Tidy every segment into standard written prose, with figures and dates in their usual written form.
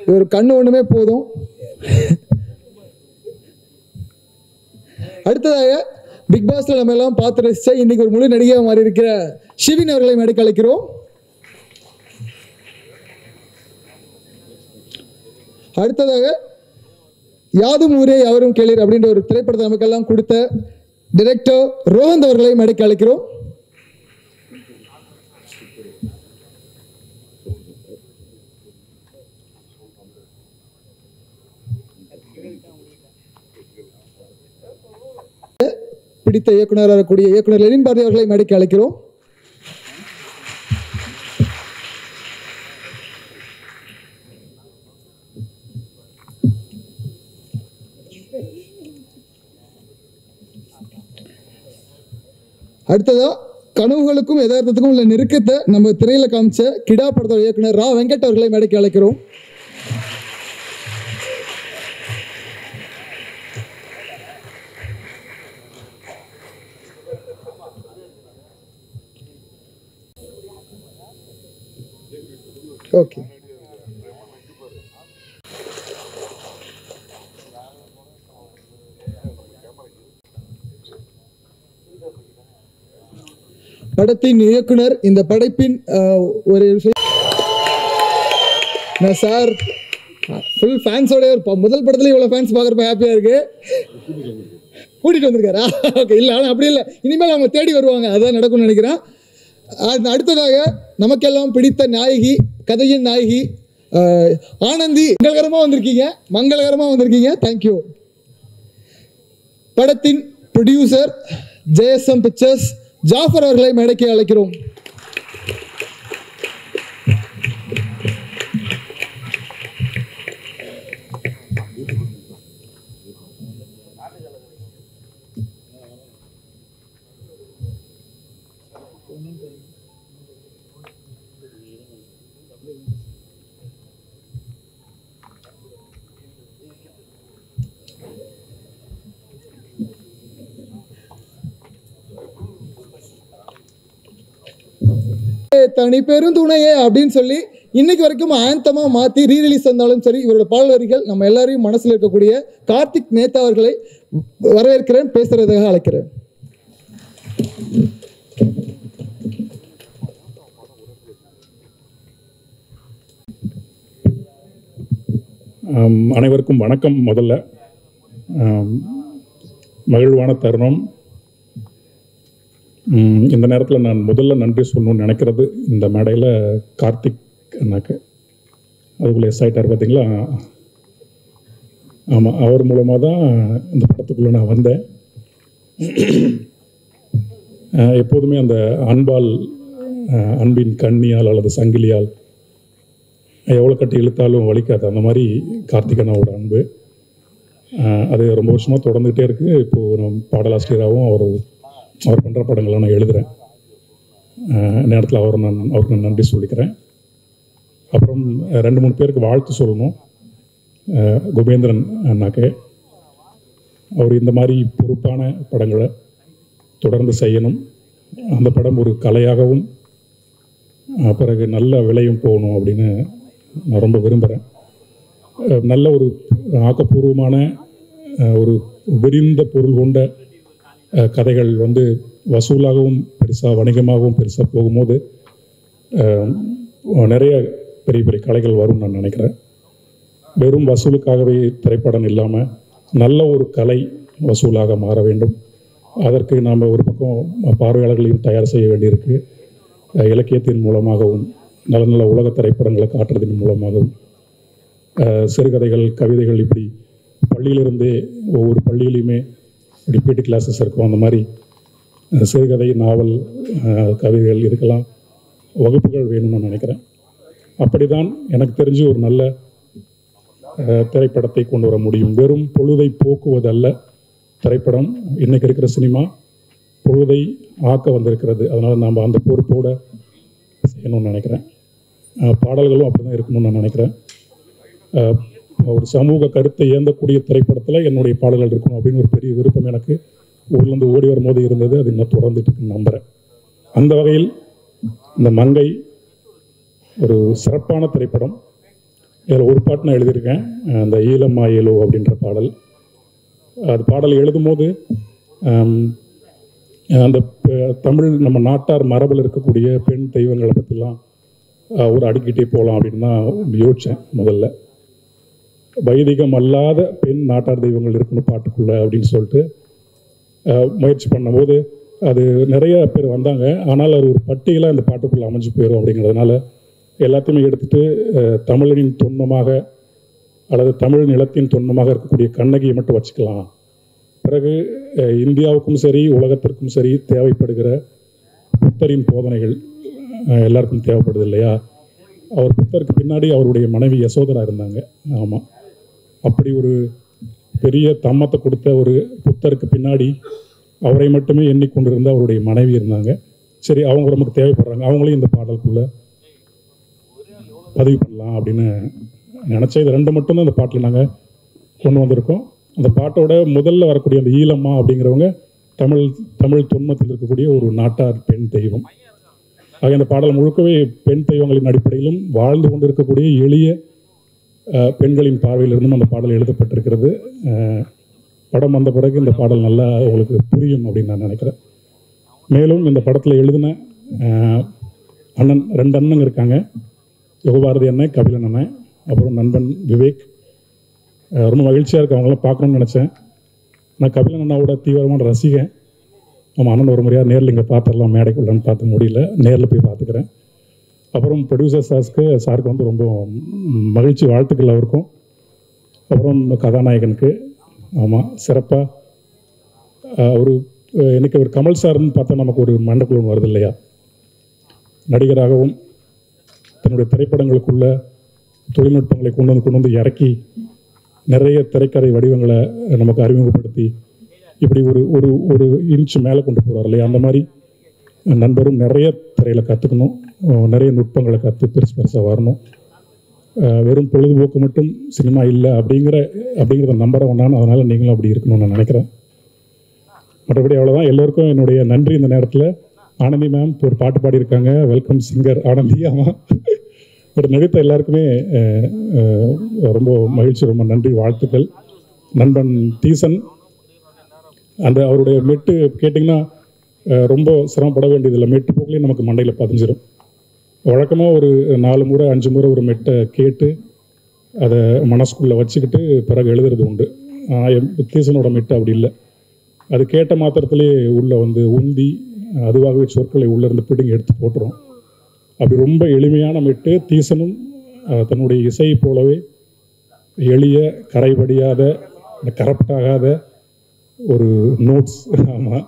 இவர் கண்ணு ஒண்ணுமே போதும். அடுத்ததாக பிக் பாஸ்ல நம்ம எல்லாம் பார்த்து ரசிச்ச இன்னைக்கு ஒரு முழு நடிகையாக மாறி இருக்கிற ஷிவின் அவர்களை மேடைக்கு அழைக்கிறோம். அடுத்ததாக யாதும் ஊரே யாவரும் கேளீர் அப்படின்ற ஒரு திரைப்படத்தை நமக்கெல்லாம் கொடுத்த டைரக்டர் ரோஹந்த் அவர்களை மேடைக்கு அழைக்கிறோம். பிடித்த இயக்குனர் வரக்கூடிய இயக்குனர் லெனின் பாரதி அவர்களை மேடைக்கு அழைக்கிறோம். அடுத்ததா கனவுகளுக்கும் யதார்த்தத்துக்கும் உள்ள நெருக்கத்தை நம்ம திரையில காமிச்ச கிடா படத்தோட இயக்குனர் ரா வெங்கட் அவர்களை மேடைக்கு அழைக்கிறோம். ஓகே, படத்தின் இயக்குனர் இந்த படைப்பின் ஒரு சார் ஃபுல் ஃபேன்ஸோட முதல் படத்துல இவ்வளவு ஃபேன்ஸ் பார்க்குறப்ப ஹாப்பியா இருக்கு. கூட்டிட்டு வந்திருக்காரா? ஓகே, இல்லை ஆனால் அப்படி இல்லை, இனிமேல் அவங்க தேடி வருவாங்க, அதான் நடக்கும்னு நினைக்கிறேன். அடுத்ததாக நமக்கெல்லாம் பிடித்த நாயகி, கதையின் நாயகி ஆனந்தி மங்களகரமாக வந்திருக்கீங்க. தேங்க்யூ. படத்தின் ப்ரொடியூசர் ஜேஎஸ்எம் பிக்சர்ஸ் ஜாஃபர் அவர்களை மேடைக்கு அழைக்கிறோம். தனி பெரும் துணையே அப்படின்னு சொல்லி இன்னைக்கு வரைக்கும் ஆந்தமா மாத்தி ரீரிலீஸ் வந்தாலும் சரி, இவரோட பாடல் வரிகள் நம்ம எல்லாரையும் மனசுல இருக்கக்கூடிய கார்த்திக் நேதா அவர்களை வரவேற்கிறேன், பேசுறதாக அழைக்கிறேன். அனைவருக்கும் வணக்கம். முதல்ல மகிழ்வான தருணம். இந்த நேரத்தில் நான் முதல்ல நன்றி சொல்லணும்னு நினைக்கிறது இந்த மேடையில் கார்த்திக் அண்ணாக்கு. அதுக்குள்ளே எஸ் ஆகிட்டார் பார்த்தீங்களா? ஆமாம், அவர் மூலமாக தான் இந்த படத்துக்குள்ளே நான் வந்தேன். எப்போதுமே அந்த அன்பின் கண்ணியால் அல்லது சங்கிலியால் எவ்வளோ கட்டி இழுத்தாலும் வலிக்காது, அந்த மாதிரி கார்த்திக் அண்ணாவோட அன்பு அது ரொம்ப வருஷமாக தொடர்ந்துகிட்டே இருக்குது. இப்போது நான் பாடலாசிரியராகவும் அவர் பண்ணுற படங்களை நான் எழுதுகிறேன். நேரத்தில் அவருக்கு நான் நன்றி சொல்லிக்கிறேன். அப்புறம் 2-3 பேருக்கு வாழ்த்து சொல்லணும். குபேந்திரன் அண்ணாக்கு, அவர் இந்த மாதிரி பொறுப்பான படங்களை தொடர்ந்து செய்யணும். அந்த படம் ஒரு கலையாகவும் பிறகு நல்ல விலையும் போகணும் அப்படின்னு நான் ரொம்ப விரும்புகிறேன். நல்ல ஒரு ஆக்கப்பூர்வமான ஒரு விரிந்த பொருள் கொண்ட கதைகள் வசூலாகவும் பெருசாக வணிகமாகவும் பெருசாக போகும்போது நிறைய பெரிய பெரிய கலைகள் வரும்னு நான் நினைக்கிறேன். வெறும் வசூலுக்காகவே திரைப்படம் இல்லாமல் நல்ல ஒரு கலை வசூலாக மாற வேண்டும். அதற்கு நாம் ஒரு பக்கம் பார்வையாளர்களையும் தயார் செய்ய வேண்டியிருக்கு. இலக்கியத்தின் மூலமாகவும் நல்ல நல்ல உலக திரைப்படங்களை காட்டுறதின் மூலமாகவும் சிறுகதைகள், கவிதைகள், இப்படி பள்ளியிலிருந்தே ஒவ்வொரு பள்ளியிலையுமே இப்படி பிடி கிளாஸஸ் இருக்கும். அந்த மாதிரி சிறுகதை, நாவல், கவிதைகள், இதுக்கெல்லாம் வகுப்புகள் வேணும்னு நான் நினைக்கிறேன். அப்படி தான் எனக்கு தெரிஞ்சு ஒரு நல்ல திரைப்படத்தை கொண்டு வர முடியும். வெறும் பொழுதை போக்குவதல்ல திரைப்படம். இன்றைக்கி இருக்கிற சினிமா பொழுதை ஆக்க வந்திருக்கிறது. அதனால் நாம் அந்த பொறுப்போடு செய்யணும்னு நினைக்கிறேன். பாடல்களும் அப்படி தான் இருக்கணும்னு நான் நினைக்கிறேன். ஒரு சமூக கருத்தை ஏந்தக்கூடிய திரைப்படத்தில் என்னுடைய பாடல்கள் இருக்கணும் அப்படின்னு ஒரு பெரிய விருப்பம் எனக்கு ஊர்லேருந்து ஓடி வரும்போது இருந்தது. அது இன்னும் தொடர்ந்துட்டு இருக்குன்னு நம்புகிறேன். அந்த வகையில் இந்த மங்கை ஒரு சிறப்பான திரைப்படம். இதில் ஒரு பாட்டு நான் எழுதியிருக்கேன், அந்த ஈழம்மா ஏலோ அப்படின்ற பாடல். அது பாடல் எழுதும்போது அந்த தமிழ் நம்ம நாட்டார் மரபில் இருக்கக்கூடிய பெண் தெய்வங்களை பற்றிலாம் ஒரு அடுக்கிட்டே போகலாம் அப்படின்னு தான் யோசித்தேன். முதல்ல வைதிகம் அல்லாத பெண் நாட்டார் தெய்வங்கள் இருக்கணும் பாட்டுக்குள்ளே அப்படின்னு சொல்லிட்டு முயற்சி பண்ணும்போது அது நிறைய பேர் வந்தாங்க. ஆனால் அது ஒரு பட்டியலாக இந்த பாட்டுக்குள்ளே அமைஞ்சு போயிடும் அப்படிங்கிறதுனால எல்லாத்தையுமே எடுத்துகிட்டு தமிழனின் தொன்மமாக அல்லது தமிழ் நிலத்தின் தொன்மமாக இருக்கக்கூடிய கண்ணகியை மட்டும் வச்சுக்கலாம். பிறகு இந்தியாவுக்கும் சரி உலகத்திற்கும் சரி தேவைப்படுகிற புத்தரின் போதனைகள் எல்லாருக்கும் தேவைப்படுது இல்லையா? அவர் புத்தருக்கு பின்னாடி அவருடைய மனைவி யசோதரா இருந்தாங்க. ஆமாம், அப்படி ஒரு பெரிய தம்மத்தை கொடுத்த ஒரு புத்தருக்கு பின்னாடி அவரை மட்டுமே எண்ணிக்கொண்டிருந்த அவருடைய மனைவி இருந்தாங்க. சரி, அவங்க நமக்கு தேவைப்படுறாங்க, அவங்களையும் இந்த பாடலுக்குள்ளே பதிவு பண்ணலாம் அப்படின்னு நினச்சேன். இது ரெண்டு மட்டும்தான் இந்த பாட்டில் நாங்கள் கொண்டு வந்திருக்கோம். அந்த பாட்டோட முதல்ல வரக்கூடிய அந்த ஈழம்மா அப்படிங்கிறவங்க தமிழ் தொன்மத்தில் இருக்கக்கூடிய ஒரு நாட்டார் பெண் தெய்வம். ஆக இந்த பாடல் முழுக்கவே பெண் தெய்வங்களின் அடிப்படையிலும் வாழ்ந்து கொண்டு இருக்கக்கூடிய எளிய பெண்களின் பார்வையிலிருந்தும் அந்த பாடல் எழுதப்பட்டிருக்கிறது. படம் வந்த பிறகு இந்த பாடல் நல்லா உங்களுக்கு புரியும் அப்படின்னு நான் நினைக்கிறேன். மேலும் இந்த படத்தில் எழுதின ரெண்டு அண்ணங்க இருக்காங்க, யுகபாரதி அண்ணன், கபிலன் அண்ணன், அப்புறம் நண்பன் விவேக். ரொம்ப மகிழ்ச்சியாக இருக்குது அவங்களாம் பார்க்கணுன்னு நினச்சேன். நான் கபிலன் அண்ணாவோட தீவிரமான ரசிகன். நம்ம அண்ணன் ஒரு முறையாக நேரில் இங்கே பார்த்துடலாம், மேடைக்குள்ளன்னு பார்த்து முடியல, நேரில் போய் பார்த்துக்கிறேன். அப்புறம் ப்ரொடியூசர் சாருக்கு வந்து ரொம்ப மகிழ்ச்சி, வாழ்த்துக்கள் அவருக்கும். அப்புறம் கதாநாயகனுக்கு ஆமாம் சிறப்பாக ஒரு எனக்கு ஒரு கமல் சார்னு பார்த்தா நமக்கு ஒரு மண்டக்குழு வருது இல்லையா? நடிகராகவும் தன்னுடைய திரைப்படங்களுக்குள்ள தொழில்நுட்பங்களை கொண்டு வந்து இறக்கி நிறைய திரைக்கதை வடிவங்களை நமக்கு அறிமுகப்படுத்தி இப்படி ஒரு ஒரு இன்ச்சு மேலே கொண்டு போகிறார் இல்லையா? அந்த மாதிரி நண்பரும் நிறைய திரையில் கற்றுக்கணும், நிறைய நுட்பங்களை பெருசாக வரணும். வெறும் பொழுதுபோக்கு மட்டும் சினிமா இல்லை அப்படிங்கிறத நம்புற ஒன்றான, அதனால் நீங்களும் அப்படி இருக்கணும்னு நான் நினைக்கிறேன். மற்றபடி அவ்வளோதான். எல்லோருக்கும் என்னுடைய நன்றி. இந்த நேரத்தில் ஆனந்தி மேம் ஒரு பாட்டு பாடியிருக்காங்க, வெல்கம் சிங்கர் ஆனந்தி. ஆமாம், பட் நடித்த எல்லாருக்குமே ரொம்ப மகிழ்ச்சி, ரொம்ப நன்றி, வாழ்த்துக்கள். நண்பன் தீசன், அந்த அவருடைய மெட்டு கேட்டிங்கன்னா ரொம்ப சிரமப்பட வேண்டியதில்லை. மெட்டு போக்கிலையும் நமக்கு மண்டையில் பதிஞ்சிடும். வழக்கமாக ஒரு 4 முறை 5 முறை ஒரு மெட்டை கேட்டு அதை மனசுக்குள்ளே வச்சுக்கிட்டு பிறகு எழுதுறது உண்டு. தீசனோட மெட்டு அப்படி இல்லை. அது கேட்ட மாத்திரத்திலே உள்ளே வந்து உந்தி அதுவாகவே சொற்களை உள்ளேருந்து பிடிங்கி எடுத்து போட்டுரும். அப்படி ரொம்ப எளிமையான மெட்டு. தீசனும் தன்னுடைய இசை போலவே எளிய, கரைபடியாத, கரப்டாகாத ஒரு நோட்ஸ். ஆமாம்,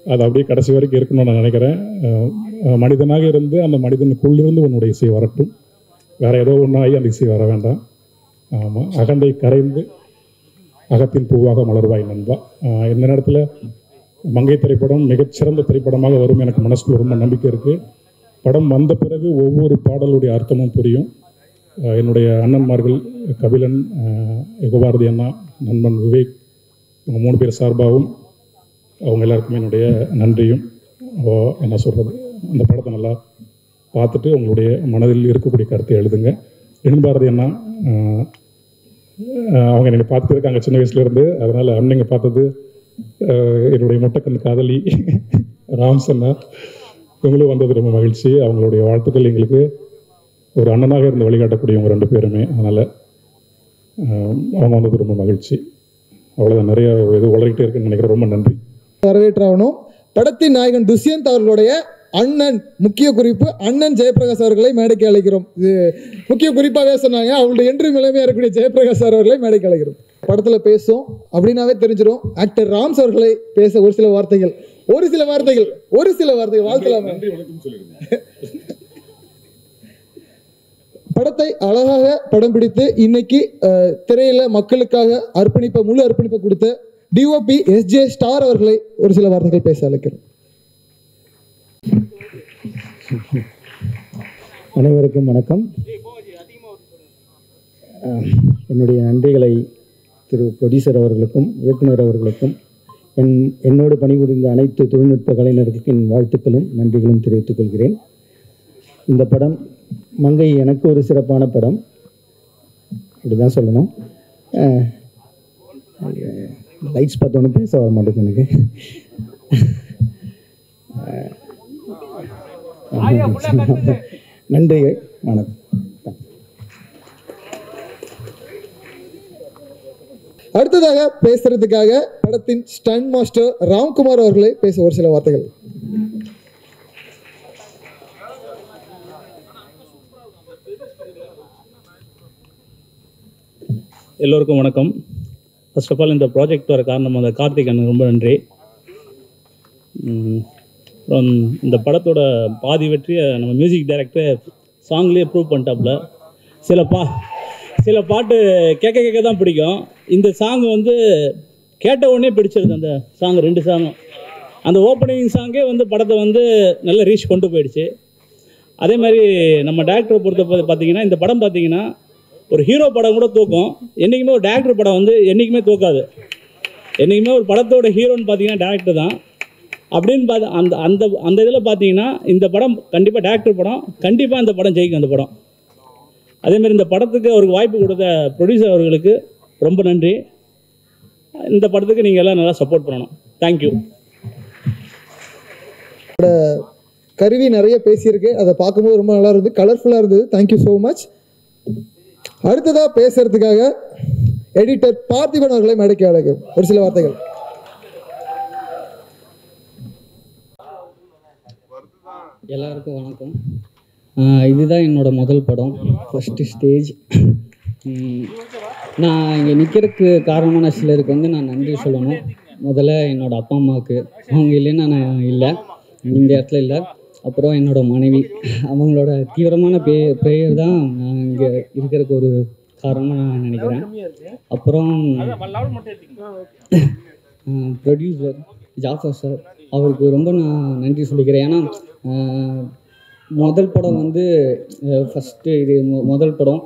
அது அப்படியே கடைசி வரைக்கும் இருக்கணும்னு நான் நினைக்கிறேன். மனிதனாக இருந்து அந்த மனிதனுக்குள்ளிருந்து உன்னுடைய இசை வரட்டும், வேறு ஏதோ ஒன்றாகி அந்த இசை வர வேண்டாம். ஆமாம், அகந்தை கரைந்து அகத்தின் பூவாக மலர்வாய் நண்பா. இந்த நேரத்தில் மங்கை திரைப்படம் மிகச்சிறந்த திரைப்படமாக வரும் எனக்கு மனசுக்குள்ள ரொம்ப நம்பிக்கை இருக்குது. படம் வந்த பிறகு ஒவ்வொரு பாடலுடைய அர்த்தமும் புரியும். என்னுடைய அண்ணன்மார்கள் கபிலன், யுகபாரதி அண்ணா, நண்பன் விவேக், இவங்க 3 பேர் சார்பாகவும் அவங்க எல்லாருக்குமே என்னுடைய நன்றியும். என்ன சொல்கிறது, அந்த படத்தை நல்லா பார்த்துட்டு உங்களுடைய மனதில் இருக்கக்கூடிய கருத்தை எழுதுங்க. பாரதி அண்ணா அவங்க என்னை பார்த்துட்டு இருக்காங்க சின்ன வயசுலேருந்து. அதனால் அண்ணங்க பார்த்தது என்னுடைய முட்டைக்கண் காதலி ராம்சன்னா, இவங்களும் வந்தது ரொம்ப மகிழ்ச்சி. அவங்களுடைய வாழ்த்துக்கள் எங்களுக்கு ஒரு அண்ணனாக இருந்து வழிகாட்டக்கூடியவங்க 2 பேருமே. அதனால் அவங்க வந்தது ரொம்ப மகிழ்ச்சி. அவ்வளோதான், நிறைய இது வளர்கிட்டே இருக்குன்னு நினைக்கிறேன். ரொம்ப நன்றி. வரவேற்றாகணும். படத்தின் நாயகன் துஷ்யந்த் அவர்களுடைய அண்ணன், முக்கிய குறிப்பு அண்ணன் ஜெயபிரகாஷ் அவர்களை மேடைக்கு அழைக்கிறோம். இது முக்கிய குறிப்பாகவே சொன்னாங்க. அவங்களுடைய என்று நிலைமையாக இருக்கக்கூடிய ஜெயபிரகாஷ் அவர்களை மேடைக்கு அழைக்கிறோம். படத்தில் பேசும் அப்படின்னாவே தெரிஞ்சிடும். ஆக்டர் ராம்ஸ் அவர்களை பேச ஒரு சில வார்த்தைகள் வாழ்த்தலாம். படத்தை அழகாக படம் பிடித்து இன்னைக்கு திரையில மக்களுக்காக முழு அர்ப்பணிப்பை கொடுத்த டிஓபி எஸ்ஜே ஸ்டார் அவர்களை ஒரு சில வார்த்தைகள் பேச அழைக்கிறோம். அனைவருக்கும் வணக்கம். என்னுடைய நன்றிகளை திரு ப்ரொடியூசர் அவர்களுக்கும் இயக்குனர் அவர்களுக்கும் என்னோடு பணிபுரிந்த அனைத்து தொழில்நுட்ப கலைஞர்களுக்கு என் வாழ்த்துக்களும் நன்றிகளும் தெரிவித்துக் கொள்கிறேன். இந்த படம் மங்கை எனக்கு ஒரு சிறப்பான படம். இப்படி தான் சொல்லணும். லைட்ஸ் பார்த்தோன்னே பேச வர மாட்டேங்குது எனக்கு. நன்றிகள், வணக்கம். அடுத்ததாக பேசுறதுக்காக படத்தின் ஸ்டன் மாஸ்டர் ராம்குமார் அவர்களை பேச ஒரு சில வார்த்தைகள். எல்லோருக்கும் வணக்கம். ஃபர்ஸ்ட் ஆஃப் ஆல் இந்த ப்ராஜெக்ட் வர காரணம் அந்த கார்த்திக் அண்ணன், ரொம்ப நன்றி. அப்புறம் இந்த படத்தோட பாதி வெற்றியை நம்ம மியூசிக் டைரக்டர் சாங்லேயே ப்ரூவ் பண்ணிட்டாப்புல. சில பாட்டு கேட்க கேட்க தான் பிடிக்கும். இந்த சாங் வந்து கேட்ட உடனே பிடிச்சிருது. அந்த சாங் 2 சாங்கும், அந்த ஓப்பனிங் சாங்கே வந்து படத்தை வந்து நல்ல ரீச் கொண்டு போயிடுச்சு. அதே மாதிரி நம்ம டேரக்டரை பொறுத்த பார்த்தீங்கன்னா, இந்த படம் பார்த்தீங்கன்னா ஒரு ஹீரோ படம் கூட தூக்கும். என்றைக்குமே ஒரு டேரக்டர் படம் வந்து என்றைக்குமே தூக்காது. என்றைக்குமே ஒரு படத்தோட ஹீரோன்னு பார்த்தீங்கன்னா டேரக்டர் தான். அப்படின்னு பார்த்து அந்த அந்த அந்த இதில் பார்த்தீங்கன்னா இந்த படம் கண்டிப்பாக டேரக்டர் படம், கண்டிப்பாக இந்த படம் ஜெயிக்கும். அந்த படம் அதேமாதிரி இந்த படத்துக்கு அவருக்கு வாய்ப்பு கொடுத்த ப்ரொடியூசர் அவர்களுக்கு ரொம்ப நன்றி. இந்த படத்துக்கு நீங்கள் எல்லாம் நல்லா சப்போர்ட் பண்ணணும். தேங்க்யூ. கருவி நிறைய பேசியிருக்கு, அதை பார்க்கும்போது ரொம்ப நல்லா இருந்தது, கலர்ஃபுல்லாக இருந்தது. Thank you so much. அடுத்ததாக பேசுறதுக்காக எடிட்டர் பார்த்திபன் அவர்களை மேடைக்கு அழைக்கிறோம். ஒரு சில வார்த்தைகள். எல்லாருக்கும் வணக்கம். இதுதான் என்னோட முதல் படம், ஃபஸ்ட்டு ஸ்டேஜ். நான் இங்கே நிற்கிறதுக்கு காரணமான சிலருக்கு வந்து நான் நன்றி சொல்லணும். முதல்ல என்னோடய அப்பா அம்மாவுக்கு, அவங்க இல்லைன்னா நான் இல்லை, இந்த இடத்துல இல்லை. அப்புறம் என்னோடய மனைவி, அவங்களோட தீவிரமான ப்ரேயர் தான் நான் இங்கே இருக்கிறதுக்கு ஒரு காரணமாக நான் நினைக்கிறேன். அப்புறம் ப்ரொடியூசர் ஜாஃபர் சார், அவருக்கு ரொம்ப நான் நன்றி சொல்லிக்கிறேன். ஏன்னா முதல் படம் வந்து ஃபஸ்ட்டு இது முதல் படம்,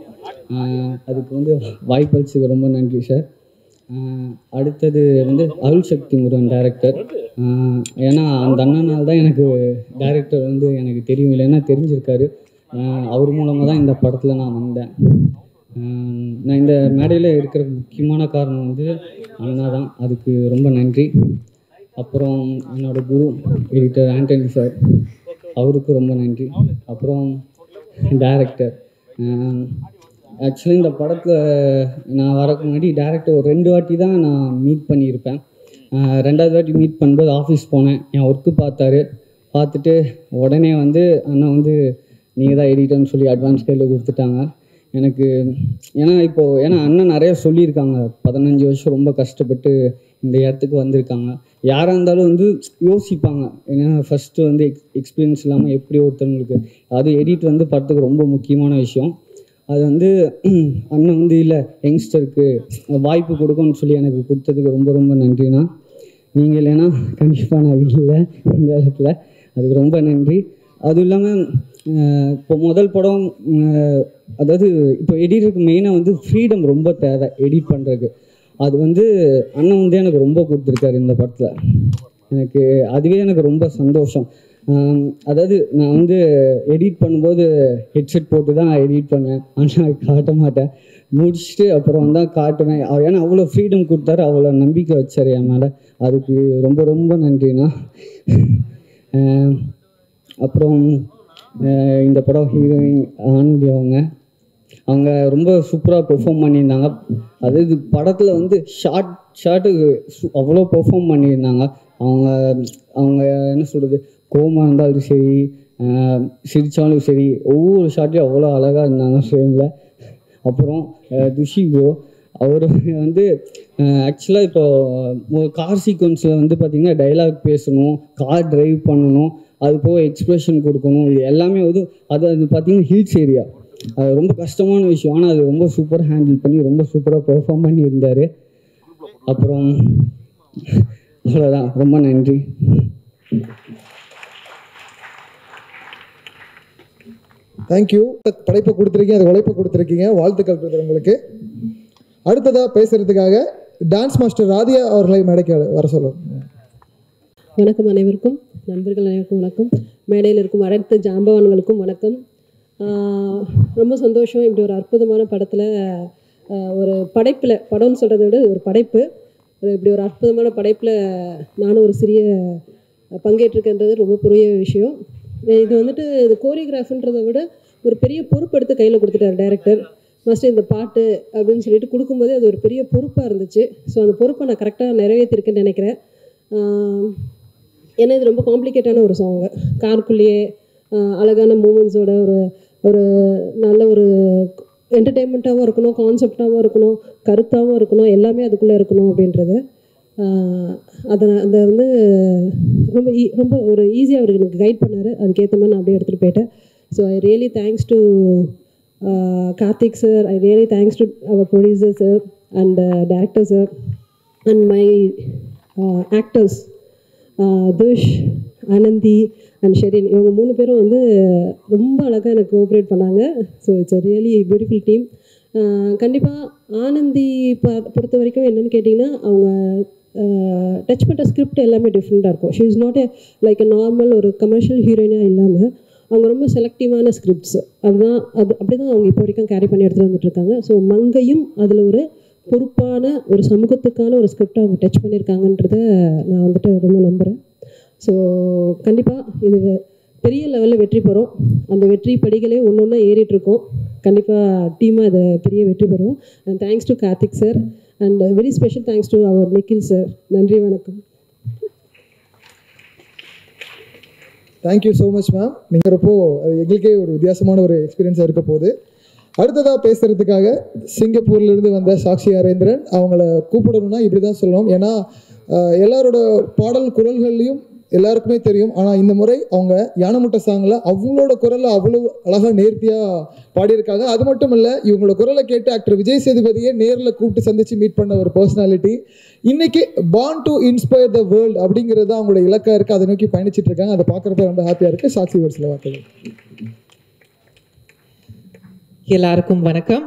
அதுக்கு வந்து வாய்ப்பளிச்சதுக்கு ரொம்ப நன்றி சார். அடுத்தது வந்து அருள் சக்தி முருகன் டைரக்டர். ஏன்னா அந்த அண்ணனால் தான் எனக்கு டைரக்டர் வந்து எனக்கு தெரியும், இல்லைன்னா தெரிஞ்சிருக்காரு. அவர் மூலமாக தான் இந்த படத்தில் நான் வந்தேன். நான் இந்த மேடையில் இருக்கிற முக்கியமான காரணம் வந்து அண்ணா தான், அதுக்கு ரொம்ப நன்றி. அப்புறம் என்னோடய குரு எடிட்டர் ஆண்டனி சார், அவருக்கு ரொம்ப நன்றி. அப்புறம் டைரக்டர், ஆக்சுவலி இந்த படத்தில் நான் வரக்கு முன்னாடி டேரக்டர் ஒரு 2 வாட்டி தான் நான் மீட் பண்ணியிருப்பேன். 2வது வாட்டி மீட் பண்ணும்போது ஆஃபீஸ் போனேன், என் ஒர்க்கு பார்த்துட்டு உடனே வந்து அண்ணா வந்து நீங்கள் தான் எடிட்டர்னு சொல்லி அட்வான்ஸ் கையில் கொடுத்துட்டாங்க எனக்கு. ஏன்னா அண்ணன் நிறைய சொல்லியிருக்காங்க, 15 வருஷம் ரொம்ப கஷ்டப்பட்டு இந்த இடத்துக்கு வந்திருக்காங்க. யாராக இருந்தாலும் வந்து யோசிப்பாங்க, ஏன்னா ஃபஸ்ட்டு வந்து எக்ஸ்பீரியன்ஸ் இல்லாமல் எப்படி ஒருத்தவங்களுக்கு, அது எடிட் வந்து படத்துக்கு ரொம்ப முக்கியமான விஷயம். அது வந்து அண்ணன் வந்து இல்லை யங்ஸ்டருக்கு வாய்ப்பு கொடுக்கணும்னு சொல்லி எனக்கு கொடுத்ததுக்கு ரொம்ப ரொம்ப நன்றிண்ணா. நீங்கள் இல்லைன்னா கண்டிப்பாக நான் இல்லை இந்த இடத்துல, அதுக்கு ரொம்ப நன்றி. அதுவும் இல்லாமல் இப்போ முதல் படம், அதாவது இப்போ எடிட்டருக்கு மெயினாக வந்து ஃப்ரீடம் ரொம்ப தேவை எடிட் பண்ணுறதுக்கு. அது வந்து அண்ணன் வந்து எனக்கு ரொம்ப கொடுத்துருக்காரு இந்த படத்தில். எனக்கு அதுவே எனக்கு ரொம்ப சந்தோஷம். அதாவது நான் வந்து எடிட் பண்ணும்போது ஹெட்செட் போட்டு தான் எடிட் பண்ணேன், ஆனால் காட்ட மாட்டேன், முடிச்சுட்டு அப்புறம் தான் காட்டுவேன். ஏன்னா அவ்வளோ ஃப்ரீடம் கொடுத்தாரு, அவ்வளோ நம்பிக்கை வச்சார் என் மேலே, அதுக்கு ரொம்ப ரொம்ப நன்றிண்ணா. அப்புறம் இந்த படம் ஹீரோயின் ஆனந்தி, அவங்க ரொம்ப சூப்பராக பெர்ஃபார்ம் பண்ணியிருந்தாங்க. அதாவது படத்தில் வந்து ஷார்ட்டு அவ்வளோ பெர்ஃபார்ம் பண்ணியிருந்தாங்க. அவங்க என்ன சொல்கிறது, கோவமாக இருந்தாலும் சரி, சிரித்தாலும் சரி, ஒவ்வொரு ஷார்ட்லேயும் அவ்வளோ அழகாக இருந்தாங்க ஃப்ரேமில். அப்புறம் துஷி ப்ரோ, அவர் வந்து ஆக்சுவலாக இப்போ கார் சீக்வன்ஸில் வந்து பார்த்திங்கன்னா டைலாக் பேசணும், கார் ட்ரைவ் பண்ணணும், அது போக எக்ஸ்ப்ரெஷன் கொடுக்கணும், இது எல்லாமே வந்து அது பார்த்திங்கன்னா ஹில்ஸ் ஏரியா, அது ரொம்ப கஷ்டமான விஷயம். ஆனால் அது ரொம்ப சூப்பராக ஹேண்டில் பண்ணி ரொம்ப சூப்பராக பெர்ஃபார்ம் பண்ணி இருந்தார். அப்புறம் அவ்வளோதான், ரொம்ப நன்றி. தேங்க்யூ. படைப்பை கொடுத்துருக்கீங்க, அது உழைப்பை கொடுத்துருக்கீங்க, வாழ்த்துக்கள் பிரதர் உங்களுக்கு. அடுத்ததாக பேசுகிறதுக்காக டான்ஸ் மாஸ்டர் ராதியா அவர்களை மேடைக்கு வர சொல்லணும். வணக்கம் அனைவருக்கும், நண்பர்கள் அனைவருக்கும் வணக்கம். மேடையில் இருக்கும் அனைத்து ஜாம்பவான்களுக்கும் வணக்கம். ரொம்ப சந்தோஷம், இப்படி ஒரு அற்புதமான படத்தில் ஒரு படைப்பில், படம்னு சொல்கிறத விட ஒரு படைப்பு, இப்படி ஒரு அற்புதமான படைப்பில் நானும் ஒரு சிறிய பங்கேற்றிருக்கின்றது ரொம்ப பெரிய விஷயம். இது வந்துட்டு இது கோரியோகிராஃப்ன்றதை விட ஒரு பெரிய பொறுப்பு எடுத்து கையில் கொடுத்துட்டார் டைரக்டர். ஃபஸ்ட்டு இந்த பாட்டு அப்படின்னு சொல்லிட்டு கொடுக்கும்போது அது ஒரு பெரிய பொறுப்பாக இருந்துச்சு. ஸோ அந்த பொறுப்பை நான் கரெக்டாக நிறைவேற்றிருக்கேன்னு நினைக்கிறேன். ஏன்னா இது ரொம்ப காம்ப்ளிகேட்டான ஒரு சாங்கு. காருக்குள்ளேயே அழகான மூமெண்ட்ஸோட ஒரு ஒரு நல்ல ஒரு என்டர்டெயின்மெண்ட்டாகவும் இருக்கணும், கான்செப்டாகவும் இருக்கணும், கருத்தாகவும் இருக்கணும், எல்லாமே அதுக்குள்ளே இருக்கணும் அப்படின்றது. அதை அந்த வந்து ரொம்ப ஒரு ஈஸியாக அவருக்கு எனக்கு கைட் பண்ணார். அதுக்கேற்ற மாதிரி நான் அப்படியே எடுத்துகிட்டு போயிட்டேன். So I really thanks to Karthik sir, I really thanks to our producer sir and director sir and my actors துஷ், ஆனந்தி அண்ட் ஷெரின். இவங்க 3 பேரும் வந்து ரொம்ப அழகாக எனக்கு கோஆப்ரேட் பண்ணாங்க. So it's a really beautiful team. கண்டிப்பாக ஆனந்தி பொறுத்த வரைக்கும் என்னென்னு கேட்டிங்கன்னா, அவங்க டச் பண்ணுற ஸ்கிரிப்ட் எல்லாமே டிஃப்ரெண்ட்டாக இருக்கும். She is not like a normal ஒரு கமர்ஷியல் ஹீரோயினாக இல்லாமல் அவங்க ரொம்ப செலக்டிவான ஸ்கிரிப்ட்ஸ் அப்படி தான் அவங்க இப்போ வரைக்கும் கேரி பண்ணி எடுத்துகிட்டு வந்துட்டுருக்காங்க. ஸோ மங்கையும் அதில் ஒரு பொறுப்பான ஒரு சமூகத்துக்கான ஒரு ஸ்கிரிப்டை அவங்க டச் பண்ணியிருக்காங்கன்றத நான் வந்துட்டு ரொம்ப நம்புகிறேன். ஸோ கண்டிப்பாக இது பெரிய லெவலில் வெற்றி பெறும். அந்த வெற்றி படிகளே ஒன்று ஒன்றா ஏறிட்டுருக்கோம். கண்டிப்பாக டீமாக இதை பெரிய வெற்றி பெறுவோம். And thanks to Karthik sir and very special thanks to our Nikhil sir. நன்றி, வணக்கம். Thank you so much ma'am. நீங்கிறப்போ அது எங்களுக்கே ஒரு வித்தியாசமான ஒரு எக்ஸ்பீரியன்ஸாக இருக்க போகுது. அடுத்ததாக பேசுகிறதுக்காக சிங்கப்பூர்லேருந்து வந்த சாக்ஷி அரேந்திரன், அவங்கள கூப்பிடணும்னா இப்படி தான் சொல்லணும். ஏன்னா எல்லாரோட பாடல் குரல்கள்லையும் எல்லாருக்குமே தெரியும். ஆனால் இந்த முறை அவங்க யானமுட்டை சாங்கில் அவங்களோட குரலை அவ்வளோ அழகாக நேர்த்தியாக பாடியிருக்காங்க. அது மட்டும் இல்லை, இவங்களோட குரலை கேட்டு ஆக்டர் விஜய் சேதுபதியே நேரில் கூப்பிட்டு சந்தித்து மீட் பண்ண ஒரு பர்சனாலிட்டி. இன்னைக்கு born to inspire the world அப்படிங்கிறது தான் அவங்களோட இலக்காக இருக்குது. அதை நோக்கி பயணிச்சுட்டு இருக்காங்க. அதை பார்க்குறப்ப ரொம்ப ஹாப்பியாக இருக்குது. சாக்ஷி ஒரு சில வார்த்தைகள். எல்லாருக்கும் வணக்கம்.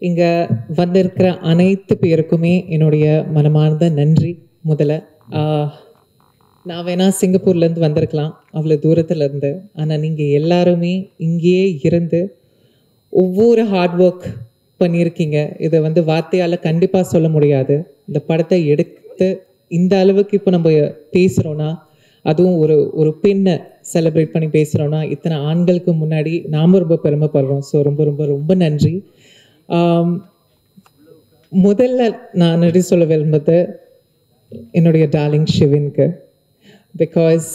இங்கே வந்திருக்கிற அனைத்து பேருக்குமே என்னுடைய மனமார்ந்த நன்றி. முதல்ல நான் வேணா சிங்கப்பூர்லேருந்து வந்திருக்கலாம், அவ்வளோ தூரத்துலேருந்து. ஆனால் நீங்கள் எல்லாருமே இங்கேயே இருந்து ஒவ்வொரு ஹார்ட் ஒர்க் பண்ணியிருக்கீங்க. இதை வந்து வார்த்தையால் கண்டிப்பாக சொல்ல முடியாது. இந்த படத்தை எடுத்து இந்த அளவுக்கு இப்போ நம்ம பேசுகிறோன்னா, அதுவும் ஒரு பெண்ணை செலிப்ரேட் பண்ணி பேசுகிறோன்னா, இத்தனை ஆண்களுக்கு முன்னாடி நாம் ரொம்ப பெருமைப்படுறோம். ஸோ ரொம்ப ரொம்ப ரொம்ப நன்றி. முதல்ல நான் நன்றி சொல்ல விரும்புறது என்னுடைய டார்லிங் ஷிவின்க்கு. பிகாஸ்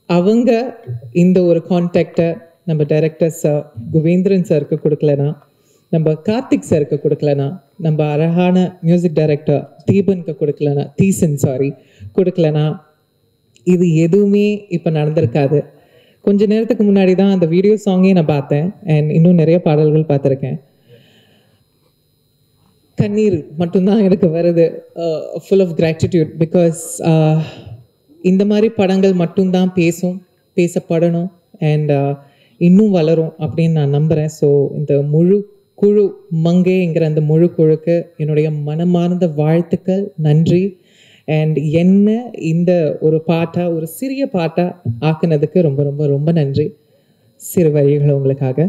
அவங்க இந்த ஒரு கான்டாக்டை நம்ம டைரக்டர் சார் குவேந்திரன் சாருக்கு கொடுக்கலனா, நம்ம கார்த்திக் சாருக்கு கொடுக்கலனா, நம்ம அழகான மியூசிக் டைரக்டர் தீபனுக்கு கொடுக்கலனா இது எதுவுமே இப்போ நடந்திருக்காது. கொஞ்ச நேரத்துக்கு முன்னாடி தான் அந்த வீடியோ சாங்கே நான் பார்த்தேன். அண்ட் இன்னும் நிறைய பாடல்கள் பார்த்துருக்கேன். கண்ணீர் மட்டும்தான் எனக்கு வருது. Full of gratitude. பிகாஸ் இந்த மாதிரி படங்கள் மட்டும்தான் பேசப்படணும் அண்ட் இன்னும் வளரும் அப்படின்னு நான் நம்புகிறேன். ஸோ இந்த முழு குழு மங்கைங்கிற அந்த முழு குழுக்கு என்னுடைய மனமார்ந்த வாழ்த்துக்கள், நன்றி. அண்ட் என்ன இந்த ஒரு பாட்டாக, ஒரு சிறிய பாட்டாக ஆக்குனதுக்கு ரொம்ப ரொம்ப ரொம்ப நன்றி. சிறு வரிகள் உங்களுக்காக.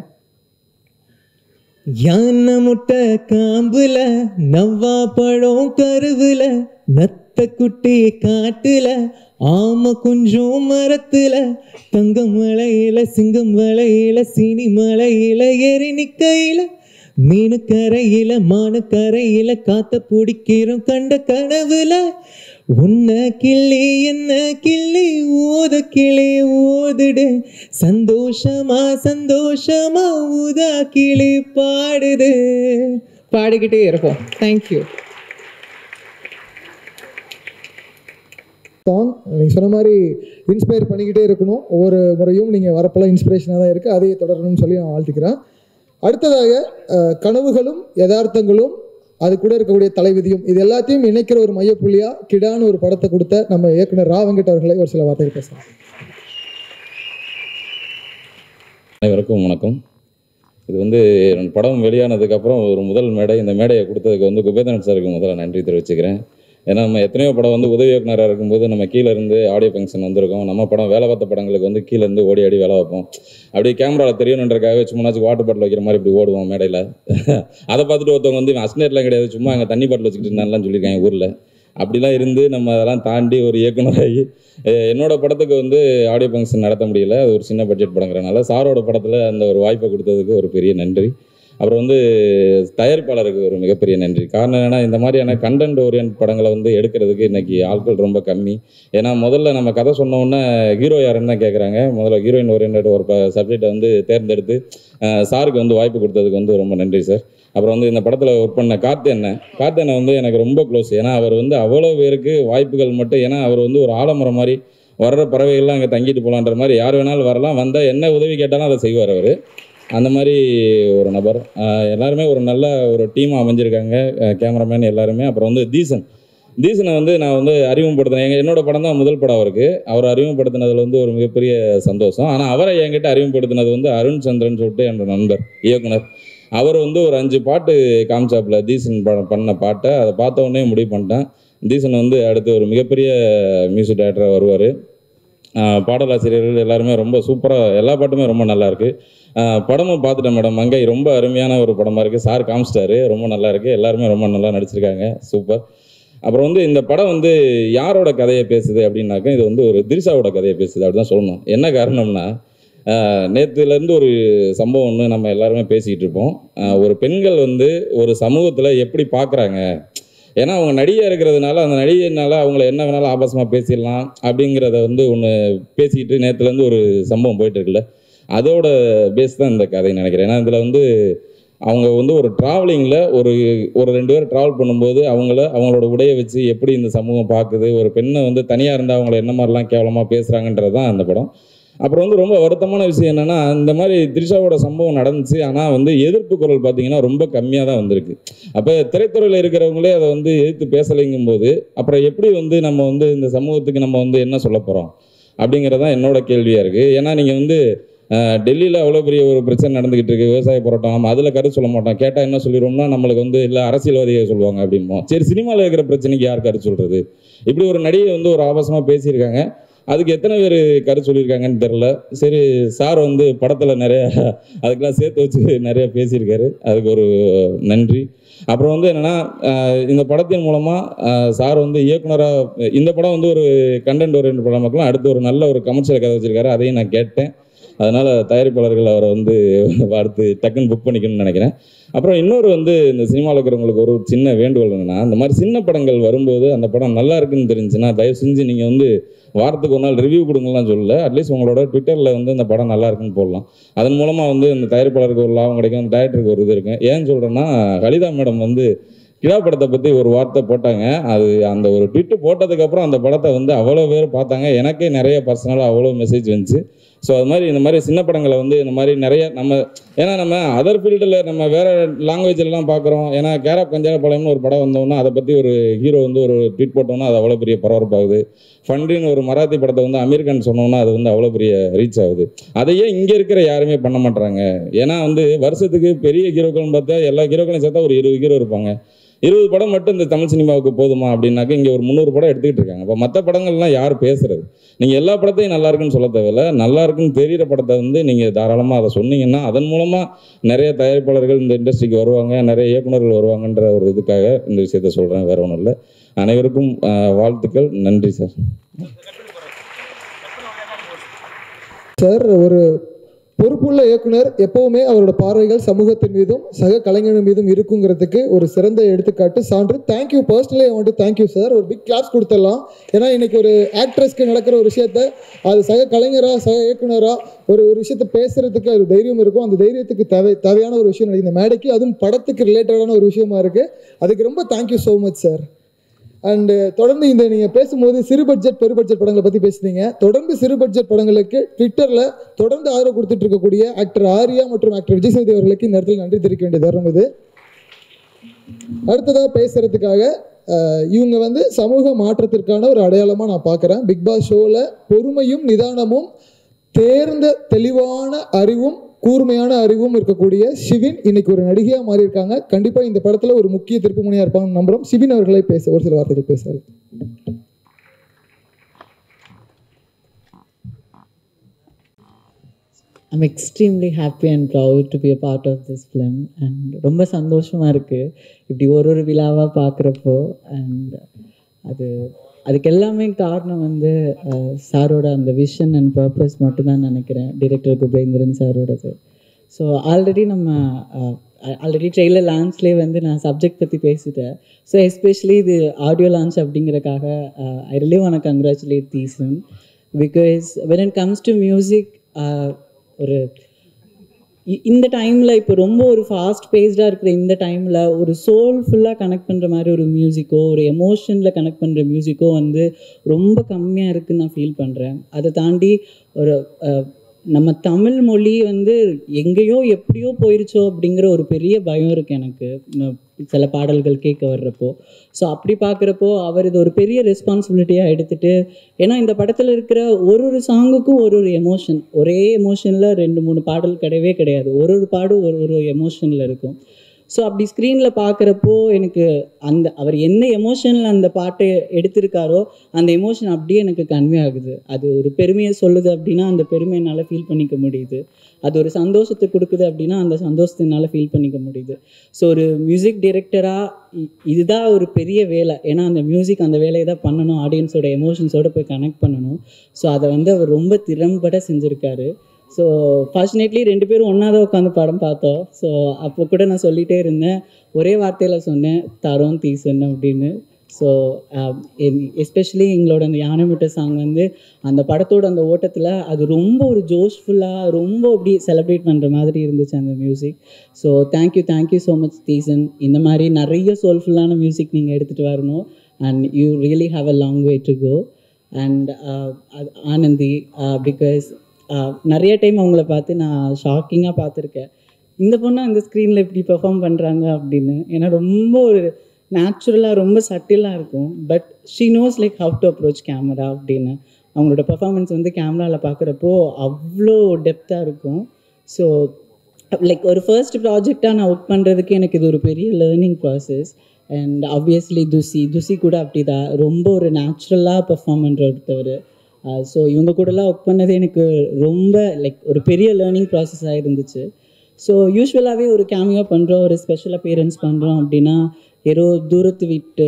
யானை முட்டை காம்புல, நவ்வா பழம் கருவுல, நத்த குட்டி காட்டுல, ஆம குஞ்சும் மரத்துல, தங்கம் மலையில, சிங்கம் மலையில, சீனி மலையில, எரி நிக்கையில, மீனு கரையில, மானு கரையில, காத்த பிடிக்கிறோம் கண்ட கனவுல, உன்ன கிள்ளி என்ன கிள்ளி ஓத கிளி ஓதுடு, சந்தோஷமா சந்தோஷமா ஊதா கிளி பாடுது. பாடிக்கிட்டே இருப்போம். தேங்க்யூ. சாங் நீங்கள் சொன்ன மாதிரி இன்ஸ்பயர் பண்ணிக்கிட்டே இருக்கணும். ஒவ்வொரு முறையும் நீங்கள் வரப்பெல்லாம் இன்ஸ்பிரேஷனாக தான் இருக்குது. அதையே தொடரணும்னு சொல்லி நான் வாழ்த்துக்கிறேன். அடுத்ததாக கனவுகளும் யதார்த்தங்களும் அது கூட இருக்கக்கூடிய தலைவிதியும் இது எல்லாத்தையும் இணைக்கிற ஒரு மையப்புள்ளியாக கிடான்னு ஒரு படத்தை கொடுத்த நம்ம இயக்குனர் ரா வெங்கட் அவர்களை ஒரு சில வார்த்தைகள் பேசலாம். அனைவருக்கும் வணக்கம். இது வந்து படம் வெளியானதுக்கப்புறம் ஒரு முதல் மேடை. இந்த மேடையை கொடுத்ததுக்கு வந்து குபேந்திரன் சாருக்கு முதல்ல நன்றி தெரிவிச்சுக்கிறேன். ஏன்னா நம்ம எத்தனையோ படம் வந்து உதவி இயக்குனராக இருக்கும்போது நம்ம கீழே இருந்து ஆடியோ ஃபங்க்ஷன் வந்திருக்கோம். நம்ம படம் வேலை பார்த்த படங்களுக்கு வந்து கீழே இருந்து ஓடி ஆடி வேலை வைப்போம். அப்படியே கேமராவில் தெரியணுன்றக்காகவே சும்மாச்சும் வாட்டர் பாட்டில் வைக்கிற மாதிரி இப்படி ஓடுவோம் மேடையில். அதை பார்த்துட்டு ஒருத்தவங்க வந்து அஸ்னேட்லாம் கிடையாது, சும்மா அங்கே தண்ணி பாட்டில் வச்சுக்கிட்டு இருந்தான்லாம் சொல்லியிருக்காங்க ஊரில். அப்படிலாம் இருந்து நம்ம அதெல்லாம் தாண்டி ஒரு இயக்குனராகி என்னோட படத்துக்கு வந்து ஆடியோ ஃபங்க்ஷன் நடத்த முடியல. அது ஒரு சின்ன பட்ஜெட் படங்கிறனால சாரோட படத்தில் அந்த ஒரு வாய்ப்பை கொடுத்ததுக்கு ஒரு பெரிய நன்றி. அப்புறம் வந்து தயாரிப்பாளருக்கு ஒரு மிகப்பெரிய நன்றி. காரணம் என்னென்னா, இந்த மாதிரியான கண்டென்ட் ஓரியன்ட் படங்களை வந்து எடுக்கிறதுக்கு இன்றைக்கி ஆட்கள் ரொம்ப கம்மி. ஏன்னா முதல்ல நம்ம கதை சொன்னோன்னே ஹீரோ யாருன்னு தான் கேட்குறாங்க. முதல்ல ஹீரோயின் ஓரியன்ட் ஒரு சப்ஜெக்டை வந்து தேர்ந்தெடுத்து சாருக்கு வந்து வாய்ப்பு கொடுத்ததுக்கு வந்து ரொம்ப நன்றி சார். அப்புறம் வந்து இந்த படத்தில் ஒர்க் பண்ண கார்த்தியனை வந்து எனக்கு ரொம்ப க்ளோஸ். ஏன்னா அவர் வந்து அவ்வளோ பேருக்கு வாய்ப்புகள் மட்டும், ஏன்னா அவர் வந்து ஒரு ஆலமரம் மாதிரி வர்ற பறவைகள்லாம் அங்கே தங்கிட்டு போகலான்ற மாதிரி யார் வேணாலும் வரலாம், வந்தால் என்ன உதவி கேட்டாலும் அதை செய்வார் அவர். அந்த மாதிரி ஒரு நபர். எல்லாருமே ஒரு நல்ல ஒரு டீமாக அமைஞ்சிருக்காங்க, கேமராமேன் எல்லாருமே. அப்புறம் வந்து தீசனை வந்து நான் வந்து அறிமுகப்படுத்தினேன். என்னோட படம் தான் முதல் படம் அவருக்கு. அவர் அறிமுகப்படுத்தினதில் வந்து ஒரு மிகப்பெரிய சந்தோஷம். ஆனால் அவரை என்கிட்ட அறிமுகப்படுத்தினது வந்து அருண் சந்திரன் சொல்லிட்டு என்ற நண்பர் இயக்குனர். அவர் வந்து ஒரு 5 பாட்டு காமிச்சாப்பில் தீசன் பண்ண பாட்டை. அதை பார்த்த உடனே முடிவு பண்ணிட்டேன், தீசன் வந்து அடுத்து ஒரு மிகப்பெரிய மியூசிக் டைரக்டராக வருவார். பாடலாசிரியர்கள் எல்லாருமே ரொம்ப சூப்பராக, எல்லா பாட்டுமே ரொம்ப நல்லாயிருக்கு. படமும் பார்த்துட்டேன் மேடம். மங்கை ரொம்ப அருமையான ஒரு படமாக இருக்குது. சார் காமிச்சிட்டாரு, ரொம்ப நல்லா இருக்குது. எல்லாருமே ரொம்ப நல்லா நடிச்சிருக்காங்க, சூப்பர். அப்புறம் வந்து இந்த படம் வந்து யாரோட கதையை பேசுது அப்படின்னாக்கா, இது வந்து ஒரு திரிஷாவோட கதையை பேசுது அப்படி தான் சொல்லணும். என்ன காரணம்னா, நேற்றுலேருந்து ஒரு சம்பவம் ஒன்று நம்ம எல்லாருமே பேசிக்கிட்டு இருப்போம். ஒரு பெண்கள் வந்து ஒரு சமூகத்தில் எப்படி பார்க்குறாங்க, ஏன்னா அவங்க நடிகை இருக்கிறதுனால அந்த நடிகைனால அவங்கள என்ன வேணாலும் ஆபாசமாக பேசிடலாம் அப்படிங்கிறத வந்து ஒன்று பேசிக்கிட்டு நேற்றுலேருந்து ஒரு சம்பவம் போயிட்டு இருக்குல்ல, அதோட பேஸ் தான் இந்த கதைன்னு நினைக்கிறேன். ஏன்னா இதில் வந்து அவங்க வந்து ஒரு ட்ராவலிங்கில் ஒரு 2 பேர் ட்ராவல் பண்ணும்போது அவங்களோட உடையை வச்சு எப்படி இந்த சமூகம் பார்க்குது, ஒரு பெண்ணை வந்து தனியாக இருந்தால் அவங்கள என்ன மாதிரிலாம் கேவலமாக பேசுகிறாங்கன்றது தான் அந்த படம். அப்புறம் வந்து ரொம்ப வருத்தமான விஷயம் என்னென்னா, இந்த மாதிரி திரிஷாவோட சம்பவம் நடந்துச்சு, ஆனால் வந்து எதிர்ப்பு குரல் பார்த்திங்கன்னா ரொம்ப கம்மியாக தான் வந்திருக்கு. அப்போ திரைத்துறையில் இருக்கிறவங்களே அதை வந்து எதிர்த்து பேசலைங்கும் போது அப்புறம் எப்படி வந்து நம்ம வந்து இந்த சமூகத்துக்கு நம்ம வந்து என்ன சொல்ல போகிறோம் அப்படிங்கிறதான் என்னோட கேள்வியாக இருக்குது. ஏன்னா நீங்கள் வந்து டெல்லியில் அவ்வளோ பெரிய ஒரு பிரச்சனை நடந்துக்கிட்டு இருக்குது, விவசாய போராட்டம். நம்ம அதில் கருத்து சொல்ல மாட்டோம். கேட்டால் என்ன சொல்லிடுவோம்னா, நம்மளுக்கு வந்து இல்லை அரசியல்வாதியை சொல்லுவாங்க அப்படிம்போம். சரி, சினிமாவில் இருக்கிற பிரச்சனைக்கு யார் கருத்து சொல்கிறது? இப்படி ஒரு நடிகை வந்து ஒரு ஆபாசமாக பேசியிருக்காங்க, அதுக்கு எத்தனை பேர் கருத்து சொல்லியிருக்காங்கன்னு தெரில. சரி, சார் வந்து படத்தில் நிறையா அதுக்கெல்லாம் சேர்த்து வச்சு நிறையா பேசியிருக்காரு, அதுக்கு ஒரு நன்றி. அப்புறம் வந்து என்னென்னா, இந்த படத்தின் மூலமாக சார் வந்து இயக்குனராக, இந்த படம் வந்து ஒரு கண்டென்ட் ஓரியன்ட் படம் மக்களும் அடுத்து ஒரு நல்ல ஒரு கமர்ஷியல் கதை வச்சுருக்காரு, அதையும் நான் கேட்டேன். அதனால் தயாரிப்பாளர்கள் அவரை வந்து அடுத்து டக்குன்னு புக் பண்ணிக்கணும்னு நினைக்கிறேன். அப்புறம் இன்னொரு வந்து இந்த சினிமாவில் இருக்கிறவங்களுக்கு ஒரு சின்ன வேண்டுகோள் என்னென்னா, இந்த மாதிரி சின்ன படங்கள் வரும்போது அந்த படம் நல்லா இருக்குன்னு தெரிஞ்சுன்னா தயவு செஞ்சு நீங்கள் வந்து வாரத்துக்கு ஒரு நாள் ரிவ்யூ கொடுங்கலாம் சொல்லல, அட்லீஸ்ட் உங்களோட ட்விட்டரில் வந்து இந்த படம் நல்லா இருக்குன்னு போடலாம். அதன் மூலமாக வந்து இந்த தயாரிப்பாளருக்கு ஒரு லாபம் கிடைக்கும், அந்த டைரக்டருக்கு ஒரு இது இருக்கும். ஏன்னு சொல்கிறேன்னா, லலிதா மேடம் வந்து கிடா படத்தை பற்றி ஒரு வார்த்தை போட்டாங்க. அது அந்த ஒரு ட்விட்டு போட்டதுக்கப்புறம் அந்த படத்தை வந்து அவ்வளோ பேர் பார்த்தாங்க. எனக்கே நிறைய பர்சனலாக அவ்வளோ மெசேஜ் வந்துச்சு. ஸோ அது மாதிரி இந்த மாதிரி சின்ன படங்களை வந்து இந்த மாதிரி நிறைய ஏன்னா நம்ம அதர் ஃபீல்டில் நம்ம வேறு லாங்குவேஜ்லாம் பார்க்குறோம். ஏன்னா கேரப் கஞ்சாபாளையம்னு ஒரு படம் வந்தோன்னா அதை பற்றி ஒரு ஹீரோ வந்து ஒரு ட்வீட் போட்டோன்னா அது அவ்வளோ பெரிய பரபரப்பாகுது. ஃபண்டின்னு ஒரு மராத்தி படத்தை வந்து அமீர்கான் சொன்னோன்னா அது வந்து அவ்வளோ பெரிய ரீச் ஆகுது. அதையே இங்கே இருக்கிற யாருமே பண்ண மாட்டாங்க. ஏன்னா வந்து வருஷத்துக்கு பெரிய ஹீரோக்கள்னு பார்த்தா எல்லா ஹீரோக்களையும் சேர்த்தா ஒரு 20 ஹீரோ இருப்பாங்க. 20 படம் மட்டும் இந்த தமிழ் சினிமாவுக்கு போதுமா அப்படின்னாக்க இங்கே ஒரு 300 படம் எடுத்துக்கிட்டு இருக்காங்க. இப்போ மற்ற படங்கள்லாம் யார் பேசுறது? நீங்கள் எல்லா படத்தையும் நல்லா இருக்குன்னு சொல்ல தேவையில்ல, நல்லா இருக்குன்னு தெரிகிற படத்தை வந்து நீங்கள் தாராளமாக அதை சொன்னீங்கன்னா அதன் மூலமாக நிறைய தயாரிப்பாளர்கள் இந்த இண்டஸ்ட்ரிக்கு வருவாங்க, நிறைய இயக்குநர்கள் வருவாங்கன்ற ஒரு இதுக்காக இந்த விஷயத்த சொல்கிறேன், வேற ஒன்றும் இல்லை. அனைவருக்கும் வாழ்த்துக்கள், நன்றி சார். சார், ஒரு பொறுப்புள்ள இயக்குனர் எப்பவுமே அவரோட பார்வைகள் சமூகத்தின் மீதும் சக கலைஞர்கள் மீதும் இருக்குங்கிறதுக்கு ஒரு சிறந்த எடுத்துக்காட்டு, சான்று. Thank you, personally I want to thank you sir. ஒரு பிக் கிளாப்ஸ் கொடுத்துடலாம். ஏன்னா இன்னைக்கு ஒரு ஆக்ட்ரஸ்க்கு நடக்கிற ஒரு விஷயத்த அது சக கலைஞராக சக இயக்குனராக ஒரு விஷயத்த பேசுறதுக்கு அது தைரியம் இருக்கும். அந்த தைரியத்துக்கு தேவையான ஒரு விஷயம் இந்த மேடைக்கு, அதுவும் படத்துக்கு ரிலேட்டடான ஒரு விஷயமா இருக்கு. அதுக்கு ரொம்ப thank you so much sir. And தொடர்ந்து இந்த நீங்கள் பேசும்போது சிறு பட்ஜெட் பெரு பட்ஜெட் படங்களை பற்றி பேசுனீங்க. தொடர்ந்து சிறு பட்ஜெட் படங்களுக்கு ட்விட்டரில் தொடர்ந்து ஆதரவு கொடுத்துட்டு இருக்கக்கூடிய ஆக்டர் ஆர்யா மற்றும் ஆக்டர் விஜய் சேதுபதி அவர்களுக்கு இந்த இடத்துல நன்றி தெரிவிக்க வேண்டிய தருணம் இது. அடுத்ததாக பேசுறதுக்காக இவங்க வந்து சமூக மாற்றத்திற்கான ஒரு அடையாளமாக நான் பார்க்குறேன். பிக் பாஸ் ஷோவில் பொறுமையும் நிதானமும் தேர்ந்த தெளிவான அறிவும் கூர்மையான அறிவும் இருக்கக்கூடிய சிவின் இன்னைக்கு ஒரு நடிகையாக மாறி இருக்காங்க. கண்டிப்பாக இந்த படத்தில் ஒரு முக்கிய திருப்பு முனையாக இருப்பாங்கன்னு நம்புகிறோம். சிவின் அவர்களை பேச ஒரு சில வார்த்தைகள் பேச. I'm extremely happy and proud to be a part of this film and ரொம்ப சந்தோஷமாக இருக்குது இப்படி ஒரு விழாவாக பார்க்குறப்போ. அண்ட் அதுக்கு எல்லாமே காரணம் வந்து சாரோட அந்த விஷன் அண்ட் பர்பஸ் மட்டும்தான் நினைக்கிறேன், டிரெக்டர் குபேந்திரன் சாரோடது. ஸோ ஆல்ரெடி ட்ரெய்லர் லான்ச்லேயே வந்து நான் சப்ஜெக்ட் பற்றி பேசிட்டேன். ஸோ எஸ்பெஷலி இது ஆடியோ லான்ச் அப்படிங்கிறக்காக I really want to congratulate Theesan because when it comes to music ஒரு இந்த டைமில் இப்போ ரொம்ப ஒரு ஃபாஸ்ட் பேஸ்டாக இருக்கிற இந்த டைமில் ஒரு சோல்ஃபுல்லாக கனெக்ட் பண்ணுற மாதிரி ஒரு மியூசிக்கோ ஒரு எமோஷனில் கனெக்ட் பண்ணுற மியூசிக்கோ வந்து ரொம்ப கம்மியாக இருக்குதுன்னு நான் ஃபீல் பண்ணுறேன். அதை தாண்டி ஒரு நம்ம தமிழ் மொழி வந்து எங்கேயோ எப்படியோ போயிடுச்சோ அப்படிங்கிற ஒரு பெரிய பயம் இருக்குது எனக்கு சில பாடல்கள் கேட்க வர்றப்போ. ஸோ அப்படி பார்க்குறப்போ அவர் இது ஒரு பெரிய ரெஸ்பான்சிபிலிட்டியாக எடுத்துகிட்டு, ஏன்னா இந்த படத்தில் இருக்கிற ஒரு சாங்குக்கும் ஒரு எமோஷன், ஒரே எமோஷனில் 2-3 பாடல் கிடையவே கிடையாது, ஒரு பாடும் ஒரு எமோஷனில் இருக்கும். ஸோ அப்படி ஸ்க்ரீனில் பார்க்குறப்போ எனக்கு அவர் என்ன எமோஷனில் அந்த பாட்டை எடுத்திருக்காரோ அந்த எமோஷன் அப்படியே எனக்கு கன்வே ஆகுது. அது ஒரு பெருமையை சொல்லுது அப்படின்னா அந்த பெருமை என்னால் ஃபீல் பண்ணிக்க முடியுது. அது ஒரு சந்தோஷத்தை கொடுக்குது அப்படின்னா அந்த சந்தோஷத்தை என்னால் ஃபீல் பண்ணிக்க முடியுது. ஸோ ஒரு மியூசிக் டைரக்டராக இதுதான் ஒரு பெரிய வேலை. ஏன்னா அந்த மியூசிக் அந்த வேலையை தான் பண்ணணும், ஆடியன்ஸோட எமோஷன்ஸோடு போய் கனெக்ட் பண்ணணும். ஸோ அதை வந்து அவர் ரொம்ப திறம்பட செஞ்சுருக்காரு. ஸோ ஃபார்ச்சுனேட்லி 2 பேரும் ஒன்றா தான் உட்காந்து படம் பார்த்தோம். ஸோ அப்போ கூட நான் சொல்லிகிட்டே இருந்தேன், ஒரே வார்த்தையில் சொன்னேன் தரோம் தீசன் அப்படின்னு. ஸோ எஸ்பெஷலி எங்களோட அந்த யானைமுட்டை சாங் வந்து அந்த படத்தோட அந்த ஓட்டத்தில் அது ரொம்ப ஒரு ஜோஷ்ஃபுல்லாக ரொம்ப அப்படி செலிப்ரேட் பண்ணுற மாதிரி இருந்துச்சு அந்த music. So thank you so much Theesan. இந்த மாதிரி நிறைய சோல்ஃபுல்லான மியூசிக் நீங்கள் எடுத்துகிட்டு வரணும் and you really have a long way to go. And Anandhi because நிறைய டைம் அவங்கள பார்த்து நான் ஷாக்கிங்காக பார்த்துருக்கேன், இந்த பொண்ணு அந்த ஸ்க்ரீனில் இப்படி பெர்ஃபார்ம் பண்ணுறாங்க அப்படின்னு. ஏன்னா ரொம்ப ஒரு நேச்சுரலாக ரொம்ப சட்டிலாக இருக்கும், but she knows like how to approach camera அப்படின்னு. அவங்களோட பெர்ஃபார்மன்ஸ் வந்து கேமராவில் பார்க்குறப்போ அவ்வளோ டெப்த்தாக இருக்கும். ஸோ லைக் ஒரு ஃபர்ஸ்ட் ப்ராஜெக்டாக நான் ஒர்க் பண்ணுறதுக்கு எனக்கு இது ஒரு பெரிய லேர்னிங் ப்ராசஸ். அண்ட் ஆப்வியஸ்லி துசி கூட அப்படி தான் ரொம்ப ஒரு நேச்சுரலாக பெர்ஃபார்ம் பண்ணுற ஒருத்தவர். ஸோ இவங்க கூடலாம் ஒர்க் பண்ணது எனக்கு ரொம்ப லைக் ஒரு பெரிய லேர்னிங் ப்ராசஸாக இருந்துச்சு. ஸோ யூஸ்வலாகவே ஒரு கேமியோ பண்ணுறோம், ஒரு ஸ்பெஷல் அப்பியரன்ஸ் பண்ணுறோம் அப்படின்னா ஏதோ தூரத்து வீட்டு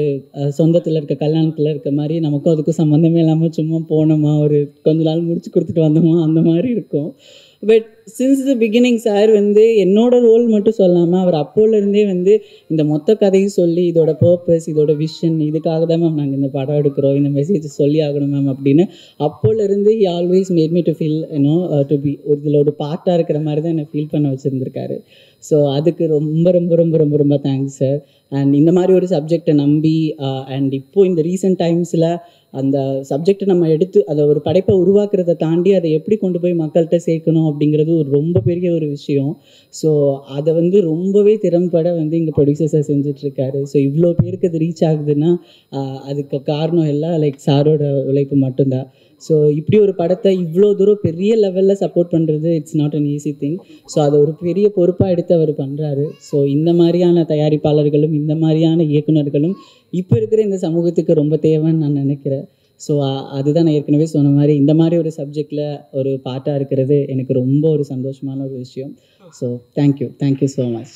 சொந்தத்தில் இருக்க கல்யாணத்தில் இருக்க மாதிரி நமக்கும் அதுக்கும் சம்மந்தமே இல்லாமல் சும்மா போனோமா ஒரு கொஞ்ச நாள் முடிச்சு கொடுத்துட்டு வந்தோமா அந்த மாதிரி இருக்கும். But since the beginning sir வந்து என்னோட ரோல் மட்டும் சொல்லாமல் அவர் அப்போலேருந்தே வந்து இந்த மொத்த கதையும் சொல்லி இதோட பர்பஸ் இதோட விஷன் இதுக்காக தான் மேம் நாங்கள் இந்த படம் எடுக்கிறோம், இந்த மெசேஜ் சொல்லி ஆகணும் மேம் அப்படின்னு அப்போலேருந்து he always made me to feel to be இதில் ஒரு பார்ட்டாக இருக்கிற மாதிரி தான் என்னை ஃபீல் பண்ண வச்சுருந்துருக்காரு. ஸோ அதுக்கு ரொம்ப ரொம்ப ரொம்ப ரொம்ப ரொம்ப தேங்க்ஸ் சார். அண்ட் இந்த மாதிரி ஒரு சப்ஜெக்டை நம்பி அண்ட் இப்போது இந்த ரீசெண்ட் டைம்ஸில் அந்த சப்ஜெக்டை நம்ம எடுத்து அதை ஒரு படைப்பை உருவாக்குறதை தாண்டி அதை எப்படி கொண்டு போய் மக்கள்கிட்ட சேர்க்கணும் அப்படிங்கிறது ஒரு ரொம்ப பெரிய ஒரு விஷயம். ஸோ அதை வந்து ரொம்பவே திறம்பட வந்து இங்கே ப்ரொடியூசர்ஸை செஞ்சிட்ருக்காரு. ஸோ இவ்வளோ பேருக்கு அது ரீச் ஆகுதுன்னா அதுக்கு காரணம் எல்லாம் லைக் சாரோட உழைப்பு மட்டும்தான். ஸோ இப்படி ஒரு படத்தை இவ்வளோ தூரம் பெரிய லெவலில் சப்போர்ட் பண்ணுறது it's not an easy thing. So அதை ஒரு பெரிய பொறுப்பாக எடுத்து அவர் பண்ணுறாரு. ஸோ இந்த மாதிரியான தயாரிப்பாளர்களும் இந்த மாதிரியான இயக்குநர்களும் இப்போ இருக்கிற இந்த சமூகத்துக்கு ரொம்ப தேவைன்னு நான் நினைக்கிறேன். ஸோ அதுதான் நான் ஏற்கனவே சொன்ன மாதிரி இந்த மாதிரி ஒரு சப்ஜெக்டில் ஒரு பார்ட்டாக இருக்கிறது எனக்கு ரொம்ப ஒரு சந்தோஷமான ஒரு விஷயம். So thank you so much.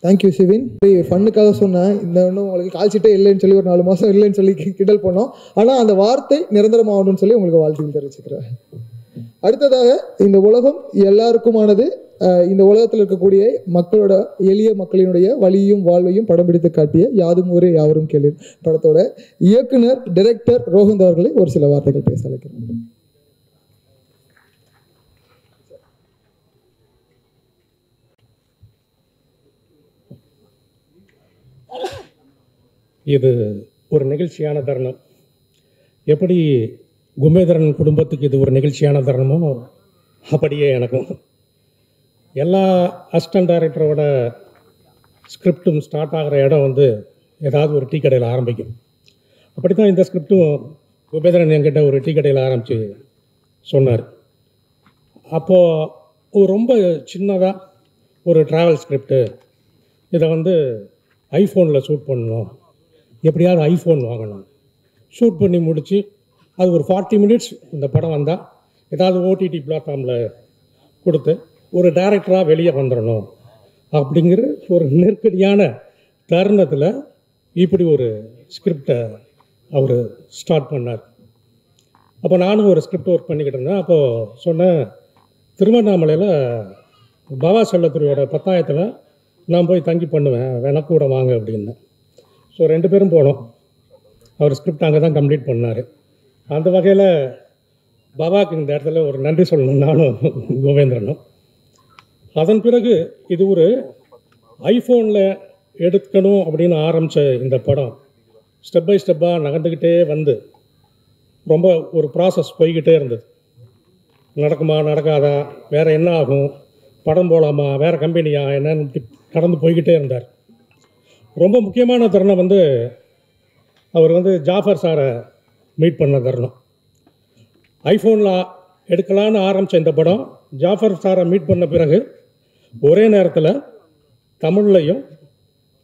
Thank you Sivin. ஃபண்ணுக்காக சொன்னேன், இந்த ஒன்றும் உங்களுக்கு கால் சீட்டே இல்லைன்னு சொல்லி ஒரு 4 மாதம் இல்லைன்னு சொல்லி கிண்டல் பண்ணோம். ஆனால் அந்த வார்த்தை நிரந்தரமாகணும்னு சொல்லி உங்களுக்கு வாழ்த்துக்கள் தெரிவிச்சுக்கிறேன். அடுத்ததாக இந்த உலகம் எல்லாருக்குமானது. இந்த உலகத்தில் இருக்கக்கூடிய மக்களோட எளிய மக்களினுடைய வலியும் வாழ்வையும் படம் பிடித்து காட்டிய யாதும் ஊரே யாவரும் கேளீர் படத்தோட இயக்குனர் டைரக்டர் ரோஹந்த் அவர்களை ஒரு சில வார்த்தைகள் பேச அழைக்கிறேன். இது ஒரு நிகழ்ச்சியான தருணம். எப்படி குபேந்திரன் குடும்பத்துக்கு இது ஒரு நிகழ்ச்சியான தருணமோ அப்படியே எனக்கும். எல்லா அசிஸ்டன்ட் டைரக்டரோட ஸ்கிரிப்டும் ஸ்டார்ட் ஆகிற இடம் வந்து ஏதாவது ஒரு டீ கடையில் ஆரம்பிக்கும். அப்படி தான் இந்த ஸ்கிரிப்டும் குபேந்திரன் என்கிட்ட ஒரு டீ கடையில் ஆரம்பித்து சொன்னார். அப்போது ரொம்ப சின்னதாக ஒரு ட்ராவல் ஸ்கிரிப்டு, இதை வந்து ஐஃபோனில் ஷூட் பண்ணணும், எப்படியாவது ஐஃபோன் வாங்கணும், ஷூட் பண்ணி முடித்து அது ஒரு 40 மினிட்ஸ் இந்த படம் வந்தால் ஏதாவது ஓடிடி பிளாட்ஃபார்மில் கொடுத்து ஒரு டைரக்டராக வெளியே வந்துடணும் அப்படிங்கிற ஒரு நெருக்கடியான தருணத்தில் இப்படி ஒரு ஸ்கிரிப்டை அவர் ஸ்டார்ட் பண்ணார். அப்போ நானும் ஒரு ஸ்கிரிப்ட் ஒர்க் பண்ணிக்கிட்டு இருந்தேன். அப்போது சொன்னேன், திருவண்ணாமலையில் பாபா செல்லத்துறையோட 10ஆயிரத்தில் நான் போய் தங்கி பண்ணுவேன், வேணா கூட வாங்க அப்படின்னேன். ஸோ 2 பேரும் போனோம். அவர் ஸ்கிரிப்ட் அங்கே தான் கம்ப்ளீட் பண்ணார். அந்த வகையில் பாபாவுக்கு இந்த இடத்துல ஒரு நன்றி சொல்லணும் நானும் கோவேந்திரனும். அதன் பிறகு இது ஒரு ஐஃபோனில் எடுக்கணும் அப்படின்னு ஆரம்பித்த இந்த படம் ஸ்டெப் பை ஸ்டெப்பாக நகர்ந்துக்கிட்டே வந்து ரொம்ப ஒரு ப்ராசஸ் போய்கிட்டே இருந்தது. நடக்குமா நடக்காதா, வேறு என்ன ஆகும், படம் போகலாமா, வேறு கம்பெனியா, என்னன்னு இப்படி கடந்து போய்கிட்டே இருந்தார். ரொம்ப முக்கியமான தருணம் வந்து அவர் வந்து ஜாஃபர் சாரை மீட் பண்ண தருணம். ஐஃபோனில் எடுக்கலான்னு ஆரம்பித்த இந்த படம் ஜாஃபர் சாரை மீட் பண்ண பிறகு ஒரே நேரத்தில் தமிழ்லையும்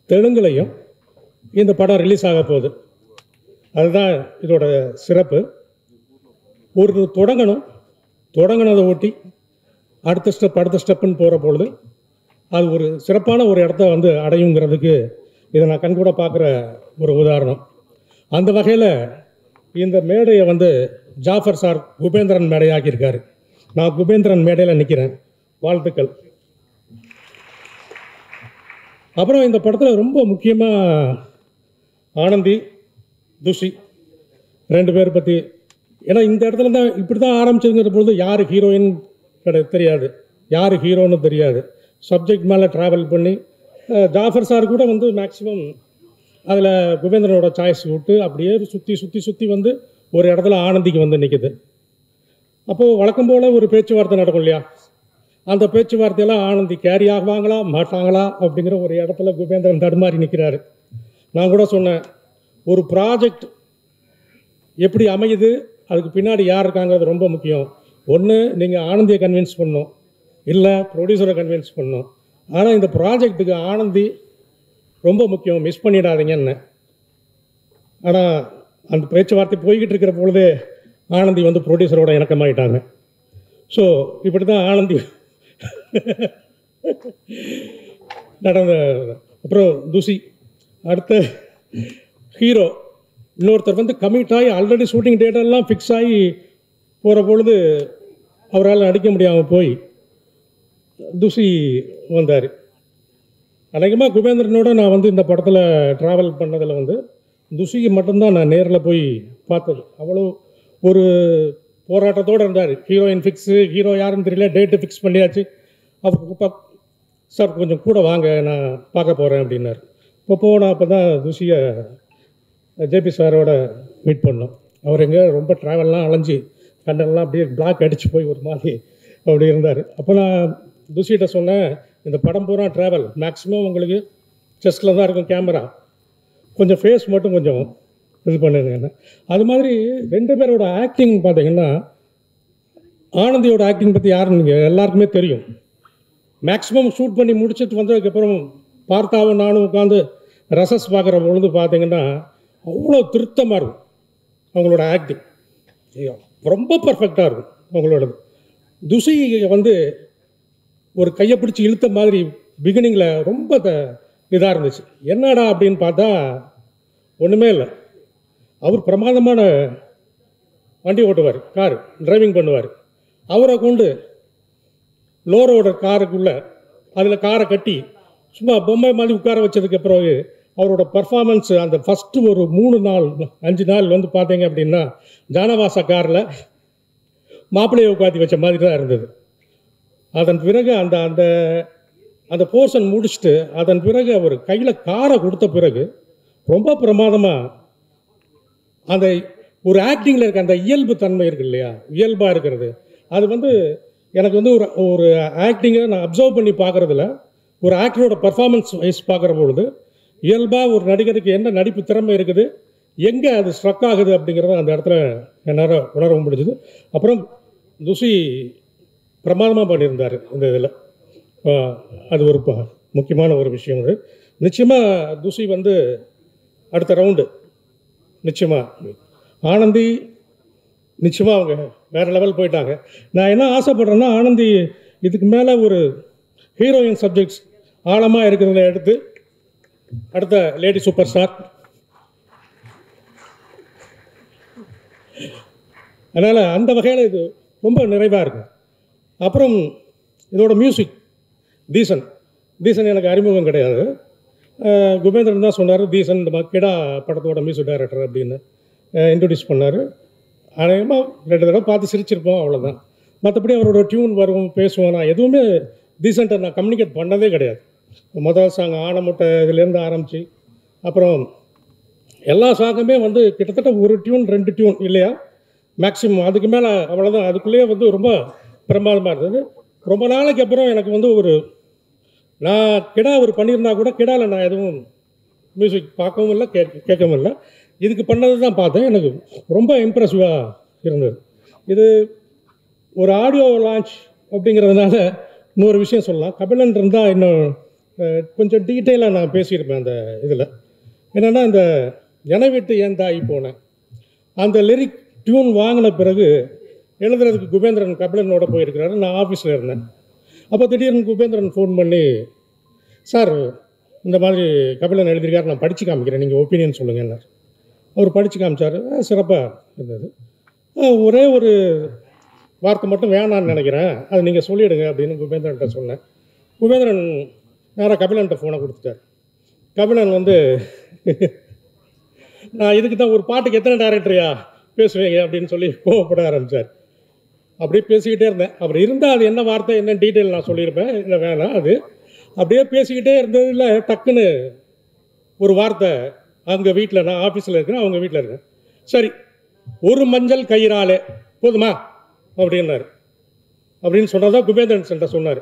தெலுங்குலையும் இந்த படம் ரிலீஸ் ஆக போகுது. அதுதான் இதோட சிறப்பு. ஒரு தொடங்கினதை ஒட்டி அடுத்த ஸ்டெப்புன்னு போகிற பொழுது அது ஒரு சிறப்பான ஒரு இடத்த வந்து அடையுங்கிறதுக்கு இதை நான் கண்கூட பார்க்குற ஒரு உதாரணம். அந்த வகையில் இந்த மேடையை வந்து ஜாஃபர் சார் குபேந்திரன் மேடையாக்கியிருக்காரு. நான் குபேந்திரன் மேடையில் நிற்கிறேன். வாழ்த்துக்கள். அப்புறம் இந்த படத்தில் ரொம்ப முக்கியமாக ஆனந்தி, துஷி 2 பேர் பற்றி, ஏன்னா இந்த இடத்துல தான் இப்படி தான் ஆரம்பிச்சதுங்கிற பொழுது யார் ஹீரோயின் தெரியாது, யார் ஹீரோன்னு தெரியாது. சப்ஜெக்ட் மேலே ட்ராவல் பண்ணி ஜாஃபர் சார் கூட வந்து மேக்ஸிமம் அதில் குபேந்திரனோட சாய்ஸ் விட்டு அப்படியே சுற்றி வந்து ஒரு இடத்துல ஆனந்திக்கு வந்து நிற்குது. அப்போது வழக்கம் போல் ஒரு பேச்சுவார்த்தை நடக்கும் இல்லையா, அந்த பேச்சுவார்த்தையெல்லாம் ஆனந்தி கேரி ஆகுவாங்களா மாட்டாங்களா அப்படிங்கிற ஒரு இடத்துல குபேந்திரன் தடுமாறி நிற்கிறாரு. நான் கூட சொன்னேன், ஒரு ப்ராஜெக்ட் எப்படி அமையுது, அதுக்கு பின்னாடி யார் இருக்காங்கிறது ரொம்ப முக்கியம். ஒன்று நீங்கள் ஆனந்தியை கன்வின்ஸ் பண்ணணும், இல்லை ப்ரொடியூசரை கன்வின்ஸ் பண்ணணும். ஆனால் இந்த ப்ராஜெக்ட்டுக்கு ஆனந்தி ரொம்ப முக்கியம், மிஸ் பண்ணிடாதீங்கன்னு. ஆனால் அந்த பேச்சுவார்த்தை போய்கிட்டு இருக்கிற பொழுதே ஆனந்தி வந்து ப்ரொடியூசரோட இணக்கமாயிட்டாங்க. ஸோ இப்படி தான் ஆனந்தி நடந்த. அப்புறம் துஷி அடுத்த ஹீரோ இன்னொருத்தர் வந்து கமிட் ஆகி ஆல்ரெடி ஷூட்டிங் டேட்டெல்லாம் ஃபிக்ஸ் ஆகி போகிற பொழுது அவரால் நடிக்க முடியாமல் போய் துஷி வந்தார். அநேகமாக குபேந்திரனோட நான் வந்து இந்த படத்தில் ட்ராவல் பண்ணதில் வந்து துஷிக்கு மட்டும்தான் நான் நேரில் போய் பார்த்தது. அவ்வளோ ஒரு போராட்டத்தோடு இருந்தார். ஹீரோயின் ஃபிக்ஸு, ஹீரோ யாருன்னு தெரியல, டேட்டு ஃபிக்ஸ் பண்ணியாச்சு. அவர் சார் கொஞ்சம் கூட வாங்க, நான் பார்க்க போகிறேன் அப்படின்னார். இப்போ போனால் அப்போ தான் துஷியை ஜேபி சாரோட மீட் பண்ணோம். அவர் எங்கே ரொம்ப ட்ராவல்லாம் அலைஞ்சி கண்டெல்லாம் அப்படியே பிளாக் அடித்து போய் ஒரு மாதிரி அப்படி இருந்தார். அப்போ நான் துஷிகிட்ட சொன்னேன், இந்த படம் பூரா ட்ராவல், மேக்ஸிமம் உங்களுக்கு செஸ்ட்டில் தான் இருக்கும் கேமரா, கொஞ்சம் ஃபேஸ் மட்டும் கொஞ்சம் இது பண்ணுங்க. அது மாதிரி 2 பேரோட ஆக்டிங் பார்த்தீங்கன்னா, ஆனந்தியோட ஆக்டிங் பற்றி யாருன்னு நீங்கள் எல்லாருக்குமே தெரியும். மேக்ஸிமம் ஷூட் பண்ணி முடிச்சுட்டு வந்ததுக்கப்புறம் பார்த்தாவும் நானும் உட்காந்து ரசஸ் பார்க்குற பொழுது பார்த்தீங்கன்னா அவ்வளோ திருத்தமாக இருக்கும் அவங்களோட ஆக்டிங், ரொம்ப பர்ஃபெக்டாக இருக்கும் அவங்களோடது. துஷி வந்து ஒரு கையை பிடிச்சி இழுத்த மாதிரி பிகினிங்கில் ரொம்ப இதாக இருந்துச்சு. என்னடா அப்படின்னு பார்த்தா ஒன்றுமே இல்லை. அவர் பிரமாதமான வண்டி ஓட்டுவார், கார் டிரைவிங் பண்ணுவார். அவரை கொண்டு லோரோட காருக்குள்ளே அதில் காரை கட்டி சும்மா பொம்மை மாதிரி உட்கார வச்சதுக்கப்புறம் அவரோட பர்ஃபார்மன்ஸு அந்த ஃபஸ்ட்டு ஒரு 3 நாள் 5 நாள் வந்து பார்த்தீங்க அப்படின்னா ஜானவாசா காரில் மாப்பிள்ளையை உட்காத்தி வச்ச மாதிரி தான் இருந்தது. அதன் பிறகு அந்த அந்த அந்த போர்ஷன் முடிச்சுட்டு அதன் பிறகு அவர் கையில் காரை கொடுத்த பிறகு ரொம்ப பிரமாதமாக அந்த ஒரு ஆக்டிங்கில் இருக்க அந்த இயல்பு தன்மை இருக்கு இல்லையா, இயல்பாக இருக்கிறது, அது வந்து எனக்கு வந்து ஒரு ஆக்டிங்கை நான் அப்சர்வ் பண்ணி பார்க்குறதுல ஒரு ஆக்டரோட பர்ஃபார்மன்ஸ் வைஸ் பார்க்குற பொழுது இயல்பாக ஒரு நடிகருக்கு என்ன நடிப்பு திறமை இருக்குது, எங்கே அது ஸ்ட்ரக் ஆகுது அப்படிங்கிறத அந்த இடத்துல என்னால் உணர முடிஞ்சுது. அப்புறம் துஷி பிரமாதமாக பண்ணியிருந்தார் இந்த இதில். அது ஒரு முக்கியமான ஒரு விஷயம். அது நிச்சயமாக துஷி வந்து அடுத்த ரவுண்டு நிச்சயமாக ஆனந்தி நிச்சயமாக அவங்க வேறு லெவல் போயிட்டாங்க. நான் என்ன ஆசைப்படுறேன்னா, ஆனந்தி இதுக்கு மேலே ஒரு ஹீரோயின் சப்ஜெக்ட்ஸ் ஆழமாக இருக்கிறத எடுத்து அடுத்த லேடி சூப்பர் ஸ்டார். அதனால் அந்த வகையில் இது ரொம்ப நிறைவாக இருக்குது. அப்புறம் இதோட மியூசிக் தீசன் எனக்கு அறிமுகம் கிடையாது. குபேந்திரன் தான் சொன்னார், தீசன் இந்த கிடா படத்தோட மியூசிக் டைரக்டர் அப்படின்னு இன்ட்ரடியூஸ் பண்ணார். அநேகமாக 2 தடவை பார்த்து சிரிச்சிருப்போம், அவ்வளோதான். மற்றபடி அவரோட டியூன் வரும், பேசுவோம். நான் எதுவுமே டீசென்ட்டை நான் கம்யூனிகேட் பண்ணதே கிடையாது. முதல் சாங் ஆனமுட்டை இதுலேருந்து ஆரம்பித்து அப்புறம் எல்லா சாங்குமே வந்து கிட்டத்தட்ட 1 டியூன் 2 டியூன் இல்லையா மேக்ஸிமம், அதுக்கு மேலே அவ்வளோதான். அதுக்குள்ளேயே வந்து ரொம்ப பிரமாதமாக இருந்தது. ரொம்ப நாளைக்கு அப்புறம் எனக்கு வந்து நான் கிடா பண்ணியிருந்தா கூட கிடாவில் நான் எதுவும் மியூசிக் பார்க்கவும் இல்லை, கேட்கவும் இல்லை. இதுக்கு பண்ணது தான் பார்த்தேன். எனக்கு ரொம்ப இம்ப்ரெசிவாக இருந்தது. இது ஒரு ஆடியோ லான்ச் அப்படிங்கிறதுனால இன்னொரு விஷயம் சொல்லலாம். கபிலன் இருந்தால் இன்னும் கொஞ்சம் டீட்டெயிலாக நான் பேசியிருப்பேன் அந்த இதில். என்னென்னா, இந்த என விட்டு ஏன் தாய் போனேன் அந்த லிரிக் டியூன் வாங்கின பிறகு எழுதுறதுக்கு குபேந்திரன் கபிலனோட போயிருக்கிறாரு. நான் ஆஃபீஸில் இருந்தேன். அப்போ திடீர்னு குபேந்திரன் ஃபோன் பண்ணி, சார் இந்த மாதிரி கபிலன் எழுதியிருக்காரு, நான் படித்து காமிக்கிறேன், நீங்கள் ஒப்பீனியன் சொல்லுங்கள். அவர் படித்து காமிச்சார். சிறப்பாக இருந்தது. ஒரே ஒரு வார்த்தை மட்டும் வேணான்னு நினைக்கிறேன், அது நீங்கள் சொல்லிவிடுங்க அப்படின்னு குபேந்திரன்ட்ட சொன்னேன். குபேந்திரன் நேராக கபிலன்ட்ட ஃபோனை கொடுத்துட்டார். கபிலன் வந்து நான் இதுக்கு தான் ஒரு பாட்டுக்கு எத்தனை டைரக்டரையா பேசுவீங்க அப்படின்னு சொல்லி கோவப்பட ஆரம்பித்தார். அப்படியே பேசிக்கிட்டே இருந்தேன். அவர் இருந்தால் அது என்ன வார்த்தை என்ன டீட்டெயில் நான் சொல்லியிருப்பேன், இல்லை வேணாம். அது அப்படியே பேசிக்கிட்டே இருந்ததில் டக்குன்னு ஒரு வார்த்தை, அங்கே வீட்டில் நான் ஆஃபீஸில் இருக்கிறேன், அவங்க வீட்டில் இருக்கேன். சரி, ஒரு மஞ்சள் கயிறாலே போதுமா அப்படின்னாரு. அப்படின்னு சொன்னதான் குபேந்திரன் சென்ற சொன்னார்.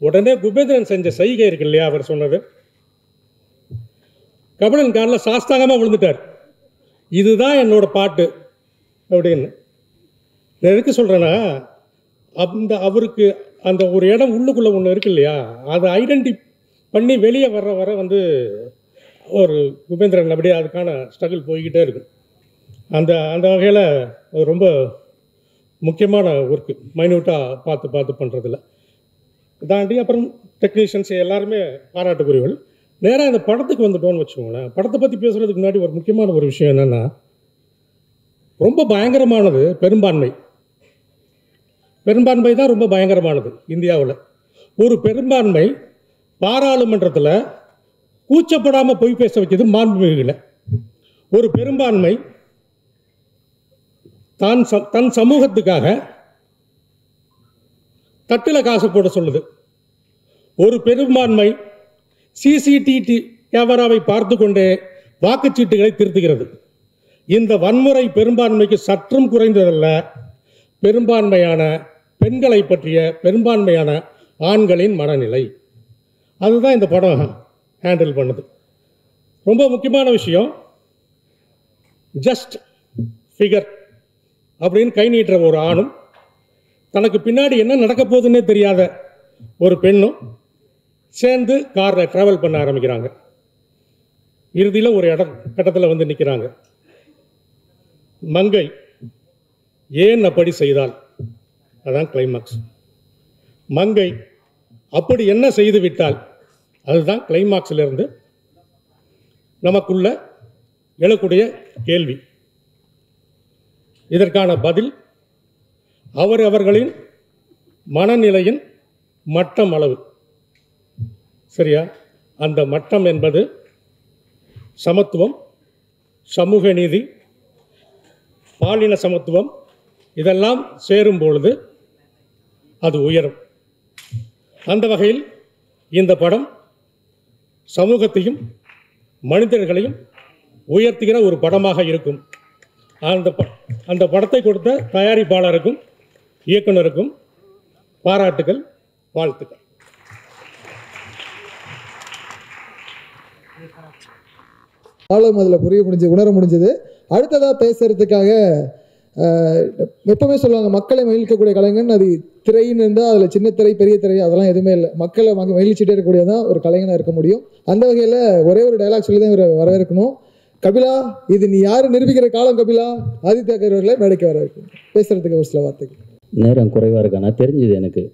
உடனே குபேந்திரன் செஞ்ச செய்கை இருக்கு இல்லையா, அவர் சொன்னது, கபிலன் காலில் சாஸ்தாகமாக விழுந்துட்டார். இதுதான் என்னோட பாட்டு அப்படின்னு. நான் எதுக்கு சொல்கிறேன்னா, அவருக்கு அந்த ஒரு இடம் உள்ளுக்குள்ளே ஒன்று இருக்கு இல்லையா, அதை ஐடென்டி பண்ணி வெளியே வர வந்து ஒரு குபேந்திரன் அப்படியே அதுக்கான ஸ்ட்ரகிள் போய்கிட்டே இருக்கு. அந்த வகையில் ரொம்ப முக்கியமான ஒர்க்கு, மைன்யூட்டாக பார்த்து பண்ணுறதில்ல தாண்டி. அப்புறம் டெக்னீஷியன்ஸ் எல்லாருமே பாராட்டுக்குரியவர்கள். நேராக இந்த படத்துக்கு வந்துட்டோன்னு வச்சுக்கோங்களேன். படத்தை பற்றி பேசுகிறதுக்கு முன்னாடி ஒரு முக்கியமான ஒரு விஷயம் என்னென்னா, ரொம்ப பயங்கரமானது பெரும்பான்மை தான் ரொம்ப பயங்கரமானது இந்தியாவில். ஒரு பெரும்பான்மை பாராளுமன்றத்தில் கூச்சப்படாமல் பொய் பேச வைக்கிறது மாண்புமிகுகளை. ஒரு பெரும்பான்மை தன் சமூகத்துக்காக தட்டில் காசு போட சொல்லுது. ஒரு பெரும்பான்மை சிசிடிவி கேமராவை பார்த்து கொண்டே வாக்குச்சீட்டுகளை திருத்துகிறது. இந்த வன்முறை பெரும்பான்மைக்கு சற்றும் குறைந்ததல்ல. பெரும்பான்மையான பெண்களை பற்றிய பெரும்பான்மையான ஆண்களின் மனநிலை, அதுதான் இந்த படம் ஹேண்டில் பண்ணுது. ரொம்ப முக்கியமான விஷயம், ஜஸ்ட் ஃபிகர் அப்படின்னு கை நீட்டுற ஒரு ஆணும், தனக்கு பின்னாடி என்ன நடக்க போகுதுன்னே தெரியாத ஒரு பெண்ணும் சேர்ந்து காரில் ட்ராவல் பண்ண ஆரம்பிக்கிறாங்க. இறுதியில் ஒரு கட்டத்தில் வந்து நிற்கிறாங்க. மங்கை ஏன் அப்படி செய்தால், அதான் கிளைமாக்ஸ். மங்கை அப்படி என்ன செய்து விட்டால், அதுதான் கிளைமாக்ஸிலிருந்து நமக்குள்ள எழக்கூடிய கேள்வி. இதற்கான பதில் அவர்களின் மனநிலையின் மட்டம் அளவு. சரியா? அந்த மட்டம் என்பது சமத்துவம், சமூக நீதி, பாலின சமத்துவம், இதெல்லாம் சேரும் பொழுது அது உயரும். அந்த வகையில் இந்த படம் சமூகத்தையும் மனிதர்களையும் உயர்த்துகிற ஒரு படமாக இருக்கும். அந்த படத்தை கொடுத்த தயாரிப்பாளருக்கும் இயக்குனருக்கும் பாராட்டுகள், வாழ்த்துக்கள். ஆழம் அதில் உணர முடிஞ்சது. அடுத்ததாக பேசுறதுக்காக எப்பவுமே சொல்லுவாங்க மக்களை மகிழ்க்கக்கூடிய கலைஞன் அது திரைன்னு இருந்தால் அதில் சின்ன திரை பெரிய திரை அதெல்லாம் எதுவுமே இல்லை, மக்களை மகிழ்ச்சிட்டே இருக்கக்கூடியதான் ஒரு கலைஞனாக இருக்க முடியும். அந்த வகையில் ஒரே ஒரு டைலாக் சொல்லி தான் இவரை வரவேற்கணும். கபிலா, இது நீ யார் நிரூபிக்கிற காலம் கபிலா. ஆதித்யா கரவர்களை மேடைக்கு வரவேற்கணும். பேசுறதுக்கு ஒரு சில வார்த்தைகள். நேரம் குறைவாக இருக்கானா தெரிஞ்சுது எனக்கு.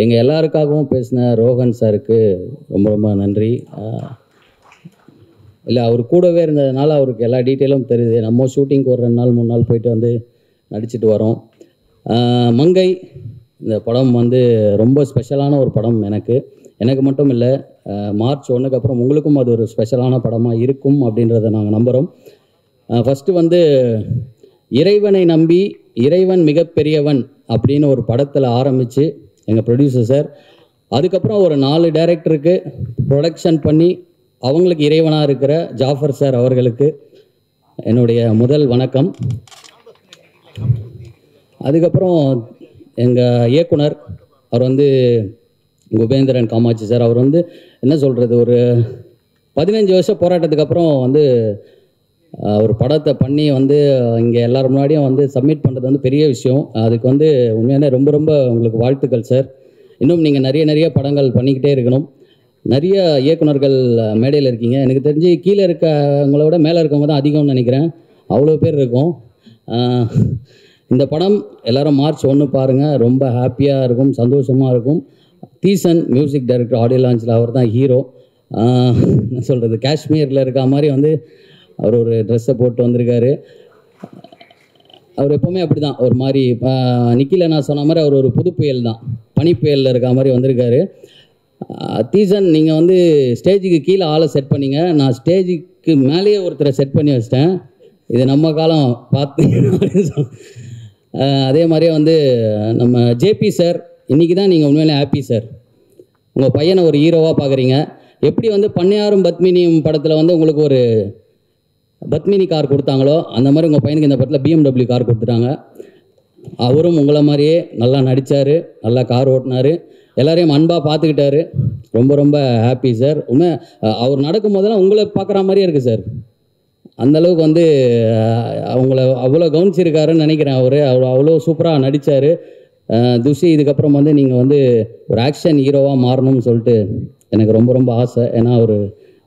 எங்கள் எல்லாருக்காகவும் பேசின ரோஹன் சாருக்கு ரொம்ப ரொம்ப நன்றி. இல்லை, அவர் கூடவே இருந்ததுனால அவருக்கு எல்லா டீட்டெயிலும் தெரியுது. நம்ம ஷூட்டிங்க்கு ஒரு 2 நாள் 3 நாள் போயிட்டு வந்து நடிச்சிட்டு வரோம். மங்கை இந்த படம் வந்து ரொம்ப ஸ்பெஷலான ஒரு படம். எனக்கு மட்டும் இல்லை, மார்ச் 1க்கு அப்புறம் உங்களுக்கும் அது ஒரு ஸ்பெஷலான படமாக இருக்கும் அப்படின்றத நாங்கள் நம்புகிறோம். ஃபஸ்ட்டு வந்து இறைவனை நம்பி இறைவன் மிகப்பெரியவன் அப்படின்னு ஒரு படத்தில் ஆரம்பித்து எங்கள் ப்ரொடியூசர் சார், அதுக்கப்புறம் ஒரு 4 டைரக்டருக்கு ப்ரொடக்ஷன் பண்ணி அவங்களுக்கு இறைவனாக இருக்கிற ஜாஃபர் சார் அவர்களுக்கு என்னுடைய முதல் வணக்கம். அதுக்கப்புறம் எங்கள் இயக்குனர் அவர் வந்து குபேந்திரன் காமாட்சி சார், அவர் வந்து என்ன சொல்கிறது, ஒரு 15 வருஷம் போராட்டத்துக்கு அப்புறம் வந்து ஒரு படத்தை பண்ணி வந்து இங்கே எல்லோரும் முன்னாடியும் வந்து சப்மிட் பண்ணுறது வந்து பெரிய விஷயம். அதுக்கு வந்து உண்மையான ரொம்ப ரொம்ப உங்களுக்கு வாழ்த்துக்கள் சார். இன்னும் நீங்கள் நிறைய படங்கள் பண்ணிக்கிட்டே இருக்கணும். நிறைய இயக்குனர்கள் மேடையில் இருக்கீங்க. எனக்கு தெரிஞ்சு கீழே இருக்கவங்களோட மேலே இருக்கவங்க தான் அதிகம்னு நினைக்கிறேன். அவ்வளோ பேர் இருக்கும். இந்த படம் எல்லோரும் மார்ச் 1 பாருங்கள். ரொம்ப ஹாப்பியாக இருக்கும், சந்தோஷமாக இருக்கும். தீசன் மியூசிக் டைரக்டர், ஆடியோ லான்ச்சில் அவர் தான் ஹீரோ. என்ன சொல்கிறது, காஷ்மீரில் இருக்க மாதிரி வந்து அவர் ஒரு ட்ரெஸ்ஸை போட்டு வந்திருக்காரு. அவர் எப்போவுமே அப்படி தான் ஒரு மாதிரி நிக்கில நான் சொன்ன மாதிரி அவர் ஒரு புது புயல் தான், பனிப்புயலில் இருக்க மாதிரி வந்திருக்காரு. தீசன், நீங்கள் வந்து ஸ்டேஜுக்கு கீழே ஆளை செட் பண்ணிங்க, நான் ஸ்டேஜுக்கு மேலேயே ஒருத்தரை செட் பண்ணி வச்சிட்டேன். இது நம்ம காலம் பார்த்து. அதே மாதிரியே வந்து நம்ம ஜேபி சார், இன்றைக்கி தான் நீங்கள் உண்மையிலே ஹாப்பி சார். உங்கள் பையனை ஒரு ஹீரோவாக பார்க்குறீங்க. எப்படி வந்து பண்ணையாரும் பத்மினியும் படத்தில் வந்து உங்களுக்கு ஒரு பத்மினி கார் கொடுத்தாங்களோ அந்த மாதிரி உங்கள் பையனுக்கு இந்த படத்தில் BMW கார் கொடுத்துட்டாங்க. அவரும் உங்களை மாதிரியே நல்லா நடித்தார், நல்லா கார் ஓட்டினார், எல்லாரையும் அன்பாக பார்த்துக்கிட்டாரு. ரொம்ப ரொம்ப ஹாப்பி சார். உண்மை அவர் நடக்கும் போதெல்லாம் உங்களை பார்க்குற மாதிரியே இருக்குது சார். அந்தளவுக்கு வந்து அவங்கள அவ்வளோ கவனிச்சிருக்காருன்னு நினைக்கிறேன். அவர் அவ்வளோ சூப்பராக நடித்தார். துஷி, இதுக்கப்புறம் வந்து நீங்கள் வந்து ஒரு ஆக்ஷன் ஹீரோவாக மாறணும்னு சொல்லிட்டு எனக்கு ரொம்ப ரொம்ப ஆசை. ஏன்னா அவர்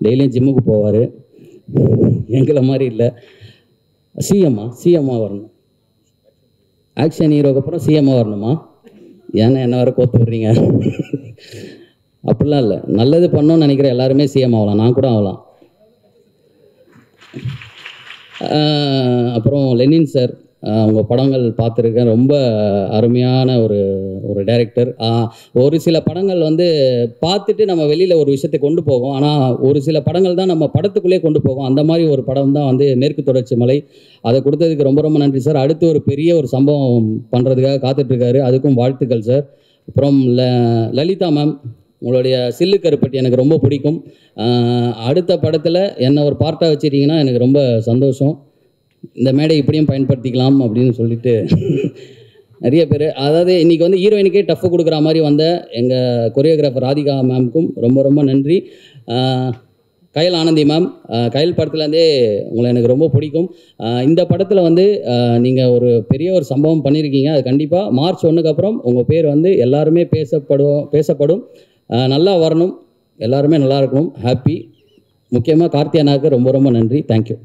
டெய்லியும் ஜிம்முக்கு போவார், எங்களை மாதிரி இல்லை. சிஎம்மா வரணும். ஆக்ஷன் ஹீரோக்கு அப்புறம் சிஎம்மா வரணுமா? ஏன்னா என்ன வர கோத்து விட்றீங்க? அப்படிலாம் இல்லை, நல்லது பண்ணோன்னு நினைக்கிற எல்லாருமே சிஎம் ஆகலாம், நான் கூட ஆகலாம். அப்புறம் லெனின் சார், உங்கள் படங்கள் பார்த்துருக்கேன். ரொம்ப அருமையான ஒரு டைரக்டர். ஒரு சில படங்கள் வந்து பார்த்துட்டு நம்ம வெளியில் ஒரு விஷயத்தை கொண்டு போகும், ஆனால் ஒரு சில படங்கள் தான் நம்ம படத்துக்குள்ளே கொண்டு போகும். அந்த மாதிரி ஒரு படம் தான் வந்து மேற்கு தொடர்ச்சி மலை. அதை கொடுத்ததுக்கு ரொம்ப ரொம்ப நன்றி சார். அடுத்து ஒரு பெரிய ஒரு சம்பவம் பண்ணுறதுக்காக காத்துட்ருக்காரு, அதுக்கும் வாழ்த்துக்கள் சார். அப்புறம் லலிதா மேம், உங்களுடைய சில்லு கருப்பட்டி எனக்கு ரொம்ப பிடிக்கும். அடுத்த படத்தில் என்னை ஒரு பார்ட்டாக வச்சுருக்கீங்கன்னா எனக்கு ரொம்ப சந்தோஷம். இந்த மேடை இப்படியும் பயன்படுத்திக்கலாம் அப்படின்னு சொல்லிட்டு நிறைய பேர், அதாவது இன்றைக்கி வந்து ஹீரோயினுக்கே டஃப் கொடுக்குற மாதிரி வந்த எங்கள் கொரியோகிராஃபர் ராதிகா மேம்க்கும் ரொம்ப ரொம்ப நன்றி. கயல் ஆனந்தி மேம், கயல் படத்துலேருந்தே உங்களை எனக்கு ரொம்ப பிடிக்கும். இந்த படத்தில் வந்து நீங்கள் ஒரு பெரிய ஒரு சம்பவம் பண்ணியிருக்கீங்க. அது கண்டிப்பாக மார்ச் 1க்கு அப்புறம் உங்கள் பேர் வந்து எல்லாருமே பேசப்படும். நல்லா வரணும், எல்லாருமே நல்லா இருக்கணும், ஹாப்பி. முக்கியமாக கார்த்தியானாவுக்கு ரொம்ப ரொம்ப நன்றி. தேங்க்யூ.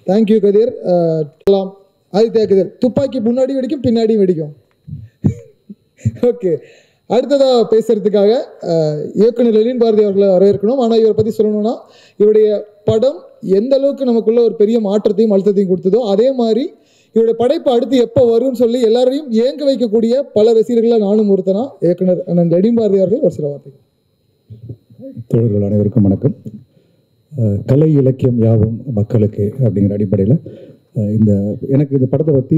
தேங்க்யூ கதிர். ஆதித்யா கதிர், துப்பாக்கி முன்னாடி வெடிக்கும் பின்னாடியும் வெடிக்கும். ஓகே, அடுத்ததாக பேசுறதுக்காக இயக்குனர் லெனின் பாரதி அவர்களை வரவேற்கணும். ஆனால் இவரை பற்றி சொல்லணும்னா, இவருடைய படம் எந்த அளவுக்கு நமக்குள்ள ஒரு பெரிய மாற்றத்தையும் அழுத்தத்தையும் கொடுத்ததோ அதே மாதிரி இவருடைய படைப்பு அடுத்து எப்போ வரும்னு சொல்லி எல்லாரையும் ஏங்க வைக்கக்கூடிய பல ரசிகர்களாக நானும் ஒருத்தனா. இயக்குனர் அண்ணன் லெனின் பாரதி அவர்கள் ஒரு சில வார்த்தைகள். தோழர்கள் அனைவருக்கும் வணக்கம். கலை இலக்கியம் யாவும் மக்களுக்கு அப்படிங்கிற அடிப்படையில் எனக்கு இந்த படத்தை பற்றி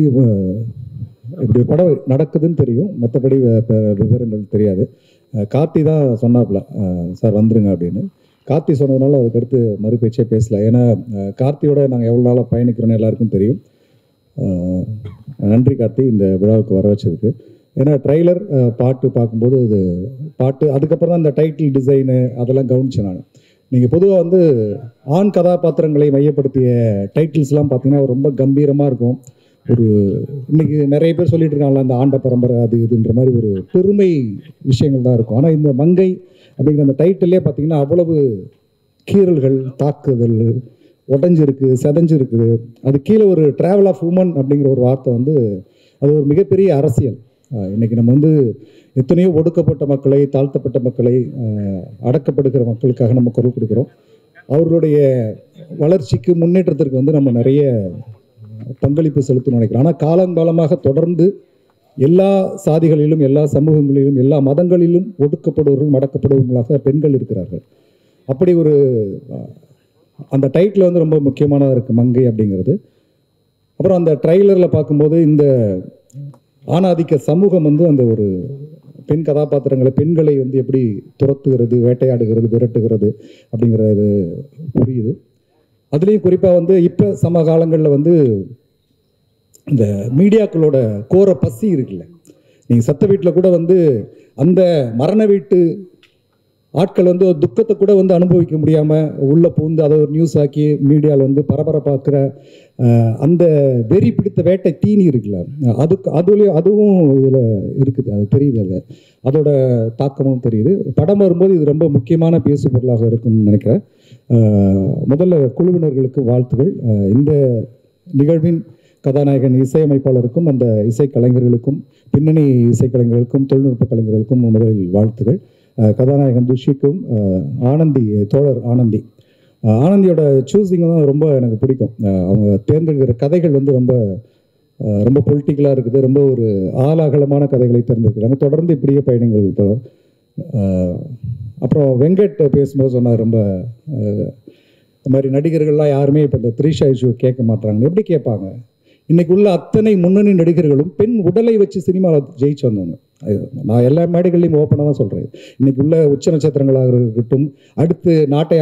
இப்படி ஒரு படம் நடக்குதுன்னு தெரியும், மற்றபடி விவரங்கள் தெரியாது. கார்த்தி தான் சொன்னாப்புல சார் வந்துருங்க அப்படின்னு. கார்த்தி சொன்னதுனால அதுக்கடுத்து மறுபேச்சே பேசல. ஏன்னா கார்த்தியோட நாங்கள் எவ்வளோ நாளாக பயணிக்கிறோன்னு எல்லாருக்கும் தெரியும். நன்றி கார்த்தி, இந்த விழாவுக்கு வர வச்சதுக்கு. ஏன்னா ட்ரைலர் பாட்டு பார்க்கும்போது அது பாட்டு அதுக்கப்புறம் தான் இந்த டைட்டில் டிசைனு அதெல்லாம் கவனிச்சேன் நான். நீங்கள் பொதுவாக வந்து ஆண் கதாபாத்திரங்களை மையப்படுத்திய டைட்டில்ஸ்லாம் பார்த்தீங்கன்னா ரொம்ப கம்பீரமாக இருக்கும். ஒரு இன்னைக்கு நிறைய பேர் சொல்லிட்டு இருக்காங்களா அந்த ஆண்ட பரம்பரை அது இதுன்ற மாதிரி ஒரு பெருமை விஷயங்கள் தான் இருக்கும். ஆனால் இந்த மங்கை அப்படிங்கிற அந்த டைட்டிலே பார்த்தீங்கன்னா அவ்வளவு கீறல்கள், தாக்குதல், உடஞ்சிருக்கு, செதஞ்சிருக்கு. அது கீழே ஒரு ட்ராவல் ஆஃப் உமன் அப்படிங்கிற ஒரு வார்த்தை வந்து அது ஒரு மிகப்பெரிய அரசியல். இன்னைக்கு நம்ம வந்து எத்தனையோ ஒடுக்கப்பட்ட மக்களை, தாழ்த்தப்பட்ட மக்களை, அடக்கப்படுகிற மக்களுக்காக நம்ம குரல் கொடுக்குறோம். அவர்களுடைய வளர்ச்சிக்கு, முன்னேற்றத்திற்கு வந்து நம்ம நிறைய பங்களிப்பு செலுத்தணும்னு நினைக்கிறோம். ஆனால் காலங்காலமாக தொடர்ந்து எல்லா சாதிகளிலும், எல்லா சமூகங்களிலும், எல்லா மதங்களிலும் ஒடுக்கப்படுவர்கள், மடக்கப்படுவர்களாக பெண்கள் இருக்கிறார்கள். அப்படி ஒரு அந்த டைட்டில் வந்து ரொம்ப முக்கியமானதாக இருக்குது மங்கை அப்படிங்கிறது. அப்புறம் அந்த ட்ரைலரில் பார்க்கும்போது இந்த ஆணாதிக்க சமூகம் வந்து அந்த ஒரு பெண் கதாபாத்திரங்களை, பெண்களை வந்து எப்படி துரத்துகிறது, வேட்டையாடுகிறது, விரட்டுகிறது அப்படிங்கிறது புரியுது. அதுலேயும் குறிப்பாக வந்து இப்போ சமகாலங்களில் வந்து இந்த மீடியாக்களோட கோர பசி இருக்குல்ல, நீங்கள் சத்த வீட்டில் கூட வந்து அந்த மரண வீட்டு ஆட்கள் வந்து துக்கத்தை கூட வந்து அனுபவிக்க முடியாமல் உள்ளே பூந்து அதை ஒரு நியூஸ் ஆக்கி மீடியாவில் வந்து பரபரப்பாக்குற அந்த வெறி பிடித்த வேட்டை தீனி இருக்குல்ல, அதுவும் இதில் இருக்குது. அது தெரியுது, அதோட தாக்கமும் தெரியுது. படம் வரும்போது இது ரொம்ப முக்கியமான பேசு பொருளாக இருக்கும்னு நினைக்கிறேன். முதல்ல குழுவினர்களுக்கு வாழ்த்துகள். இந்த நிகழ்வின் கதாநாயகன் இசையமைப்பாளருக்கும் அந்த இசைக்கலைஞர்களுக்கும், பின்னணி இசைக்கலைஞர்களுக்கும், தொழில்நுட்ப கலைஞர்களுக்கும் முதலில் வாழ்த்துகள். கதாநாயகன் துஷிக்கும், ஆனந்தி, தோழர் ஆனந்தியோட சூஸிங் தான் ரொம்ப எனக்கு பிடிக்கும். அவங்க தேர்ந்தெடுக்கிற கதைகள் வந்து ரொம்ப ரொம்ப பொலிட்டிக்கலாக இருக்குது. ரொம்ப ஒரு ஆழாகலமான கதைகளை தேர்ந்தெடுக்கிறாங்க. தொடர்ந்து இப்படியே பயணங்கள் தொடரும். அப்புறம் வெங்கட் பேசும்போது சொன்னார், ரொம்ப இந்த மாதிரி நடிகர்கள்லாம் யாருமே இப்போ இந்த த்ரீஷா இஷ்யூ கேட்க மாட்டாங்க. எப்படி கேட்பாங்க? இன்னைக்கு உள்ள அத்தனை முன்னணி நடிகர்களும் பெண் உடலை வச்சு சினிமாவில் ஜெயிச்சு வந்தவங்க. நான் எல்லா மேடைகள்லையும் ஓப்பனாக தான் சொல்கிறேன். இன்னைக்கு உள்ள உச்ச நட்சத்திரங்களாக இருக்கட்டும், அடுத்து நாட்டை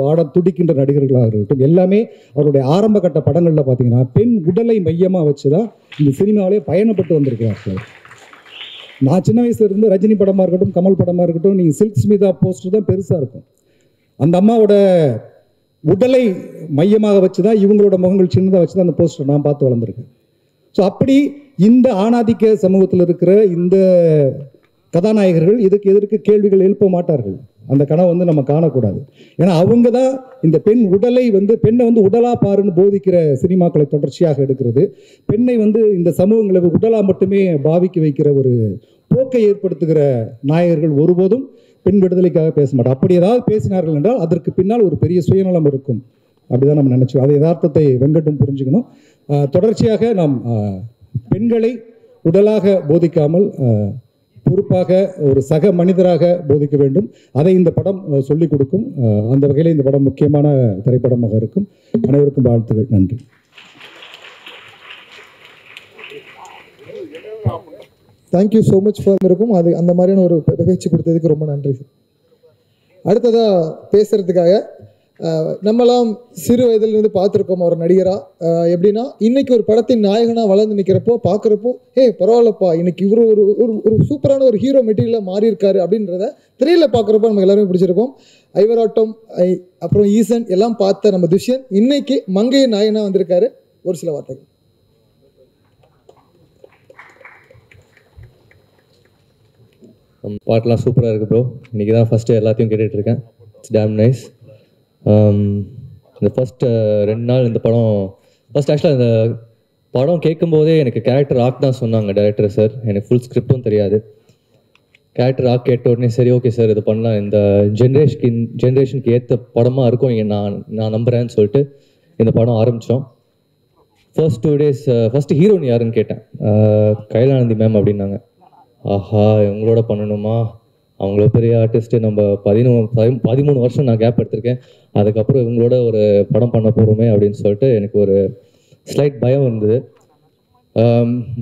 ஆட துடிக்கின்ற நடிகர்களாக இருக்கட்டும், எல்லாமே அவருடைய ஆரம்ப கட்ட படங்களில் பார்த்தீங்கன்னா பெண் உடலை மையமாக வச்சு தான் இந்த சினிமாவிலே பயணப்பட்டு வந்திருக்கிறார்கள். நான் சின்ன வயசுல இருந்து ரஜினி படமாக இருக்கட்டும், கமல் படமாக இருக்கட்டும், நீங்கள் சில்க் ஸ்மிதா போஸ்டர் தான் பெருசாக இருக்கும். அந்த அம்மாவோட உடலை மையமாக வச்சு தான், இவங்களோட முகங்கள் சின்னதாக வச்சு தான் அந்த போஸ்டர் நான் பார்த்து வளர்ந்துருக்கேன். ஸோ அப்படி இந்த ஆணாதிக்க சமூகத்தில் இருக்கிற இந்த கதாநாயகர்கள் இதுக்கு எதற்கு கேள்விகள் எழுப்ப மாட்டார்கள். அந்த கனவை வந்து நம்ம காணக்கூடாது. ஏன்னா அவங்க தான் இந்த பெண் உடலை வந்து, பெண்ணை வந்து உடலா பாருன்னு போதிக்கிற சினிமாக்களை தொடர்ச்சியாக எடுக்கிறது. பெண்ணை வந்து இந்த சமூகங்களை உடலா மட்டுமே பாவிக்க வைக்கிற ஒரு போக்கை ஏற்படுத்துகிற நாயகர்கள் ஒருபோதும் பெண் விடுதலைக்காக பேச மாட்டோம். அப்படி ஏதாவது பேசினார்கள் என்றால் அதற்கு பின்னால் ஒரு பெரிய சுயநலம் இருக்கும். அப்படிதான் நம்ம நினைச்சோம். அதை யதார்த்தத்தை வெங்கட்டும் புரிஞ்சுக்கணும். தொடர்ச்சியாக நாம் பெண்களை உடலாக போதிக்காமல் பொறுப்பாக ஒரு சக மனிதராக போதிக்க வேண்டும். அதை இந்த படம் சொல்லிக் கொடுக்கும். அந்த வகையில் இந்த படம் முக்கியமான திரைப்படமாக இருக்கும். அனைவருக்கும் வாழ்த்துகள். நன்றி. தேங்க்யூ ஸோ மச் ஃபார் இருக்கும். அது அந்த மாதிரியான ஒரு பேச்சு கொடுத்ததுக்கு ரொம்ப நன்றி சார். அடுத்ததாக பேசுகிறதுக்காக நம்மளாம் சிறு வயதிலிருந்து பார்த்துருக்கோம் ஒரு நடிகராக. எப்படின்னா இன்னைக்கு ஒரு படத்தின் நாயகனாக வளர்ந்து நிற்கிறப்போ பார்க்குறப்போ, பரவாயில்லப்பா இன்னைக்கு இவர் ஒரு ஒரு சூப்பரான ஒரு ஹீரோ மெட்டீரியலாக மாறி இருக்காரு அப்படின்றத திரையில் பார்க்குறப்போ நமக்கு எல்லாருமே பிடிச்சிருக்கோம். ஐவராட்டம், அப்புறம் ஈசன் எல்லாம் பார்த்த நம்ம துஷ்யன் இன்னைக்கு மங்கை நாயகனாக வந்திருக்காரு. ஒரு சில வார்த்தைகள். பாட்டெலாம் சூப்பராக இருக்குது ப்ரோ. இன்றைக்கி தான் ஃபஸ்ட்டு எல்லாத்தையும் கேட்டுட்ருக்கேன். It's damn nice. இந்த ஃபஸ்ட்டு 2 நாள் இந்த படம் ஆக்சுவலாக இந்த படம் கேட்கும்போதே எனக்கு கேரக்டர் ஆக் தான் சொன்னாங்க டைரக்டர் சார். எனக்கு ஃபுல் ஸ்கிரிப்டும் தெரியாது. கேரக்டர் ஆக் கேட்ட உடனே சரி ஓகே சார் இது பண்ணலாம், இந்த ஜென்ரேஷனுக்கு ஏற்ற படமாக இருக்கும் நான் நம்புகிறேன்னு சொல்லிட்டு இந்த படம் ஆரம்பித்தோம். ஃபர்ஸ்ட் 2 days ஃபஸ்ட்டு ஹீரோயின் யாருன்னு கேட்டேன். கைலானந்தி மேம் அப்படின்னாங்க. ஆஹா இவங்களோட பண்ணணுமா, அவங்கள பெரிய ஆர்டிஸ்ட்டு, நம்ம 13 வருஷம் நான் கேப் எடுத்திருக்கேன், அதுக்கப்புறம் இவங்களோட ஒரு படம் பண்ண போகிறோமே அப்படின்னு சொல்லிட்டு எனக்கு ஒரு ஸ்லைட் பயம் இருந்தது.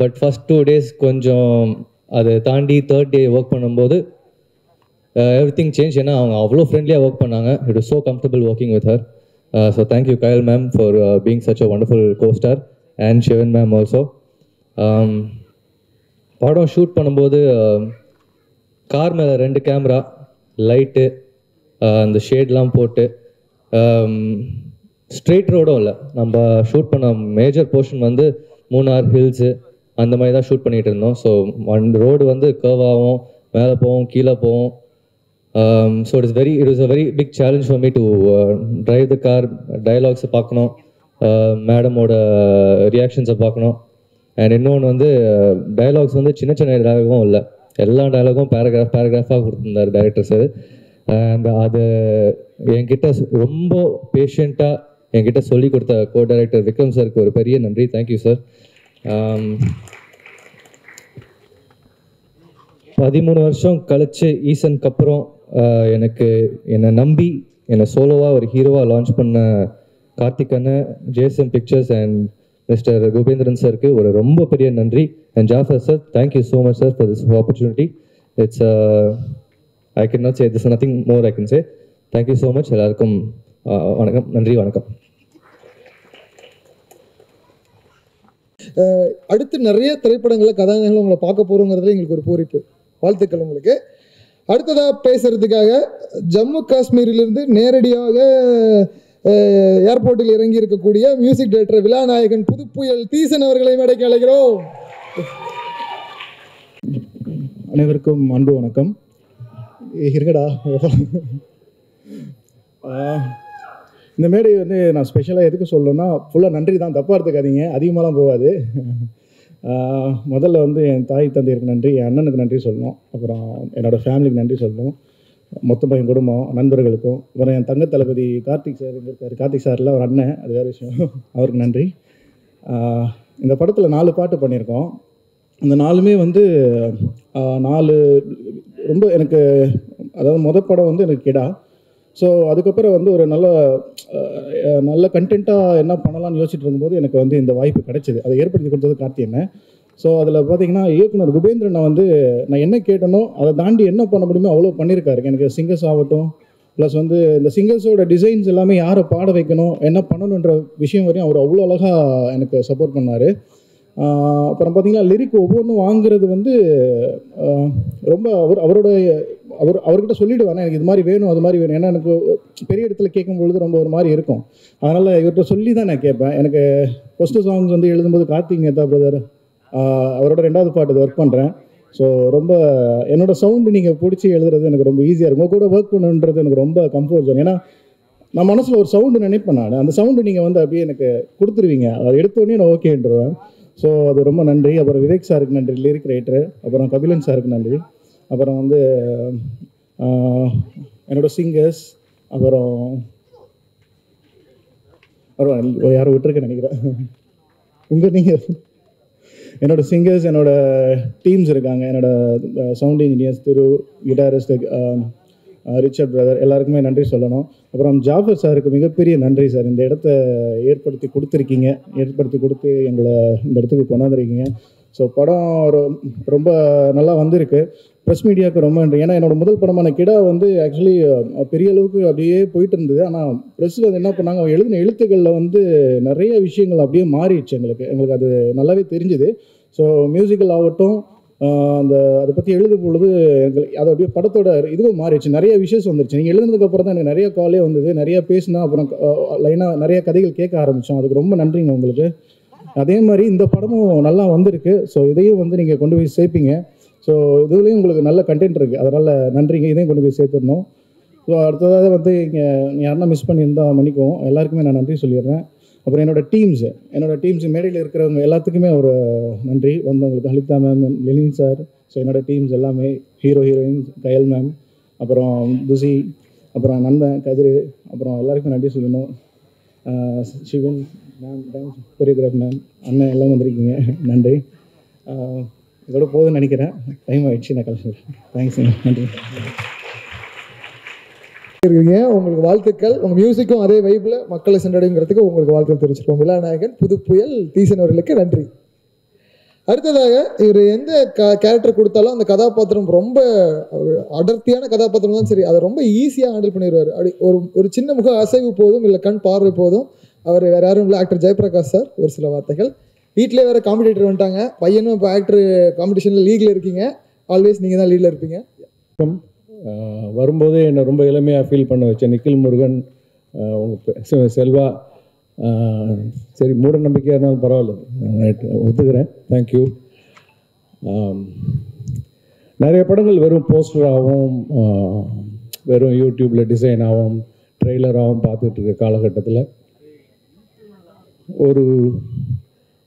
பட் ஃபஸ்ட் 2 days கொஞ்சம் அதை தாண்டி 3rd day ஒர்க் பண்ணும்போது எவ்ரி திங் சேஞ்ச். ஏன்னா அவங்க அவ்வளோ ஃப்ரெண்ட்லியாக ஒர்க் பண்ணாங்க. It is so comfortable working with her. So thank you Kayal ma'am for being such a wonderful co-star and Sivan ma'am also. படம் ஷூட் பண்ணும்போது கார் மேலே 2 கேமரா, லைட்டு, அந்த ஷேட்லாம் போட்டு, ஸ்ட்ரெயிட் ரோடும் இல்லை. நம்ம ஷூட் பண்ண மேஜர் போர்ஷன் வந்து மூணார் ஹில்ஸு அந்த மாதிரி தான் ஷூட் பண்ணிகிட்டு இருந்தோம். ஸோ ரோடு வந்து கர்வாகவும் மேலே போவோம் கீழே போவோம். So it was a very big challenge for me to drive the car. டயலாக்ஸை பார்க்கணும், மேடமோட ரியாக்ஷன்ஸை பார்க்கணும். அண்ட் இன்னொன்று வந்து டயலாக்ஸ் வந்து சின்ன சின்ன டயலாகும் இல்லை, எல்லா டயலாகும் பேராகிராஃபாக கொடுத்துருந்தார் டைரக்டர் சார். அண்ட் அது என்கிட்ட ரொம்ப பேஷண்ட்டாக என்கிட்ட சொல்லி கொடுத்த கோ டைரக்டர் விக்ரம் சாருக்கு ஒரு பெரிய நன்றி. Thank you sir. 13 வருஷம் கழிச்சு ஈசனுக்கு அப்புறம் என்னை நம்பி என்னை சோலோவாக ஒரு ஹீரோவாக லான்ச் பண்ண கார்த்திக் அண்ணன், JSM pictures and mister Kubendran சாருக்கு ஒரு ரொம்ப பெரிய நன்றி. And Jaffar sir, thank you so much sir for this opportunity. It's I can not say this, nothing more I can say. Thank you so much. எல்லாருக்கும் வணக்கம், நன்றி, வணக்கம். அடுத்து நிறைய திரைப்படங்களில் கதாநாயகங்கள் உங்களை பார்க்க போகிறோங்கிறதுல எங்களுக்கு ஒரு பூரிப்பு. வாழ்த்துக்கள் உங்களுக்கு. அடுத்ததாக பேசுறதுக்காக ஜம்மு காஷ்மீரிலிருந்து நேரடியாக ஏர்போர்ட்டில் இறங்கி இருக்கக்கூடிய மியூசிக் டைரக்டர் விழாநாயகன் புதுப்புயல் தீசன் அவர்களை மேடைக்கு அழைக்கிறோம். அனைவருக்கும் அன்பு வணக்கம். இருக்கடா, இந்த மேடை வந்து நான் ஸ்பெஷலாக எதுக்கு சொல்லணும்னா, ஃபுல்லாக நன்றி தான், தப்பாக எடுத்துக்காதீங்க, அதிகமாகலாம் போகாது. முதல்ல வந்து என் தாய் தந்தையருக்கு நன்றி, என் அண்ணனுக்கு நன்றி சொல்லணும், அப்புறம் என்னோடய ஃபேமிலிக்கு நன்றி சொல்லணும், மொத்தமாக என் குடும்பம், நண்பர்களுக்கும், அப்புறம் என் தங்க தளபதி கார்த்திக் சார் இங்கே இருக்கார். கார்த்திக் சாரில் ஒரு அண்ணன், அது வேறு விஷயம், அவருக்கு நன்றி. இந்த படத்தில் 4 பாட்டு பண்ணியிருக்கோம். அந்த 4மே வந்து 4 ரொம்ப எனக்கு, அதாவது மொதல் படம் வந்து எனக்கு கிடா. ஸோ அதுக்கப்புறம் வந்து ஒரு நல்ல கண்டென்ட்டாக என்ன பண்ணலாம்னு யோசிச்சுட்டு இருக்கும்போது எனக்கு வந்து இந்த வாய்ப்பு கிடைச்சிது. அதை ஏற்படுத்தி கொடுத்தது கார்த்தி என்ன. ஸோ அதில் பார்த்தீங்கன்னா இயக்குனர் குபேந்திரனை வந்து நான் என்ன கேட்டனோ அதை தாண்டி என்ன பண்ண முடியுமோ அவ்வளோ பண்ணியிருக்காரு. எனக்கு சிங்கர்ஸ் ஆகட்டும், ப்ளஸ் வந்து இந்த சிங்கர்ஸோட டிசைன்ஸ் எல்லாமே யாரை பாட வைக்கணும், என்ன பண்ணணுன்ற விஷயம் வரையும் அவர் அவ்வளோ அழகாக எனக்கு சப்போர்ட் பண்ணார். அப்புறம் பார்த்திங்கன்னா லிரிக் ஒவ்வொன்றும் வாங்குறது வந்து ரொம்ப அவர்கிட்ட சொல்லிவிடுவேன், எனக்கு இது மாதிரி வேணும் அது மாதிரி வேணும். ஏன்னா எனக்கு பெரிய இடத்துல கேட்கும் பொழுது ரொம்ப ஒரு மாதிரி இருக்கும். அதனால் இவர்கிட்ட சொல்லி தான் நான் கேட்பேன். எனக்கு ஃபஸ்ட்டு சாங்ஸ் வந்து எழுதும்போது கார்த்திக் நேதா பிரதர் அவரோட 2வது பாட்டு ஒர்க் பண்ணுறேன். ஸோ ரொம்ப என்னோடய சவுண்டு நீங்கள் பிடிச்சி எழுதுறது எனக்கு ரொம்ப ஈஸியாக இருக்கும். கூட ஒர்க் பண்ணுன்றது எனக்கு ரொம்ப கம்ஃபர்ட் ஜோன். ஏன்னா நான் மனசில் ஒரு சவுண்டு நினைப்பேன், நான் அந்த சவுண்டு நீங்கள் வந்து அப்படியே எனக்கு கொடுத்துருவீங்க, அதை எடுத்தோடனே நான் ஓகேன்றேன். ஸோ அது ரொம்ப நன்றி. அப்புறம் விவேக் சாருக்கு நன்றி, லிரிக் ரைட்டரு. அப்புறம் கபிலன் சாருக்கு நன்றி. அப்புறம் வந்து என்னோடய சிங்கர்ஸ், அப்புறம் யாரோ விட்டுருக்கேன்னு நினைக்கிறேன். நீங்கள் என்னோடய சிங்கர்ஸ், என்னோடய டீம்ஸ் இருக்காங்க, என்னோடய sound engineers, guitarist Richard brother, எல்லாருக்குமே நன்றி சொல்லணும். அப்புறம் ஜாஃபர் சாருக்கு மிகப்பெரிய நன்றி சார். இந்த இடத்த ஏற்படுத்தி கொடுத்து எங்களை இந்த இடத்துக்கு கொண்டாந்துருக்கீங்க. ஸோ படம் ரொம்ப நல்லா வந்திருக்கு. ப்ரெஸ் மீடியாவுக்கு ரொம்ப நன்றி. ஏன்னா என்னோடய முதல் படமான கிடா வந்து ஆக்சுவலி பெரிய அளவுக்கு அப்படியே போயிட்டு இருந்தது. ஆனால் ப்ரெஸ்ஸில் வந்து என்ன பண்ணாங்க, அவங்க எழுதின எழுத்துக்களில் வந்து நிறைய விஷயங்கள் அப்படியே மாறிடுச்சு. எங்களுக்கு அது நல்லாவே தெரிஞ்சுது. ஸோ மியூசிக்கல் ஆகட்டும், அதை பற்றி எழுதும் பொழுது அது அப்படியே படத்தோட இதுவும் மாறிடுச்சு. நிறைய விஷயஸ் வந்துருச்சு. நீங்கள் எழுதுனதுக்கப்புறம் தான் எனக்கு நிறைய காலே வந்தது, நிறைய பேசினா, அப்புறம் லைனாக நிறைய கதைகள் கேட்க ஆரம்பித்தோம். அதுக்கு ரொம்ப நன்றிங்க உங்களுக்கு. அதே மாதிரி இந்த படமும் நல்லா வந்திருக்கு. ஸோ இதையும் வந்து நீங்கள் கொண்டு போய் சேர்ப்பீங்க. ஸோ இதுலேயும் உங்களுக்கு நல்ல கண்டென்ட் இருக்குது, அதனால் நன்றிங்க. இதையும் கொண்டு போய் சேர்த்துடணும். ஸோ அடுத்ததாக வந்து இங்கே யாருன்னா மிஸ் பண்ணியிருந்தால் மன்னிக்கும், எல்லாருக்குமே நான் நன்றி சொல்லிடுறேன். அப்புறம் என்னோடய டீம்ஸ் மேடையில் இருக்கிறவங்க எல்லாத்துக்குமே ஒரு நன்றி. வந்தவங்களுக்கு Halitha ma'am, Lenin sir, so என்னோடய டீம்ஸ் எல்லாமே, ஹீரோயின் கயல் மேம், அப்புறம் துசி, அப்புறம் நண்பன் கதிர், அப்புறம் எல்லாருக்கும் நன்றி சொல்லணும். Sivan ma'am, dance choreograph ma'am, அண்ணன் எல்லாம் வந்திருக்கீங்க, நன்றி. இதோட போதுன்னு நினைக்கிறேன், டைம் ஆகிடுச்சு, நான் கலந்துக்கிறேன். தேங்க்ஸுங்க, நன்றி. இருக்கீங்க, உங்களுக்கு வாழ்த்துக்கள். உங்கள் மியூசிக்கும் அதே வைப்பில் மக்களை சென்றடைங்கிறதுக்கு உங்களுக்கு வாழ்த்துக்கள் தெரிவிச்சிருக்கோம். விழாநாயகன் புதுப்புயல் தீசன் அவர்களுக்கு நன்றி. அடுத்ததாக இவர் எந்த கேரக்டர் கொடுத்தாலும் அந்த கதாபாத்திரம் ரொம்ப அடர்த்தியான கதாபாத்திரம் தான் சரி, அதை ரொம்ப ஈஸியாக ஹேண்டில் பண்ணிடுவார். அப்படி ஒரு சின்ன முக அசைவு போதும், இல்லை கண் பார்வை போதும், அவர் வேறு யாரும் இல்லை, ஆக்டர் ஜெயபிரகாஷ் சார். ஒரு சில வார்த்தைகள். வீட்டிலே வேறு காம்படிட்டர் வந்துட்டாங்க, பையனும் இப்போ ஆக்டர் காம்படிஷனில் லீகில் இருக்கீங்க, ஆல்வேஸ் நீங்கள் தான் லீடில் இருப்பீங்க. வரும்போதே என்னை ரொம்ப எளிமையாக ஃபீல் பண்ண வச்ச நிக்கில் முருகன், உங்கள் செல்வா, சரி மூட நம்பிக்கையாக இருந்தாலும் பரவாயில்ல, ஒத்துக்கிறேன், தேங்க்யூ. நிறைய படங்கள் வெறும் போஸ்டராகவும் வெறும் யூடியூப்பில் டிசைனாகவும் ட்ரெய்லராகவும் பார்த்துட்டு இருக்க காலகட்டத்தில் ஒரு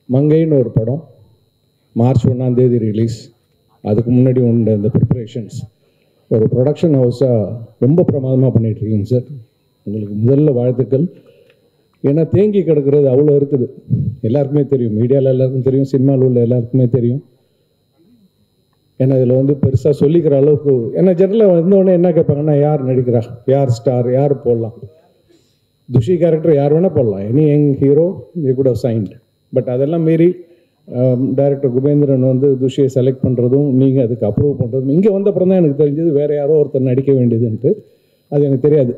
மங்கைன்னு ஒரு படம் மார்ச் 1 ரிலீஸ். அதுக்கு முன்னாடி உண்டு இந்த ப்ரிப்பரேஷன்ஸ். ஒரு ப்ரொடக்ஷன் ஹவுஸாக ரொம்ப பிரமாதமாக பண்ணிகிட்ருக்கீங்க சார். உங்களுக்கு முதல்ல வாழ்த்துக்கள். ஏன்னா தேங்கி கிடக்கிறது அவ்வளோ இருக்குது, எல்லாருக்குமே தெரியும், மீடியாவில் எல்லாருக்கும் தெரியும், சினிமாவில் உள்ள எல்லாருக்குமே தெரியும். ஏன்னா இதில் வந்து பெருசாக சொல்லிக்கிற அளவுக்கு, ஏன்னா ஜெனரலாக வந்தோடனே என்ன கேட்பாங்கன்னா, யார் நடிக்கிறா, யார் ஸ்டார், யார் போடலாம், துஷி கேரக்டர் யார் வேணால் போடலாம், any young hero you could have signed. But அதெல்லாம் மீறி டைரக்டர் குபேந்திரன் வந்து துஷியை செலக்ட் பண்ணுறதும் நீங்கள் அதுக்கு அப்ரூவ் பண்ணுறதும், இங்கே வந்த அப்புறம் தான் எனக்கு தெரிஞ்சது வேறு யாரோ ஒருத்தர் நடிக்க வேண்டியதுன்ட்டு. அது எனக்கு தெரியாது.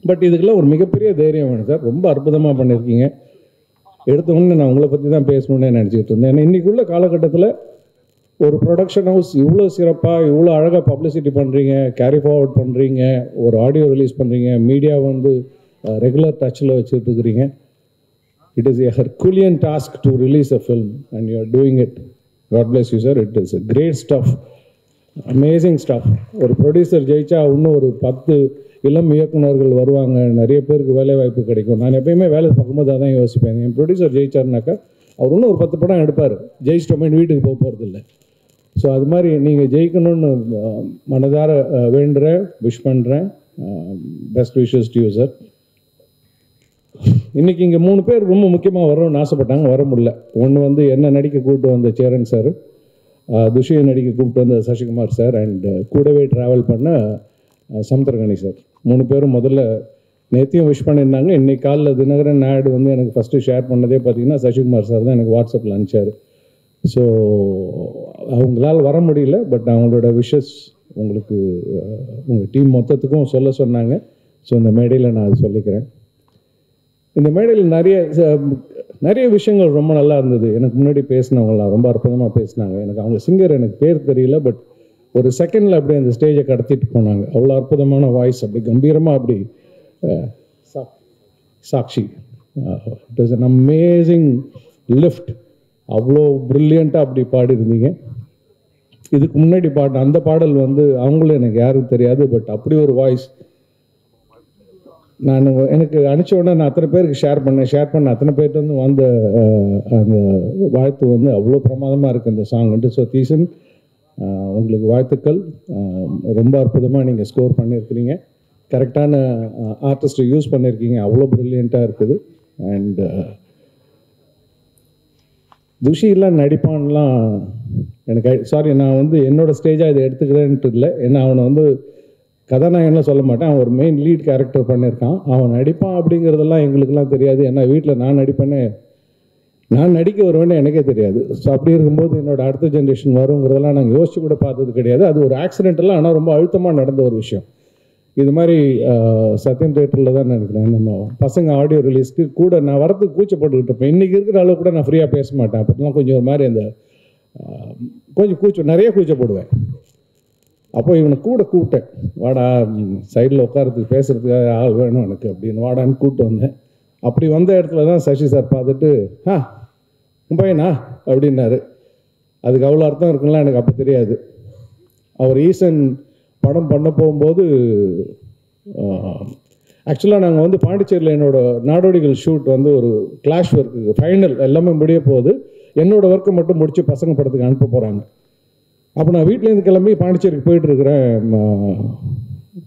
பட் இதுக்கெல்லாம் ஒரு மிகப்பெரிய தைரியம் வேணும் சார். ரொம்ப அற்புதமாக பண்ணியிருக்கீங்க. எடுத்தோடனே நான் உங்களை பற்றி தான் பேசணுன்னே நினச்சிக்கிட்டு இருந்தேன். ஏன்னா இன்றைக்குள்ள காலகட்டத்தில் ஒரு ப்ரொடக்ஷன் ஹவுஸ் இவ்வளோ சிறப்பாக இவ்வளோ அழகாக பப்ளிசிட்டி பண்ணுறீங்க, கேரி ஃபார்வர்ட் பண்ணுறீங்க, ஒரு ஆடியோ ரிலீஸ் பண்ணுறீங்க, மீடியா வந்து ரெகுலர் டச்சில் வச்சுட்டு இருக்கிறீங்க. It is a Herculean task to release a film and you are doing it. God bless you, sir. It is a great stuff. Amazing stuff. ஒரு producer ஜெயிச்சா இன்னும் ஒரு 10 இளம் இயக்குநர்கள் வருவாங்க, நிறைய பேருக்கு வேலை வாய்ப்பு கிடைக்கும். நான் எப்பயுமே வேலை பார்க்கும்போது அதான் யோசிப்பேன். என் ப்ரொடியூசர் ஜெயிச்சாருனாக்கா அவர் இன்னும் ஒரு 10 படம் எடுப்பார், ஜெயிச்சிட்டோமே வீட்டுக்கு போக போகிறதில்ல. ஸோ அது மாதிரி நீங்கள் ஜெயிக்கணும்னு மனதார வேண்டுறேன், விஷ் பண்ணுறேன். Best wishes to you sir. இன்றைக்கி இங்கே 3 பேர் ரொம்ப முக்கியமாக வரணும்னு ஆசைப்பட்டாங்க, வர முடியல. ஒன்று வந்து என்ன நடிக்க கூப்பிட்டு வந்த சேரன் சார், துஷியை நடிக்க கூப்பிட்டு வந்த சசிகுமார் சார், அண்ட் கூடவே ட்ராவல் பண்ண சமுத்திரகனி சார். 3 பேரும் முதல்ல நேற்றையும் விஷ் பண்ணியிருந்தாங்க. இன்றைக்கி காலைல தினகரன் நாயுடு வந்து எனக்கு ஃபஸ்ட்டு ஷேர் பண்ணதே பார்த்தீங்கன்னா சசிகுமார் சார் தான் எனக்கு வாட்ஸ்அப்பில் அனுப்பிச்சார். ஸோ அவங்களால் வர முடியல, பட் அவங்களோட விஷஸ் உங்களுக்கு உங்கள் டீம் மொத்தத்துக்கும் சொல்ல சொன்னாங்க. ஸோ இந்த மேடையில் நான் அது சொல்லிக்கிறேன். இந்த மேடையில் நிறைய விஷயங்கள் ரொம்ப நல்லா இருந்தது. எனக்கு முன்னாடி பேசினவங்களாம் ரொம்ப அற்புதமாக பேசினாங்க. எனக்கு அவங்க சிங்கர் எனக்கு பேர் தெரியல, பட் ஒரு செகண்டில் அப்படியே அந்த ஸ்டேஜை கடத்திட்டு போனாங்க. அவ்வளோ அற்புதமான வாய்ஸ், அப்படி கம்பீரமாக அப்படி Sakshi, it was an amazing lift. அவ்வளோ ப்ரில்லியண்ட்டாக அப்படி பாடிருந்தீங்க. இதுக்கு முன்னாடி பாடின அந்த பாடல் வந்து அவங்களும் எனக்கு யாரும் தெரியாது, பட் அப்படி ஒரு வாய்ஸ். நான் எனக்கு அனுப்பிச்ச உடனே நான் அத்தனை பேருக்கு ஷேர் பண்ண அத்தனை பேர்ட்டு வந்து வந்த அந்த வாழ்த்து வந்து அவ்வளோ பிரமாதமாக இருக்குது அந்த சாங்ன்ட்டு. ஸோ தீசன், உங்களுக்கு வாழ்த்துக்கள். ரொம்ப அற்புதமாக நீங்கள் ஸ்கோர் பண்ணியிருக்கிறீங்க, கரெக்டான ஆர்டிஸ்ட்டை யூஸ் பண்ணியிருக்கீங்க, அவ்வளோ ப்ரில்லியண்ட்டாக இருக்குது. அண்ட் துஷிலாம் நடிப்பான்லாம் எனக்கு சாரி, நான் வந்து என்னோடய ஸ்டேஜாக இதை எடுத்துக்கிறேன்ட்டு இல்லை. ஏன்னா அவனை வந்து கதாநாயகன்லாம் சொல்ல மாட்டேன், அவன் ஒரு மெயின் லீட் கேரக்டர் பண்ணியிருக்கான். அவன் நடிப்பான் அப்படிங்கிறதெல்லாம் எங்களுக்கெல்லாம் தெரியாது. ஏன்னா வீட்டில் நான் நடிக்க வருவேன்னு எனக்கே தெரியாது. ஸோ அப்படி இருக்கும்போது என்னோட அடுத்த ஜென்ரேஷன் வருங்கிறதெல்லாம் நாங்கள் யோசிச்சு கூட பார்த்தது கிடையாது. அது ஒரு ஆக்சிடென்டெல்லாம், ஆனால் ரொம்ப அழுத்தமாக நடந்த ஒரு விஷயம். இது மாதிரி சத்யம் தேட்டரில் தான் நினைக்கிறேன், நம்ம பசங்க ஆடியோ ரிலீஸ்க்கு கூட நான் வரத்துக்கு கூச்சப்பட்டுக்கிட்டு இருப்பேன். இன்றைக்கி இருக்கிற அளவு கூட நான் ஃப்ரீயாக பேச மாட்டேன். அப்படிலாம் கொஞ்சம் ஒரு மாதிரி அந்த கொஞ்சம் நிறைய கூச்சப்படுவேன். அப்போ இவனை கூட கூப்பிட்டேன், வாடா சைடில் உட்காரத்துக்கு பேசுகிறதுக்காக ஆள் வேணும் எனக்கு அப்படின்னு, வாடான்னு கூப்பிட்டு வந்தேன். அப்படி வந்த இடத்துல தான் சசி சார் பார்த்துட்டு பையனா அப்படின்னாரு. அதுக்கு அவ்வளோ அர்த்தம் இருக்குங்களா எனக்கு அப்போ தெரியாது. அவர் ஈசன் படம் பண்ண போகும்போது ஆக்சுவலாக நாங்கள் வந்து பாண்டிச்சேரியில் என்னோட நாடோடிகள் ஷூட் வந்து ஒரு கிளாஷ் ஒர்க்கு ஃபைனல் எல்லாமே முடிய போகுது. என்னோடய ஒர்க்கை மட்டும் முடித்து பசங்க படத்துக்கு அனுப்ப போகிறாங்க. அப்போ நான் வீட்டிலேருந்து கிளம்பி பாண்டிச்சேரிக்கு போயிட்டுருக்கிறேன்.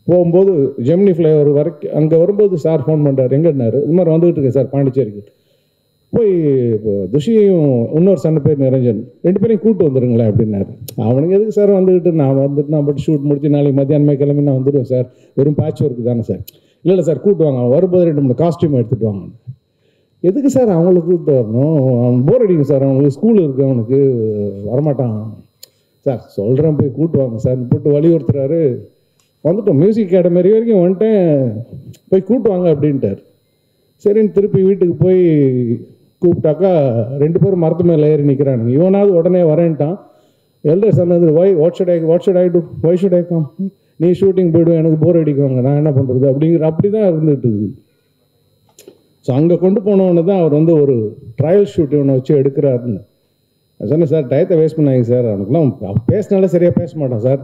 போகும்போது ஜெமினி ஃப்ளைஓவர் வரைக்கும் அங்கே வரும்போது சார் ஃபோன் பண்ணுறாரு, எங்கன்னாரு, இது மாதிரி வந்துகிட்டு இருக்கேன் சார் பாண்டிச்சேரிக்கு. போய் துஷியையும் இன்னொரு சண்டை பேர் நிரஞ்சன் 2 பேரையும் கூப்பிட்டு வந்துடுங்களேன் அப்படின்னாரு. அவனுக்கு எதுக்கு சார் வந்துக்கிட்டு, நான் வந்துட்டு நான் பட்டு ஷூட் முடிச்சு நாளைக்கு மத்தியானமே கிளம்பி நான் வந்துடுவேன் சார், வெறும் பேட்ச் ஒர்க்கு தானே சார். இல்லை சார் கூப்பிட்டு வாங்க, அவன் வரும்போது 2-3 காஸ்டியூம் எடுத்துகிட்டு வாங்க. எதுக்கு சார் அவங்களுக்கு கூப்பிட்டு வரணும், அவன் போர் அடிக்கும் சார், அவங்களுக்கு ஸ்கூல் இருக்குது, அவனுக்கு வரமாட்டான் சார். சொல்கிறேன் போய் கூப்பிட்டு வாங்க சார் போட்டு வலியுறுத்துறாரு. வந்துட்டோம், மியூசிக் அகாடமி வரைக்கும் வந்துட்டேன், போய் கூப்பிட்டு வாங்க அப்படின்ட்டார். சரின்னு திருப்பி வீட்டுக்கு போய் கூப்பிட்டாக்கா 2 பேரும் மரத்து மேலே ஏறி நிற்கிறானுங்க. இவனாவது உடனே வரேன்ட்டான். எல்டர் சன் வந்து what should I do, why should I come, நீ ஷூட்டிங் போய்டுவேன், எனக்கு போர் அடிக்குவாங்க, நான் என்ன பண்ணுறது அப்படி தான் இருந்துட்டு இருக்குது. ஸோ அங்கே கொண்டு போனவொன்னு தான் அவர் வந்து ஒரு ட்ரையல் ஷூட் இவனை வச்சு எடுக்கிறாருன்னு சொன்னேன். சார் டயத்தை வேஸ்ட் பண்ணாங்க சார், அவனுக்குலாம் பேசினாலே சரியாக பேச மாட்டான் சார்,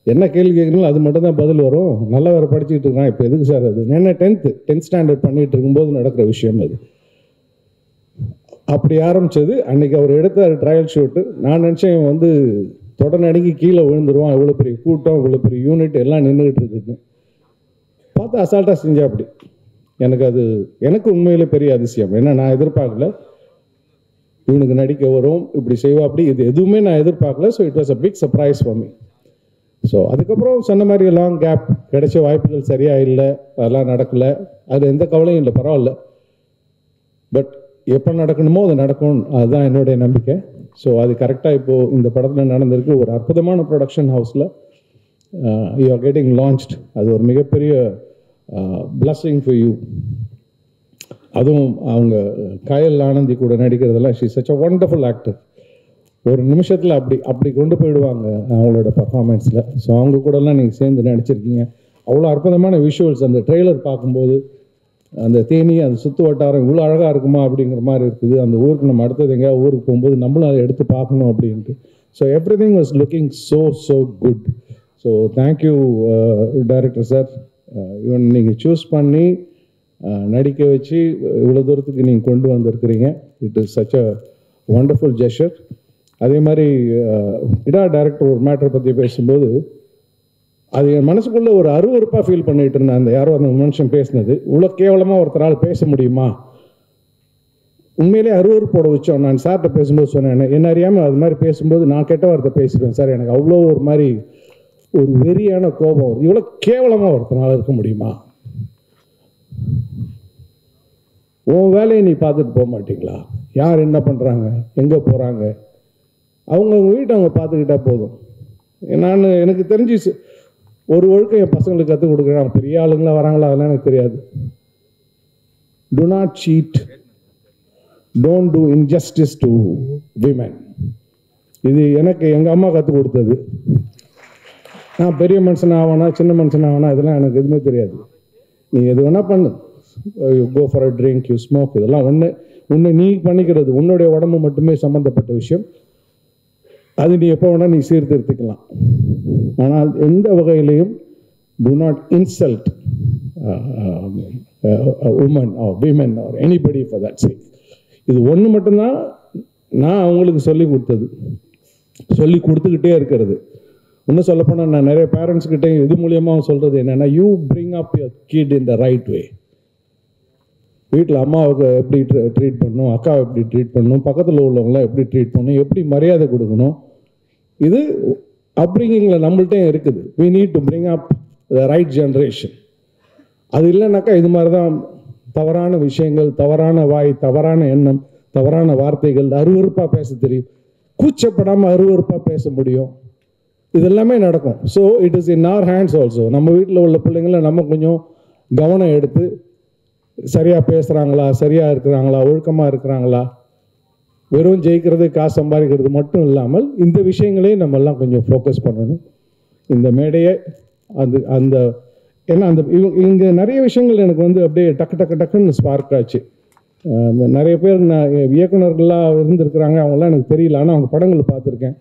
என்ன கேள்வி கேட்கணும் அது மட்டும் தான் பதில் வரும், நல்லா வேறு படிச்சுட்டு இருக்கான், இப்போ எதுக்கு சார் அது, என்ன 10th ஸ்டாண்டர்ட் பண்ணிகிட்டு இருக்கும்போது நடக்கிற விஷயம் அது. அப்படி ஆரம்பித்தது. அன்றைக்கி அவர் எடுத்த ட்ரையல் ஷூட்டு. நான் நினச்சேன் இவன் வந்து தொடர்நடுங்கி கீழே விழுந்துருவான், இவ்வளோ பெரிய கூட்டம், இவ்வளோ பெரிய யூனிட் எல்லாம் நின்றுக்கிட்டு இருக்குன்னு பார்த்தா அசால்ட்டாக செஞ்சா. அப்படி எனக்கு உண்மையிலே பெரிய அதிசயம். ஏன்னா நான் எதிர்பார்க்கல இவனுக்கு நடிக்க வரும், இப்படி செய்வா, அப்படி இது எதுவுமே நான் எதிர்பார்க்கல. So it was a big surprise for me. So அதுக்கப்புறம் சொன்ன மாதிரி லாங் கேப், கிடைச்ச வாய்ப்புகள் சரியாக இல்லை, அதெல்லாம் நடக்கலை, அது எந்த கவலையும் இல்லை, பரவாயில்ல. பட் எப்போ நடக்கணுமோ அது நடக்கும், அதுதான் என்னுடைய நம்பிக்கை. ஸோ அது கரெக்டாக இப்போது இந்த படத்தில் நடந்திருக்கு. ஒரு அற்புதமான ப்ரொடக்ஷன் ஹவுஸில் யூ ஆர் கெட்டிங் லான்ச்ட். அது ஒரு மிகப்பெரிய பிளஸ்ஸிங் ஃபார் யூ. அதுவும் அவங்க கயல் ஆனந்தி கூட நடிக்கிறதெல்லாம் she such a wonderful actor. ஒரு நிமிஷத்தில் அப்படி கொண்டு போயிடுவாங்க அவங்களோட பர்ஃபார்மன்ஸில். ஸோ அவங்க கூடலாம் நீங்கள் சேர்ந்து நடிச்சிருக்கீங்க. அவ்வளோ அற்புதமான விஷுவல்ஸ். அந்த ட்ரெய்லர் பார்க்கும்போது அந்த தேனி, அந்த சுற்று வட்டாரம் இவ்வளோ அழகாக இருக்குமா அப்படிங்கிற மாதிரி இருக்குது. அந்த ஊருக்கு நம்ம அடுத்தது எங்கேயாவது ஊருக்கு போகும்போது நம்மளும் அதை எடுத்து பார்க்கணும் அப்படின்ட்டு. So every thing was looking so good. So thank you director sir. இவன் நீங்கள் சூஸ் பண்ணி நடிக்க வச்சு இவ்வளோ தூரத்துக்கு நீங்கள் கொண்டு வந்திருக்கிறீங்க. It is such a wonderful gesture. அதே மாதிரி இடா டைரக்டர் ஒரு மேட்டரை பற்றி பேசும்போது அது என் மனசுக்குள்ளே ஒரு அருவருப்பாக ஃபீல் பண்ணிகிட்டு இருந்தேன். அந்த யாரோ அந்த மனுஷன் பேசினது, இவ்வளோ கேவலமாக ஒருத்தரால் பேச முடியுமா, உண்மையிலே அருவருப்போட வச்சோம். நான் சார்கிட்ட பேசும்போது சொன்னேன், என்ன அறியாமல் அது மாதிரி பேசும்போது நான் கெட்ட வார்த்தை பேசிடுவேன் சார், எனக்கு அவ்வளோ ஒரு மாதிரி ஒரு வெறியான கோபம் வருது, இவ்வளோ கேவலமாக ஒருத்தனால இருக்க முடியுமா, உன் வேலையை நீ பார்த்துட்டு போக மாட்டீங்களா, யார் என்ன பண்ணுறாங்க, எங்கே போகிறாங்க, அவங்கவுங்க வீட்டை அவங்க பார்த்துக்கிட்டா போதும். எனக்கு தெரிஞ்சு ஒரு ஒழுக்கம் என் பசங்களுக்கு கற்றுக் கொடுக்குறேன். பெரிய ஆளுங்களா வராங்களா அதெல்லாம் எனக்கு தெரியாது. Do not cheat, don't do injustice to women. இது எனக்கு எங்கள் அம்மா கற்றுக் கொடுத்தது. நான் பெரிய மனுஷன் ஆவானா சின்ன மனுஷன் ஆவானா இதெல்லாம் எனக்கு எதுவுமே தெரியாது. நீ எது வேணால் பண்ணு, go for a drink, you smoke, இதெல்லாம் உன்னை நீ பண்ணிக்கிறது, உன்னுடைய உடம்பு மட்டுமே சம்மந்தப்பட்ட விஷயம். அது நீ எப்போ வேணால் நீ சீர்திருத்திக்கலாம். ஆனால் எந்த வகையிலையும் do not insult a woman or women or anybody for that sake. இது ஒன்று மட்டும்தான் நான் அவங்களுக்கு சொல்லி கொடுத்தது, சொல்லி கொடுத்துக்கிட்டே இருக்கிறது. இன்னும் சொல்லப்போனால் நான் நிறைய பேரண்ட்ஸ்கிட்டே இது மூலியமாக சொல்கிறது என்னென்னா, you bring up your kid in the right way. வீட்டில் அம்மாவுக்கு எப்படி ட்ரீட் பண்ணணும், அக்காவை எப்படி ட்ரீட் பண்ணணும், பக்கத்தில் உள்ளவங்களாம் எப்படி ட்ரீட் பண்ணணும், எப்படி மரியாதை கொடுக்கணும், இது அப்ரிங்கிங்கில் நம்மள்கிட்டையும் இருக்குது. we need to bring up the right generation. அது இல்லைனாக்கா இது மாதிரி தான் தவறான விஷயங்கள், தவறான வாய், தவறான எண்ணம், தவறான வார்த்தைகள், அருவருப்பாக பேச தெரியும், கூச்சப்படாமல் அருவருப்பாக பேச முடியும், இதெல்லாமே நடக்கும். So it is in our hands also. நம்ம வீட்டில் உள்ள பிள்ளைங்களை நம்ம கொஞ்சம் கவனம் எடுத்து சரியாக பேசுகிறாங்களா, சரியாக இருக்கிறாங்களா, ஒழுக்கமாக இருக்கிறாங்களா, வெறும் ஜெயிக்கிறது காசு சம்பாதிக்கிறது மட்டும் இல்லாமல் இந்த விஷயங்களையும் நம்ம எல்லாம் கொஞ்சம் ஃபோக்கஸ் பண்ணணும். இந்த மேடையை அந்த ஏன்னா இங்கே நிறைய விஷயங்கள் எனக்கு வந்து அப்படியே டக்குன்னு ஸ்பார்க் ஆச்சு. நிறைய பேர் நான் இயக்குநர்களாக இருந்திருக்கிறாங்க, அவங்களாம் எனக்கு தெரியல, ஆனால் அவங்க படங்களை பார்த்துருக்கேன்,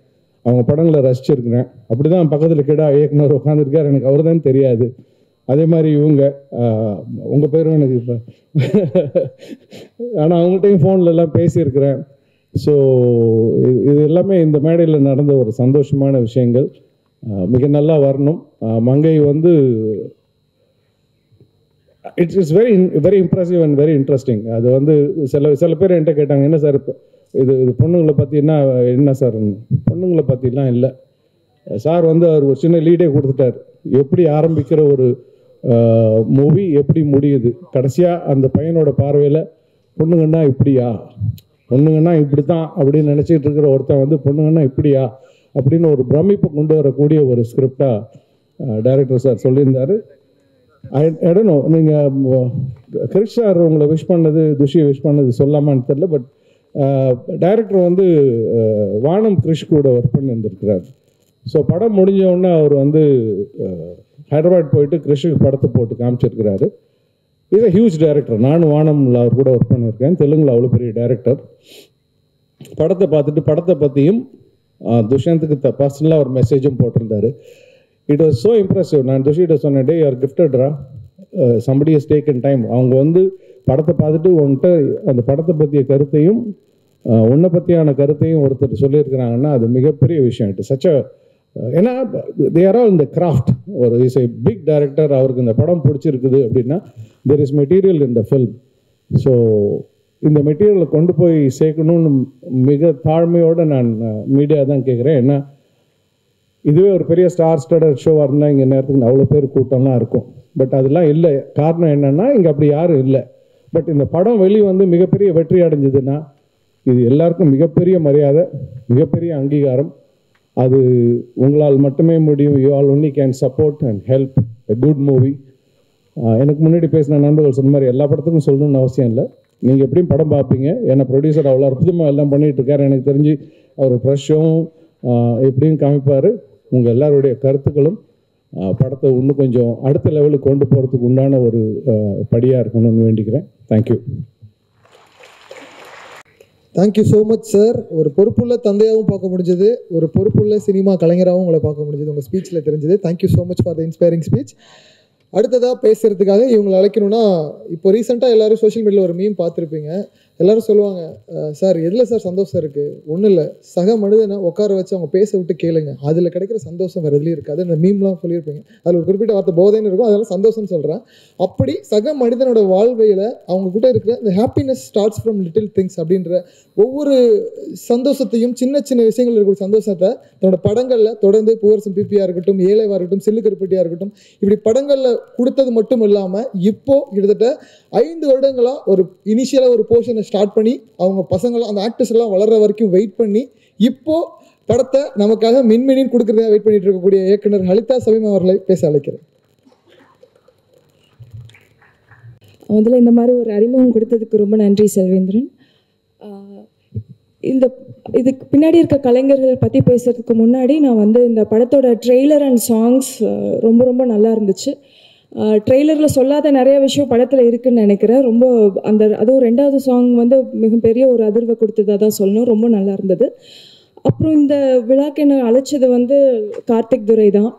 அவங்க படங்களை ரசிச்சிருக்கிறேன். அப்படி தான் பக்கத்தில் கிடா இயக்குனர் உட்காந்துருக்கார், எனக்கு அவர் தான் தெரியாது. அதே மாதிரி இவங்க உங்கள் பேரும் எனக்கு இப்போ ஆனால் அவங்கள்ட்டையும் ஃபோன்லலாம் பேசியிருக்கிறேன். ஸோ இது எல்லாமே இந்த மேடையில் நடந்த ஒரு சந்தோஷமான விஷயங்கள். மிக நல்லா வரணும். மங்கை வந்து it's very impressive and very interesting. அது வந்து சில பேர் என்கிட்ட கேட்டாங்க, என்ன சார் இது பொண்ணுங்களை பற்றி என்ன சார், பொண்ணுங்களை பற்றிலாம் இல்லை சார். வந்து அவர் ஒரு சின்ன லீடே கொடுத்துட்டார், எப்படி ஆரம்பிக்கிற ஒரு மூவி எப்படி முடியுது, கடைசியாக அந்த பையனோட பார்வையில் பொண்ணுங்கன்னா இப்படியா, பொண்ணுங்கன்னா இப்படி தான் அப்படின்னு நினச்சிக்கிட்டு இருக்கிற ஒருத்தன் வந்து பொண்ணுங்கன்னா இப்படியா அப்படின்னு ஒரு பிரமிப்பு கொண்டு வரக்கூடிய ஒரு ஸ்கிரிப்டாக டைரக்டர் சார் சொல்லியிருந்தார். இடணும் நீங்கள் கிரிஷ் சார் உங்களை விஷ் பண்ணது, துஷியை விஷ் பண்ணது சொல்லாமான்னு தெரியல, பட் டைரக்டர் வந்து வானம் கிருஷ் கூட ஒர்க் பண்ணியிருந்திருக்கிறார். ஸோ படம் முடிஞ்ச உடனே அவர் வந்து ஹைதராபாத் போயிட்டு கிருஷுக்கு படத்தை போட்டு காமிச்சிருக்கிறாரு. Is a huge director. நானும் வானம்ல அவர் கூட ஒர்க் பண்ணியிருக்கேன். தெலுங்குல அவ்வளோ பெரிய டைரக்டர். படத்தை பார்த்துட்டு படத்தை பற்றியும் துஷ்யந்துக்கு பர்சனலாக ஒரு மெசேஜும் போட்டிருந்தாரு. It was so impressive. நான் துஷிட்ட சொன்னேன், டே யூஆர் கிஃப்டட்ரா, சம்படி ஹஸ் டேக்கன் டைம். அவங்க வந்து படத்தை பார்த்துட்டு உன்கிட்ட அந்த படத்தை பற்றிய கருத்தையும் உன்னை பற்றியான கருத்தையும் ஒருத்தர் சொல்லியிருக்கிறாங்கன்னா அது மிகப்பெரிய விஷயம். இட் சச் அ ஏன்னா தே ஆர் ஆல் இந்த கிராஃப்ட். ஒரு இஸ் ஏ பிக் டைரக்டர், அவருக்கு இந்த படம் பிடிச்சிருக்குது அப்படின்னா there is material in the film. So இந்த மெட்டீரியலை கொண்டு போய் சேர்க்கணும்னு மிக தாழ்மையோடு நான் மீடியா தான் கேட்குறேன். ஏன்னா இதுவே ஒரு பெரிய ஸ்டார் ஸ்டடர் ஷோவாக இருந்தால் இங்கே நேரத்துக்கு அவ்வளோ பேர் கூட்டம்லாம் இருக்கும். பட் அதெல்லாம் இல்லை. காரணம் என்னென்னா இங்கே அப்படி யாரும் இல்லை. பட் இந்த படம் வெளியே வந்து மிகப்பெரிய வெற்றி அடைஞ்சதுன்னா இது எல்லாருக்கும் மிகப்பெரிய மரியாதை, மிகப்பெரிய அங்கீகாரம். அது உங்களால் மட்டுமே முடியும். You all only can support and help a good movie. எனக்கு முன்னாடி பேசின நண்பர்கள் சொன்ன மாதிரி எல்லா படத்துக்கும் சொல்லணும்னு அவசியம் இல்லை. நீங்கள் எப்படியும் படம் பார்ப்பீங்க. ஏன்னா ப்ரொடியூசர் அவ்வளோ அற்புதமாக எல்லாம் பண்ணிகிட்டு இருக்காரு. எனக்கு தெரிஞ்சு அவர் ஃப்ரெஷ்ஷும் எப்படியும் காமிப்பார். உங்கள் எல்லாருடைய கருத்துக்களும் படத்தை இன்னும் கொஞ்சம் அடுத்த லெவலுக்கு கொண்டு போகிறதுக்கு உண்டான ஒரு படியாக இருக்கணும்னு வேண்டிக்கிறேன். Thank you. Thank you so much sir. ஒரு பொறுப்புள்ள தந்தையாகவும் பார்க்க முடிஞ்சது, ஒரு பொறுப்புள்ள சினிமா கலைஞராகவும் உங்களை பார்க்க முடிஞ்சது. உங்கள் ஸ்பீச்சில் தெரிஞ்சது. Thank you so much for the inspiring speech. அடுத்ததாக பேசுகிறதுக்காக இவங்களை அழைக்கணும்னா, இப்போ ரீசெண்டாக எல்லோரும் சோஷியல் மீடியாவில் ஒரு மீம் பார்த்துருப்பீங்க. எல்லோரும் சொல்லுவாங்க, சார் எதில் சார் சந்தோஷம் இருக்குது? ஒன்றும் இல்லை, சக மனிதனை உட்கார வச்சு அவங்க பேச விட்டு கேளுங்க, அதில் கிடைக்கிற சந்தோஷம் வேறு எதுலேயும் இருக்காது. அந்த மீம்லாம் சொல்லியிருப்பீங்க. அதில் ஒரு குறிப்பிட்ட வார்த்தை போதைன்னு இருக்கும், அதெல்லாம் சந்தோஷம்னு சொல்கிறேன். அப்படி சக மனிதனோட வாழ்வையில் அவங்க கிட்ட இருக்கிற இந்த happiness starts from little things அப்படின்ற ஒவ்வொரு சந்தோஷத்தையும், சின்ன சின்ன விஷயங்கள் இருக்கக்கூடிய சந்தோஷத்தை தன்னோட படங்களில் தொடர்ந்து பூவரசம் பிபியாக இருக்கட்டும், ஏழைவாக இருக்கட்டும், சில்லு கருப்பட்டியாக இருக்கட்டும், இப்படி படங்களில் கொடுத்தது மட்டும் இல்லாமல் இப்போது கிட்டத்தட்ட 5 வருடங்களாக ஒரு இனிஷியலாக ஒரு போர்ஷனை ஸ்டார்ட் பண்ணி அவங்க பசங்களாம் அந்த ஆக்டர்ஸ் எல்லாம் வளர்கிற வரைக்கும் வெயிட் பண்ணி இப்போது படத்தை நமக்காக மின்மினின்னு கொடுக்குறதா வெயிட் பண்ணிட்டு இருக்கக்கூடிய இயக்குனர் ஹலிதா சமீம் அவர்களை பேச அழைக்கிறேன். முதல்ல இந்த மாதிரி ஒரு அறிமுகம் கொடுத்ததுக்கு ரொம்ப நன்றி செல்வேந்திரன். இதுக்கு பின்னாடி இருக்க கலைஞர்கள் பற்றி பேசுகிறதுக்கு முன்னாடி நான் வந்து இந்த படத்தோட ட்ரெய்லர் அண்ட் சாங்ஸ் ரொம்ப ரொம்ப நல்லா இருந்துச்சு. ட்ரெய்லரில் சொல்லாத நிறைய விஷயம் படத்தில் இருக்குதுன்னு நினைக்கிறேன். ரொம்ப அதுவும் 2வது சாங் வந்து மிகப்பெரிய ஒரு அதிர்வை கொடுத்ததாக தான் சொல்லணும். ரொம்ப நல்லா இருந்தது. அப்புறம் இந்த விழாக்கு என்னை அழைச்சது வந்து கார்த்திக் துரை தான்.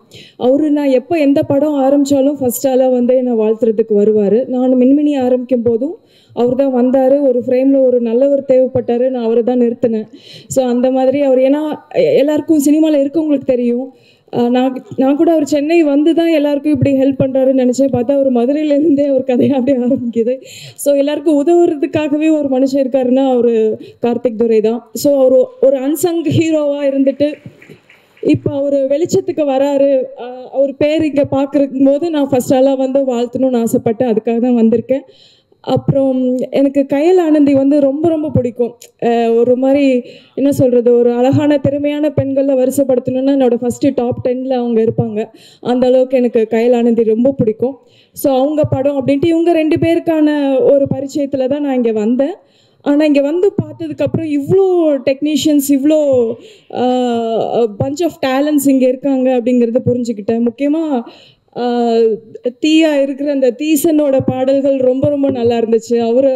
நான் எப்போ எந்த படம் ஆரம்பித்தாலும் ஃபஸ்ட்டாலாம் வந்து என்னை வாழ்த்துறதுக்கு வருவார். நான் மின்மினி ஆரம்பிக்கும் போதும் அவர் தான் வந்தார். ஒரு ஃப்ரேமில் ஒரு நல்லவர் தேவைப்பட்டார், நான் அவரை தான் நிறுத்தினேன். ஸோ அந்த மாதிரி அவர், ஏன்னா எல்லாருக்கும் சினிமாவில் இருக்கவங்களுக்கு தெரியும், நான் கூட அவர் சென்னை வந்து தான் எல்லாருக்கும் இப்படி ஹெல்ப் பண்ணுறாருன்னு நினச்சேன். பார்த்தா அவர் மதுரையிலேருந்தே ஒரு கதையை அப்படியே ஆரம்பிக்குது. ஸோ எல்லாருக்கும் உதவுறதுக்காகவே ஒரு மனுஷன் இருக்காருன்னா அவர் கார்த்திக் துரை தான். ஸோ அவர் ஒரு அன்சங் ஹீரோவாக இருந்துட்டு இப்போ அவர் வெளிச்சத்துக்கு வராரு. அவர் பேர் இங்கே பார்க்குறக்கும் போது நான் ஃபஸ்ட்டாலாம் வந்து வாழ்த்தணும்னு ஆசைப்பட்டேன். அதுக்காக தான் வந்திருக்கேன். அப்புறம் எனக்கு கயல் ஆனந்தி வந்து ரொம்ப ரொம்ப பிடிக்கும். ஒரு மாதிரி என்ன சொல்கிறது, ஒரு அழகான திறமையான பெண்களில் வரிசைப்படுத்தணுன்னா என்னோடய ஃபஸ்ட்டு டாப் 10ல் அவங்க இருப்பாங்க. அந்த அளவுக்கு எனக்கு கயல் ஆனந்தி ரொம்ப பிடிக்கும். ஸோ அவங்க படம் அப்படின்ட்டு இவங்க 2 பேருக்கான ஒரு பரிச்சயத்தில் தான் நான் இங்கே வந்தேன். ஆனால் இங்கே வந்து பார்த்ததுக்கப்புறம் இவ்வளோ டெக்னீஷியன்ஸ், இவ்வளோ பஞ்ச் ஆஃப் டேலண்ட்ஸ் இங்கே இருக்காங்க அப்படிங்கிறத புரிஞ்சுக்கிட்டேன். முக்கியமாக தீயா இருக்கிற அந்த தீசனோட பாடல்கள் ரொம்ப ரொம்ப நல்லா இருந்துச்சு. அவர்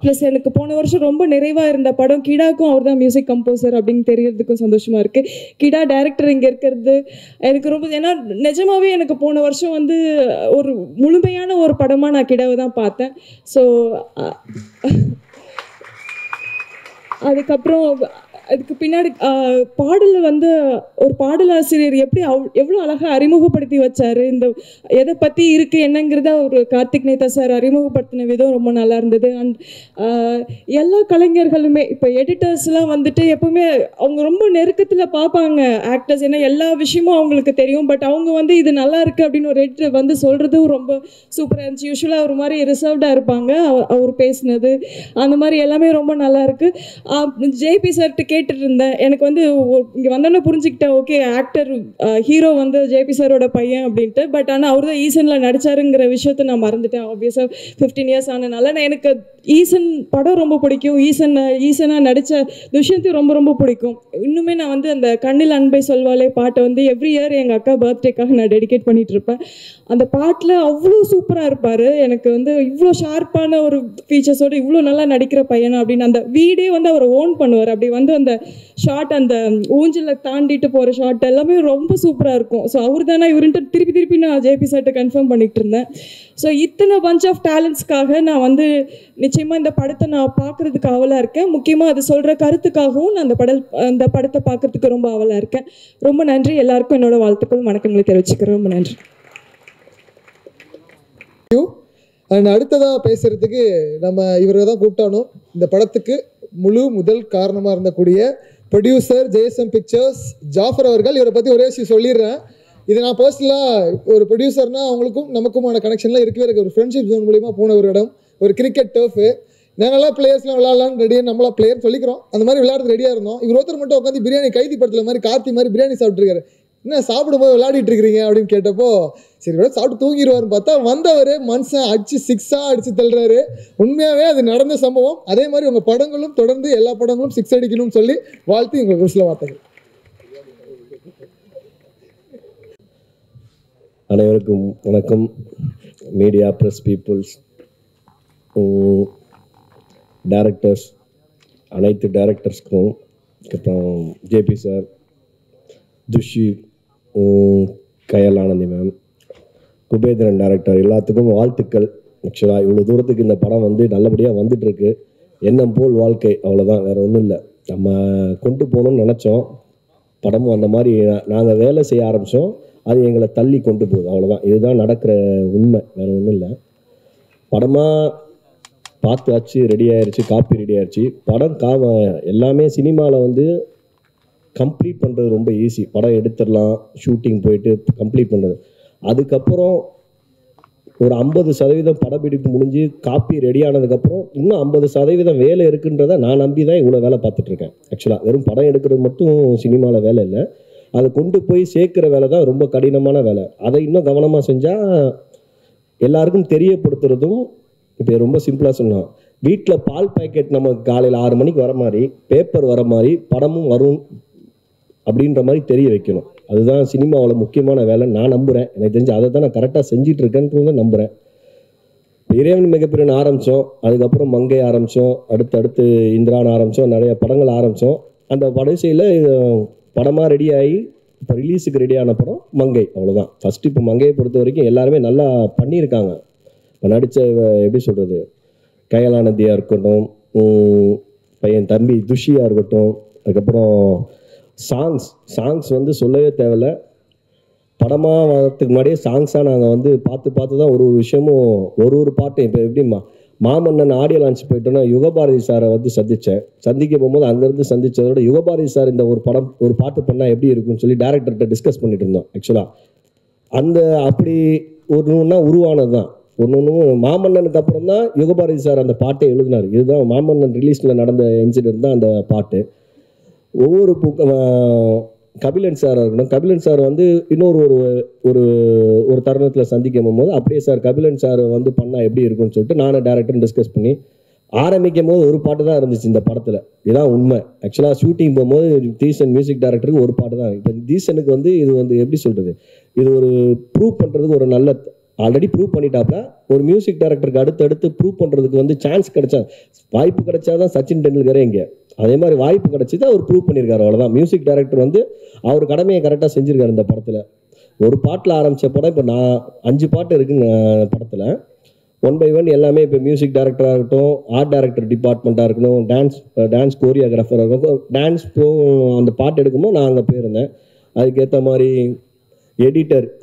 ப்ளஸ் எனக்கு போன வருஷம் ரொம்ப நிறைவாக இருந்த படம் கிடாக்கும் அவர் தான் மியூசிக் கம்போசர் அப்படின்னு தெரியறதுக்கும் சந்தோஷமாக இருக்குது. கிடா டைரக்டர் இங்கே இருக்கிறது எனக்கு ரொம்ப, ஏன்னா நிஜமாகவே எனக்கு போன வருஷம் வந்து ஒரு முழுமையான ஒரு படமாக நான் கிடாவை தான் பார்த்தேன். ஸோ அதுக்கப்புறம் அதுக்கு பின்னாடி பாடலில் வந்து ஒரு பாடலாசிரியர் எப்படி எவ்வளோ அழகாக அறிமுகப்படுத்தி வச்சார். இந்த எதை பற்றி இருக்குது என்னங்கிறத ஒரு கார்த்திக் நேதா சார் அறிமுகப்படுத்தின விதம் ரொம்ப நல்லா இருந்தது. அண்ட் எல்லா கலைஞர்களுமே இப்போ எடிட்டர்ஸ்லாம் வந்துட்டு எப்போவுமே அவங்க ரொம்ப நெருக்கத்தில் பார்ப்பாங்க ஆக்டர்ஸ், ஏன்னா எல்லா விஷயமும் அவங்களுக்கு தெரியும். பட் அவங்க வந்து இது நல்லா இருக்குது அப்படின்னு ஒரு எடிட்டர் வந்து சொல்கிறதும் ரொம்ப சூப்பராக இருந்துச்சு. யூஸ்வலாக ஒரு மாதிரி ரிசர்வ்டாக இருப்பாங்க, அவர் பேசினது அந்த மாதிரி எல்லாமே ரொம்ப நல்லா இருக்குது. ஜேபி சார்ட்டு கேட்டுட்டு இருந்தேன். எனக்கு வந்து இங்கே வந்தோன்னே புரிஞ்சுக்கிட்டேன், ஓகே ஆக்டர் ஹீரோ வந்து ஜேபி சாரோட பையன் அப்படின்ட்டு. பட் ஆனால் அவர் தான் ஈசனில் நடிச்சாருங்கிற விஷயத்த நான் மறந்துட்டேன். ஆப்வியஸாக 15 இயர்ஸ் ஆனதுனால நான் எனக்கு ஈசன் படம் ரொம்ப பிடிக்கும். ஈசனாக நடித்த துஷ்யந்தையும் ரொம்ப ரொம்ப பிடிக்கும். இன்னுமே நான் வந்து அந்த கண்ணில் அன்பை சொல்வாலே பாட்டை வந்து எவ்ரி இயர் எங்கள் அக்கா பர்த்டேக்காக நான் டெடிகேட் பண்ணிட்டு இருப்பேன். அந்த பாட்டில் அவ்வளோ சூப்பராக இருப்பார். எனக்கு வந்து இவ்வளோ ஷார்ப்பான ஒரு ஃபீச்சர்ஸோடு இவ்வளோ நல்லா நடிக்கிற பையனா அப்படின்னு அந்த வீடே வந்து அவரை ஓன் பண்ணுவார். அப்படி வந்து அந்த ஷார்ட், அந்த ஊஞ்சலில் தாண்டிட்டு போகிற ஷார்ட் எல்லாமே ரொம்ப சூப்பராக இருக்கும். ஸோ அவர் தானே இவருன்ட்டு திருப்பி நான் ஜேபி சார்ட்ட கன்ஃபார்ம் பண்ணிகிட்டு இருந்தேன். ஸோ இத்தனை பஞ்ச் ஆஃப் டேலண்ட்ஸ்க்காக நான் வந்து நிச்சயமாக இந்த படத்தை நான் பார்க்குறதுக்கு ஆவலாக இருக்கேன். முக்கியமாக அது சொல்கிற கருத்துக்காகவும் நான் அந்த படத்தை பார்க்குறதுக்கு ரொம்ப ஆவலாக இருக்கேன். ரொம்ப நன்றி. எல்லாருக்கும் என்னோட வாழ்த்துக்கள் வணக்கங்களை தெரிவிச்சுக்கிறேன். ரொம்ப நன்றி. அண்ட் அடுத்ததாக பேசுகிறதுக்கு நம்ம இவரை தான் கூப்பிட்டானோ. இந்த படத்துக்கு முதல் காரணமாக இருந்தக்கூடிய ப்ரொடியூசர் ஜேஎஸ்எம் பிக்சர்ஸ் ஜாஃபர் அவர்கள். இவரை பற்றி ஒரே விஷயம் சொல்லிடுறேன். இது நான் பர்சனலாக ஒரு ப்ரொடியூசர்னால் அவங்களுக்கும் நமக்குமான கனெக்ஷன்லாம் இருக்கவே இருக்குது. ஒரு ஃப்ரெண்ட்ஷிப் ஜோன் மூலிமா போன ஒரு இடம், ஒரு கிரிக்கெட் டர்ஃபு. நாங்கள்லாம் பிளேயர்ஸ்லாம் விளாட்லான்னு ரெடியாக நம்மளா பிளேயர் சொல்லிக்கிறோம். அந்த மாதிரி விளையாடுறது ரெடியாக இருந்தோம். இவர் ஒருத்தர் மட்டும் உட்காந்து பிரியாணி கைதி படத்தில் மாதிரி கார்த்தி மாதிரி பிரியாணி சாப்பிட்ருக்காரு. என்ன சாப்பிடும்போது விளையாடிட்டு இருக்கிறீங்க அப்படின்னு கேட்டப்போ சரி சாப்பிட்டு தூங்கிடுவார்னு பார்த்தா வந்தவர் மனுஷன் அடிச்சு 6 அடிச்சு தள்ளுறாரு. உண்மையாகவே அது நடந்த சம்பவம். அதே மாதிரி உங்கள் படங்களும் தொடர்ந்து எல்லா படங்களும் 6 அடிக்கணும்னு சொல்லி வாழ்த்து உங்களுக்கு சில வார்த்தைகள். அனைவருக்கும் வணக்கம். மீடியா, ப்ரெஸ் பீப்புள்ஸ், டைரக்டர்ஸ், அனைத்து டைரக்டர்ஸ்க்கும், அப்புறம் ஜேபி சார், துஷி, கயல் ஆனந்தி மேம், குபேந்திரன் டைரக்டர், எல்லாத்துக்கும் வாழ்த்துக்கள். ஆக்சுவலாக இவ்வளோ தூரத்துக்கு இந்த படம் வந்து நல்லபடியாக வந்துட்டுருக்கு. எண்ணம் போல் வாழ்க்கை, அவ்வளோதான், வேறு ஒன்றும் இல்லை. நம்ம கொண்டு போகணும்னு நினச்சோம், படமும் அந்த மாதிரி நாங்கள் வேலை செய்ய ஆரம்பித்தோம், அது எங்களை தள்ளி கொண்டு போகுது, அவ்வளோதான். இதுதான் நடக்கிற உண்மை, வேறு ஒன்றும் இல்லை. படமாக பார்த்து ஆச்சு, ரெடி ஆயிடுச்சு, காப்பி ரெடி ஆயிடுச்சு. படம் எல்லாமே சினிமாவில் வந்து கம்ப்ளீட் பண்ணுறது ரொம்ப ஈஸி. படம் எடுத்துடலாம், ஷூட்டிங் போயிட்டு கம்ப்ளீட் பண்ணுறது. அதுக்கப்புறம் ஒரு 50% படப்பிடிப்பு முடிஞ்சு காப்பி ரெடி ஆனதுக்கப்புறம் இன்னும் 50% வேலை இருக்குன்றதை நான் நம்பி தான் இவ்வளோ வேலை பார்த்துட்ருக்கேன். ஆக்சுவலாக வெறும் படம் எடுக்கிறது மட்டும் சினிமாவில் வேலை இல்லை, அதை கொண்டு போய் சேர்க்குற வேலை தான் ரொம்ப கடினமான வேலை. அதை இன்னும் கவனமாக செஞ்சால் எல்லாருக்கும் தெரியப்படுத்துறதும். இப்போ ரொம்ப சிம்பிளாக சொன்னோம், வீட்டில் பால் பேக்கெட் நமக்கு காலையில் 6 மணிக்கு வர மாதிரி, பேப்பர் வர மாதிரி படமும் வரும் அப்படின்ற மாதிரி தெரிய வைக்கணும். அதுதான் சினிமாவில் முக்கியமான வேலை நான் நம்புகிறேன். எனக்கு தெரிஞ்சு அதை தான் நான் கரெக்டாக செஞ்சிட்ருக்கேன்றது நம்புகிறேன். இறைவன் மிகப்பெரிய ஆரம்பித்தோம், அதுக்கப்புறம் மங்கை ஆரம்பித்தோம், அடுத்து இந்திரான் ஆரம்பித்தோம், நிறைய படங்கள் ஆரம்பித்தோம். அந்த படசையில் படமாக ரெடி ஆகி இப்போ ரிலீஸுக்கு ரெடியான படம் மங்கை, அவ்வளோதான். ஃபஸ்ட்டு இப்போ மங்கையை பொறுத்த வரைக்கும் எல்லாருமே நல்லா பண்ணியிருக்காங்க. இப்போ நடித்த எப்படி சொல்கிறது, கயலானந்தியாக இருக்கட்டும், பையன் தம்பி துஷியாக இருக்கட்டும், அதுக்கப்புறம் சாங்ஸ் வந்து சொல்லவே தேவையில்லை. படமாக வரத்துக்கு முன்னாடியே சாங்ஸாக நாங்கள் வந்து பார்த்து தான் ஒரு விஷயமும் ஒரு பாட்டும். இப்போ எப்படி மாமன்னன் ஆடியோ லான்ச் போயிட்டோன்னா யுகபாரதி சாரை வந்து சந்திக்க போகும்போது அங்கேருந்து சந்தித்ததோட யுகபாரதி சார் இந்த ஒரு பாட்டு பண்ணால் எப்படி இருக்குன்னு சொல்லி டேரக்டர்கிட்ட டிஸ்கஸ் பண்ணிட்டு இருந்தோம். ஆக்சுவலாக அந்த அப்படி ஒன்றுன்னா உருவானது தான். ஒன்றும் மாமன்னனுக்கு அப்புறம் தான் யுகபாரதி சார் அந்த பாட்டை எழுதினார். இதுதான் மாமன்னன் ரிலீஸில் நடந்த இன்சிடென்ட் தான் அந்த பாட்டு. ஒவ்வொரு கபிலன் சார் இருக்கணும். கபிலன் சார் வந்து இன்னொரு ஒரு தருணத்தில் சந்திக்கும் போது அப்படியே சார் கபிலன் சார் வந்து பண்ணால் எப்படி இருக்குன்னு சொல்லிட்டு நானும் டேரக்டரும் டிஸ்கஸ் பண்ணி ஆரம்பிக்கும் போது ஒரு பாட்டு தான் இருந்துச்சு இந்த படத்தில். இதுதான் உண்மை. ஆக்சுவலாக ஷூட்டிங் போகும்போது தீசன் மியூசிக் டைரக்டருக்கு ஒரு பாட்டு தான். இப்போ தீசனுக்கு வந்து இது வந்து எப்படி சொல்கிறது, இது ஒரு ப்ரூவ் பண்ணுறதுக்கு ஒரு நல்ல ஆல்ரெடி ப்ரூவ் பண்ணிட்டாப்ல. ஒரு மியூசிக் டைரக்டருக்கு அடுத்து ப்ரூவ் பண்ணுறதுக்கு வந்து சான்ஸ் கிடைச்சா, வாய்ப்பு கிடைச்சாதான் சச்சின் டெண்டுல்கரே இங்கே அதே மாதிரி வாய்ப்பு கிடைச்சி தான் அவர் ப்ரூவ் பண்ணியிருக்காரு, அவ்வளோதான். மியூசிக் டைரக்டர் வந்து அவர் கடமையை கரெக்டாக செஞ்சுருக்காரு இந்த படத்தில். ஒரு பாட்டில் ஆரம்பித்த படம் இப்போ 5 பாட்டு இருக்குங்க படத்தில். 1 by 1 எல்லாமே இப்போ மியூசிக் டைரக்டராக இருக்கட்டும், ஆர்ட் டைரக்டர் டிபார்ட்மெண்ட்டாக இருக்கட்டும், டான்ஸ் கோரியோகிராஃபராக இருக்கட்டும், டான்ஸ் அந்த பாட்டு எடுக்கும்போது நான் அங்கே போயிருந்தேன். அதுக்கேற்ற மாதிரி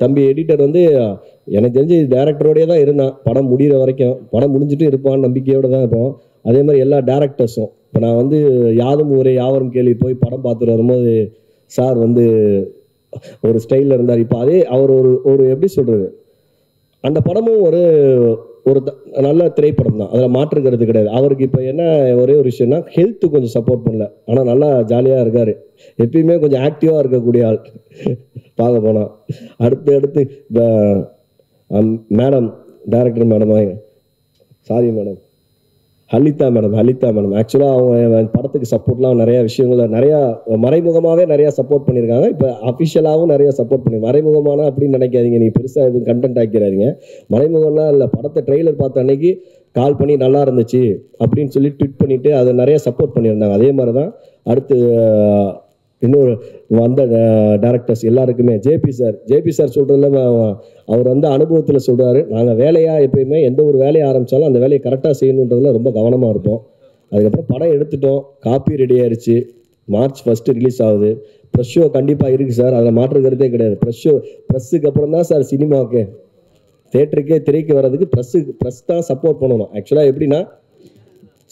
தம்பி எடிட்டர் வந்து எனக்கு தெரிஞ்சு டைரக்டரோடய தான் இருந்தான் படம் முடிகிற வரைக்கும். படம் முடிஞ்சுட்டு இருப்பான்னு நம்பிக்கையோடு தான் இருப்போம். அதே மாதிரி எல்லா டேரக்டர்ஸும். இப்போ நான் வந்து யாதும் ஊரே யாவரும் கேள்வி போய் படம் பார்த்துட்டு வரும்போது சார் வந்து ஒரு ஸ்டைலில் இருந்தார். இப்போ அதே அவர் ஒரு எப்படி சொல்கிறது, அந்த படமும் ஒரு நல்ல திரைப்படம் தான், அதில் மாற்றுக்கிறது கிடையாது. அவருக்கு இப்போ என்ன ஒரே ஒரு விஷயம்னா ஹெல்த்து கொஞ்சம் சப்போர்ட் பண்ணல, ஆனால் நல்லா ஜாலியாக இருக்கார். எப்பயுமே கொஞ்சம் ஆக்டிவாக இருக்கக்கூடிய ஆள் பார்க்க போனால். அடுத்து madam, director madam, sorry madam, Halitha madam ஆக்சுவலாக அவங்க படத்துக்கு சப்போர்ட்லாம் நிறையா விஷயங்கள நிறையா மறைமுகமாகவே நிறையா சப்போர்ட் பண்ணியிருக்காங்க. இப்போ அஃபிஷியலாகவும் நிறையா சப்போர்ட் பண்ணி, மறைமுகமான அப்படின்னு நினைக்காதீங்க, நீ பெருசாக எதுவும் கண்டென்ட் ஆக்கிறாதீங்க. மறைமுகம்லாம் இல்லை, படத்தை ட்ரெய்லர் பார்த்த அன்னைக்கு கால் பண்ணி நல்லா இருந்துச்சு அப்படின்னு சொல்லி ட்வீட் பண்ணிவிட்டு அதை நிறையா சப்போர்ட் பண்ணியிருந்தாங்க. அதே மாதிரி தான் அடுத்து இன்னொரு வந்த டேரக்டர்ஸ் எல்லாருக்குமே ஜேபி சார் சொல்கிறதுல அவர் வந்து அனுபவத்தில் சொல்கிறாரு, நாங்கள் வேலையாக எப்பயுமே எந்த ஒரு வேலையை ஆரம்பித்தாலும் அந்த வேலையை கரெக்டாக செய்யணுன்றதுல ரொம்ப கவனமாக இருப்போம். அதுக்கப்புறம் படம் எடுத்துட்டோம், காப்பி ரெடி ஆயிடுச்சு, March 1 ரிலீஸ் ஆகுது. ப்ரெஸ் ஷோ கண்டிப்பாக இருக்குது சார், அதில் மாற்றுக்கிறதே கிடையாது. ப்ரெஸ்ஸுக்கு அப்புறம் தான் சார் சினிமாவுக்கு தேட்டருக்கே திரைக்கு வர்றதுக்கு ப்ரெஸ் தான் சப்போர்ட் பண்ணணும். ஆக்சுவலாக எப்படின்னா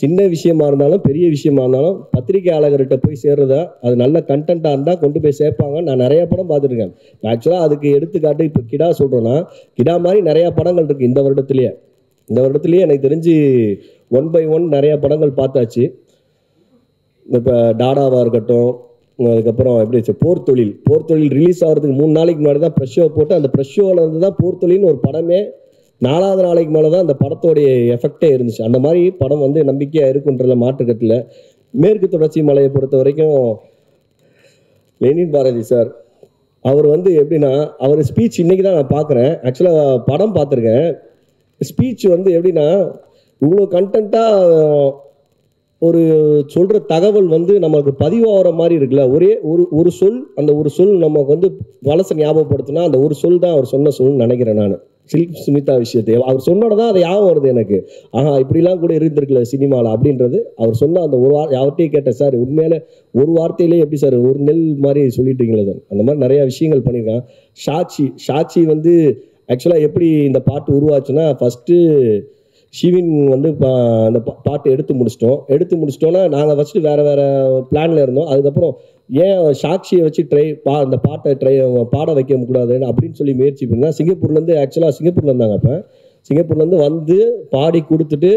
சின்ன விஷயமா இருந்தாலும் பெரிய விஷயமா இருந்தாலும் பத்திரிகையாளர்கிட்ட போய் சேர்றதா, அது நல்ல கண்டென்ட்டாக இருந்தால் கொண்டு போய் சேர்ப்பாங்க. நான் நிறைய படம் பார்த்துருக்கேன். ஆக்சுவலாக அதுக்கு எடுத்துக்காட்டு இப்போ கிடா சொல்கிறேன்னா, கிடா மாதிரி நிறையா படங்கள் இருக்குது இந்த வருடத்துலேயே எனக்கு தெரிஞ்சு 1 by 1 நிறையா படங்கள் பார்த்தாச்சு. இப்போ டாடாவாக இருக்கட்டும், அதுக்கப்புறம் எப்படி போர் தொழில் ரிலீஸ் ஆகிறதுக்கு 3 நாளைக்கு முன்னாடி தான் ப்ரெஷ் ஷோ போட்டு, அந்த ப்ரெஷ் ஷோவில் இருந்து தான் போர் தொழில்னு ஒரு படமே 4வது நாளைக்கு மேலே தான் அந்த படத்தோடைய எஃபெக்டே இருந்துச்சு. அந்த மாதிரி படம் வந்து நம்பிக்கையாக இருக்குன்றதுல மாற்றுக்கட்டில். மேற்கு தொடர்ச்சி மலையை பொறுத்த வரைக்கும் லெனின் பாரதி சார் அவர் வந்து எப்படின்னா, அவர் ஸ்பீச் இன்றைக்கி தான் நான் பார்க்குறேன். ஆக்சுவலாக படம் பார்த்துருக்கேன். ஸ்பீச் வந்து எப்படின்னா இவ்வளோ கண்டென்ட்டாக ஒரு சொல்கிற தகவல் வந்து நமக்கு பதிவாகிற மாதிரி இருக்குல்ல. ஒரே ஒரு சொல், அந்த ஒரு சொல் நமக்கு வந்து வலசை ஞாபகப்படுத்தினா அந்த ஒரு சொல் தான் அவர் சொன்ன சொல்னு நினைக்கிறேன் நான். சில்க் ஸ்மிதா விஷயத்தை அவர் சொன்னோட தான் அதை ஞாபகம் வருது எனக்கு. இப்படிலாம் கூட இருந்திருக்குல்ல சினிமாவில் அப்படின்றது. அவர் சொன்ன அந்த ஒரு யார்கிட்டையும் கேட்டேன், சார் உண்மையில ஒரு வார்த்தையிலே எப்படி சார் ஒரு நெல் மாதிரி சொல்லிட்டீங்களே சார். அந்த மாதிரி நிறையா விஷயங்கள் பண்ணியிருக்கான். சாட்சி வந்து ஆக்சுவலாக எப்படி இந்த பாட்டு உருவாச்சுன்னா, ஃபஸ்ட்டு ஷிவின் வந்து அந்த பாட்டு எடுத்து முடிச்சிட்டோன்னா நாங்கள் ஃபஸ்ட்டு வேறு பிளானில் இருந்தோம். அதுக்கப்புறம் ஏன் சாட்சியை வச்சு அந்த பாட்டை பாட வைக்க கூடாதுன்னு அப்படின்னு சொல்லி முயற்சி பண்ணால் சிங்கப்பூரில் இருந்தாங்க. அப்போ சிங்கப்பூர்லேருந்து வந்து பாடி கொடுத்துட்டு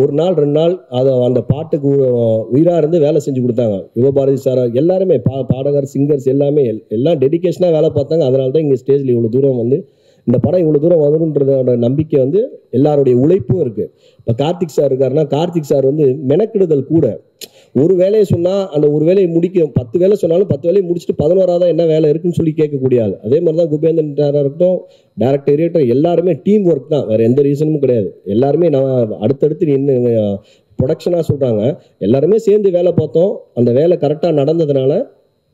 1 நாள் 2 நாள் அதை அந்த பாட்டுக்கு உயிராக இருந்து வேலை செஞ்சு கொடுத்தாங்க. யுவபாரதி சார் எல்லாருமே பாடகர் சிங்கர்ஸ் எல்லாம் டெடிக்கேஷனாக வேலை பார்த்தாங்க. அதனால தான் இங்கே ஸ்டேஜில் இவ்வளோ தூரம் வந்து இந்த படம் இவ்வளோ தூரம் வரணுன்றதோட நம்பிக்கை வந்து எல்லாருடைய உழைப்பும் இருக்குது. இப்போ கார்த்திக் சார் இருக்காருன்னா, கார்த்திக் சார் வந்து மெனக்கிடுதல் கூட. ஒரு வேலையை சொன்னால் அந்த ஒரு வேலையை முடிக்க 10 வேலை சொன்னாலும் 10 வேலையை முடிச்சுட்டு 11ஆவதாக என்ன வேலை இருக்குன்னு சொல்லி கேட்கக்கூடிய ஆள். அதே மாதிரி தான் குபேந்திரன் சாராக இருக்கட்டும், டைரக்டர் எல்லாருமே டீம் ஒர்க் தான், வேறு எந்த ரீசனும் கிடையாது. எல்லாருமே நான் அடுத்தடுத்து என்ன ப்ரொடக்ஷனாக சொல்கிறாங்க, எல்லாருமே சேர்ந்து வேலை பார்த்தோம். அந்த வேலை கரெக்டாக நடந்ததுனால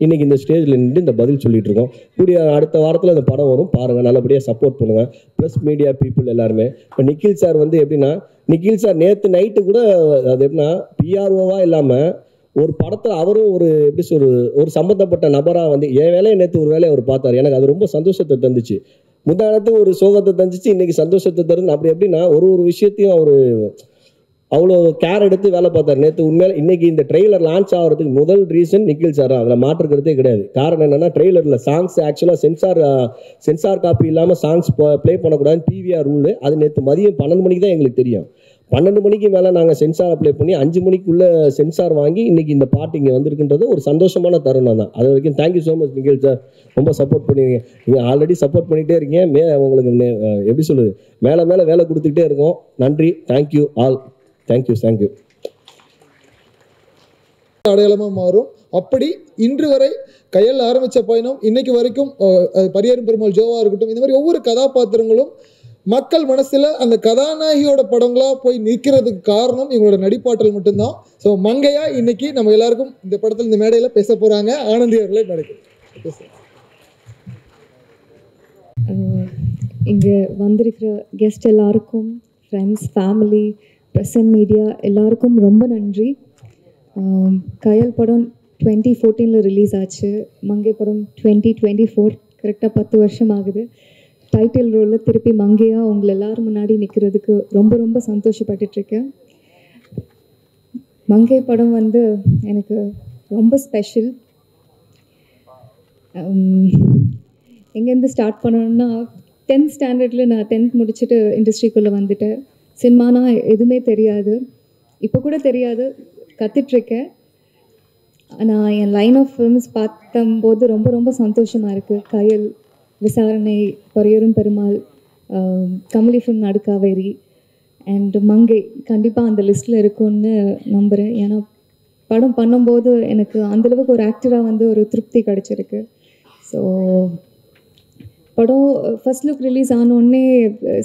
இன்றைக்கி இந்த ஸ்டேஜில் நின்று இந்த பதில் சொல்லிட்டு இருக்கோம். கூடிய அடுத்த வாரத்தில் இந்த படம் வரும், பாருங்கள், நல்லபடியாக சப்போர்ட் பண்ணுங்கள். ப்ளஸ் மீடியா பீப்புள் எல்லாருமே. இப்போ நிக்கில் சார் வந்து எப்படின்னா, நிக்கில் சார் நேற்று நைட்டு கூட அது எப்படின்னா பிஆர்ஓவாக இல்லாமல் ஒரு படத்தில் அவரும் ஒரு எப்படி ஒரு சம்மந்தப்பட்ட நபராக வந்து என் வேலையை நேற்று ஒரு வேலையை அவர் பார்த்தார். எனக்கு அது ரொம்ப சந்தோஷத்தை தந்துச்சு. முந்தானத்து ஒரு சோகத்தை தந்துச்சு, இன்றைக்கி சந்தோஷத்தை தருது. அப்படி எப்படின்னா ஒரு விஷயத்தையும் அவர் அவ்வளோ கேர் எடுத்து வேலை பார்த்தார் நேற்று. உண்மையில இன்னைக்கு இந்த ட்ரெய்லர் லான்ச் ஆகிறதுக்கு முதல் ரீசன் நிக்கில் சார், அதில் மாற்றுக்கிறதே கிடையாது. காரணம் என்னன்னா, ட்ரெய்லரில் சாங்ஸ் ஆக்சுவலாக சென்சார் காப்பி இல்லாமல் சாங்ஸ் ப்ளே பண்ணக்கூடாதுன்னு பிவிஆர் ரூலு. அது நேற்று மதியம் 12 மணிக்கு தான் எங்களுக்கு தெரியும். 12 மணிக்கு மேலே நாங்கள் சென்சார் அப்ளை பண்ணி 5 மணிக்குள்ளே சென்சார் வாங்கி இன்னைக்கு இந்த பாட்டு இங்கே வந்திருக்குன்றது ஒரு சந்தோஷமான தருணம் தான். அது வரைக்கும் thank you so much Nikhil sir, ரொம்ப சப்போர்ட் பண்ணுவீங்க. நீங்கள் ஆல்ரெடி சப்போர்ட் பண்ணிகிட்டே இருக்கீங்க. உங்களுக்கு எப்படி சொல்லுது, மேலே மேலே வேலை கொடுத்துக்கிட்டே இருக்கோம். நன்றி, தேங்க்யூ ஆல், தேங்க்யூ. அடையாளமாக மாறும். அப்படி இன்று வரை கையில் ஆரம்பித்த பயணம் இன்னைக்கு வரைக்கும் பரியேறும் பெருமாள் ஜோவா இருக்கட்டும், இந்த மாதிரி ஒவ்வொரு கதாபாத்திரங்களும் மக்கள் மனசில் அந்த கதாநாயகியோட படங்களாக போய் நிற்கிறதுக்கு காரணம் இவங்களோட நடிப்பாற்றல் மட்டும்தான். ஸோ மங்கையா இன்னைக்கு நம்ம எல்லாருக்கும் இந்த படத்தில் இந்த மேடையில் பேச போகிறாங்க. ஆனந்தி அவர்களே மேடைக்கு இங்கே வந்திருக்கிற கெஸ்ட் எல்லாருக்கும், friends, family, press and media எல்லாருக்கும் ரொம்ப நன்றி. கயல் படம் 2014 ரிலீஸ் ஆச்சு. மங்கை படம் 2024, கரெக்டாக 10 வருஷம் ஆகுது. டைட்டில் ரோலில் திருப்பி மங்கையா உங்களை எல்லோரும் முன்னாடி நிற்கிறதுக்கு ரொம்ப ரொம்ப சந்தோஷப்பட்டுட்ருக்கேன். மங்கை படம் வந்து எனக்கு ரொம்ப ஸ்பெஷல். எங்கேருந்து ஸ்டார்ட் பண்ணணுன்னா, 10th ஸ்டாண்டர்டில் நான் 10th முடிச்சுட்டு இண்டஸ்ட்ரிக்குள்ளே வந்துட்டேன். சினிமானா எதுவுமே தெரியாது, இப்போ கூட தெரியாது, கற்றுட்ருக்கேன். நான் என் லைன் ஆஃப் ஃபிலிம்ஸ் பார்த்தம்போது ரொம்ப ரொம்ப சந்தோஷமாக இருக்குது. கயல், விசாரணை, பரையரும் பெருமாள், கமலி ஃபிலிம் நடுக்காவேரி அண்ட் மங்கை கண்டிப்பாக அந்த லிஸ்ட்டில் இருக்கும்னு நம்புகிறேன். ஏன்னா படம் பண்ணும்போது எனக்கு அந்தளவுக்கு ஒரு ஆக்டராக வந்து ஒரு திருப்தி கிடச்சிருக்கு. ஸோ படம் ஃபர்ஸ்ட் லுக் ரிலீஸ் ஆனோடனே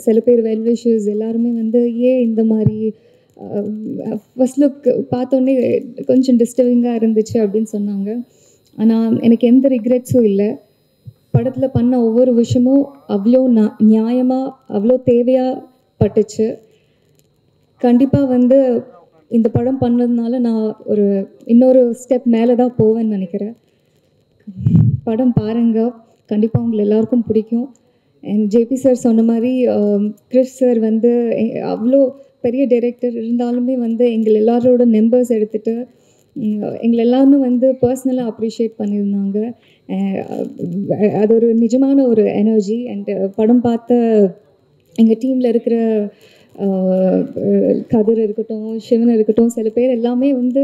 சில பேர் வெல்விஷர்ஸ் எல்லாருமே வந்து ஏன் இந்த மாதிரி ஃபர்ஸ்ட் லுக் பார்த்தோன்னே கொஞ்சம் டிஸ்டர்பிங்காக இருந்துச்சு அப்படின்னு சொன்னாங்க. ஆனால் எனக்கு எந்த ரிக்ரெட்ஸும் இல்லை. படத்தில் பண்ண ஒவ்வொரு விஷயமும் அவ்வளோ நியாயமாக அவ்வளோ தேவையாக பட்டுச்சு. கண்டிப்பாக வந்து இந்த படம் பண்ணதுனால நான் இன்னொரு ஸ்டெப் மேலே தான் போவேன்னு நினைக்கிறேன். படம் பாருங்கள், கண்டிப்பாக உங்களை எல்லாருக்கும் பிடிக்கும். அண்ட் ஜேபி சார் சொன்ன மாதிரி கிறிஸ் சார் வந்து அவ்வளோ பெரிய டைரக்டர் இருந்தாலுமே வந்து எங்கள் எல்லாரோட நம்பர்ஸ் எடுத்துகிட்டு எங்களை எல்லாருமே வந்து பர்சனலாக அப்ரிஷியேட் பண்ணியிருந்தாங்க. அது ஒரு நிஜமான ஒரு எனர்ஜி. அண்ட் படம் பார்த்த எங்கள் டீமில் இருக்கிற கதிர் இருக்கட்டும், சிவன் இருக்கட்டும், சில பேர் எல்லாமே வந்து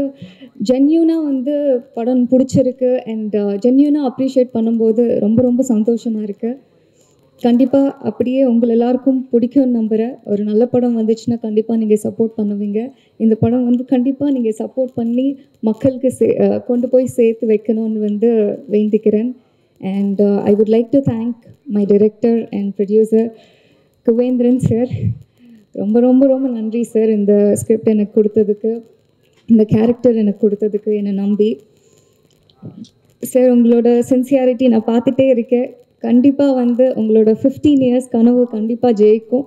ஜென்யூனாக வந்து படம் பிடிச்சிருக்கு அண்ட் ஜென்யூனாக அப்ரிஷியேட் பண்ணும்போது ரொம்ப ரொம்ப சந்தோஷமாக இருக்குது. கண்டிப்பாக அப்படியே உங்கள் எல்லாருக்கும் பிடிக்கும்னு நம்புகிறேன். ஒரு நல்ல படம் வந்துச்சுன்னா கண்டிப்பாக நீங்கள் சப்போர்ட் பண்ணுவீங்க. இந்த படம் வந்து கண்டிப்பாக நீங்கள் சப்போர்ட் பண்ணி மக்களுக்கு கொண்டு போய் சேர்த்து வைக்கணும்னு வந்து வேண்டிக்கிறேன். And I would like to thank my director and producer Kubendran sir. ரொம்ப ரொம்ப ரொம்ப நன்றி சார், இந்த ஸ்கிரிப்ட் எனக்கு கொடுத்ததுக்கு, இந்த கேரக்டர் எனக்கு கொடுத்ததுக்கு, என்னை நம்பி. சார் உங்களோட சின்சியாரிட்டி நான் பார்த்துட்டே இருக்கேன். கண்டிப்பாக வந்து உங்களோட 15 இயர்ஸ் கனவு கண்டிப்பாக ஜெயிக்கும்.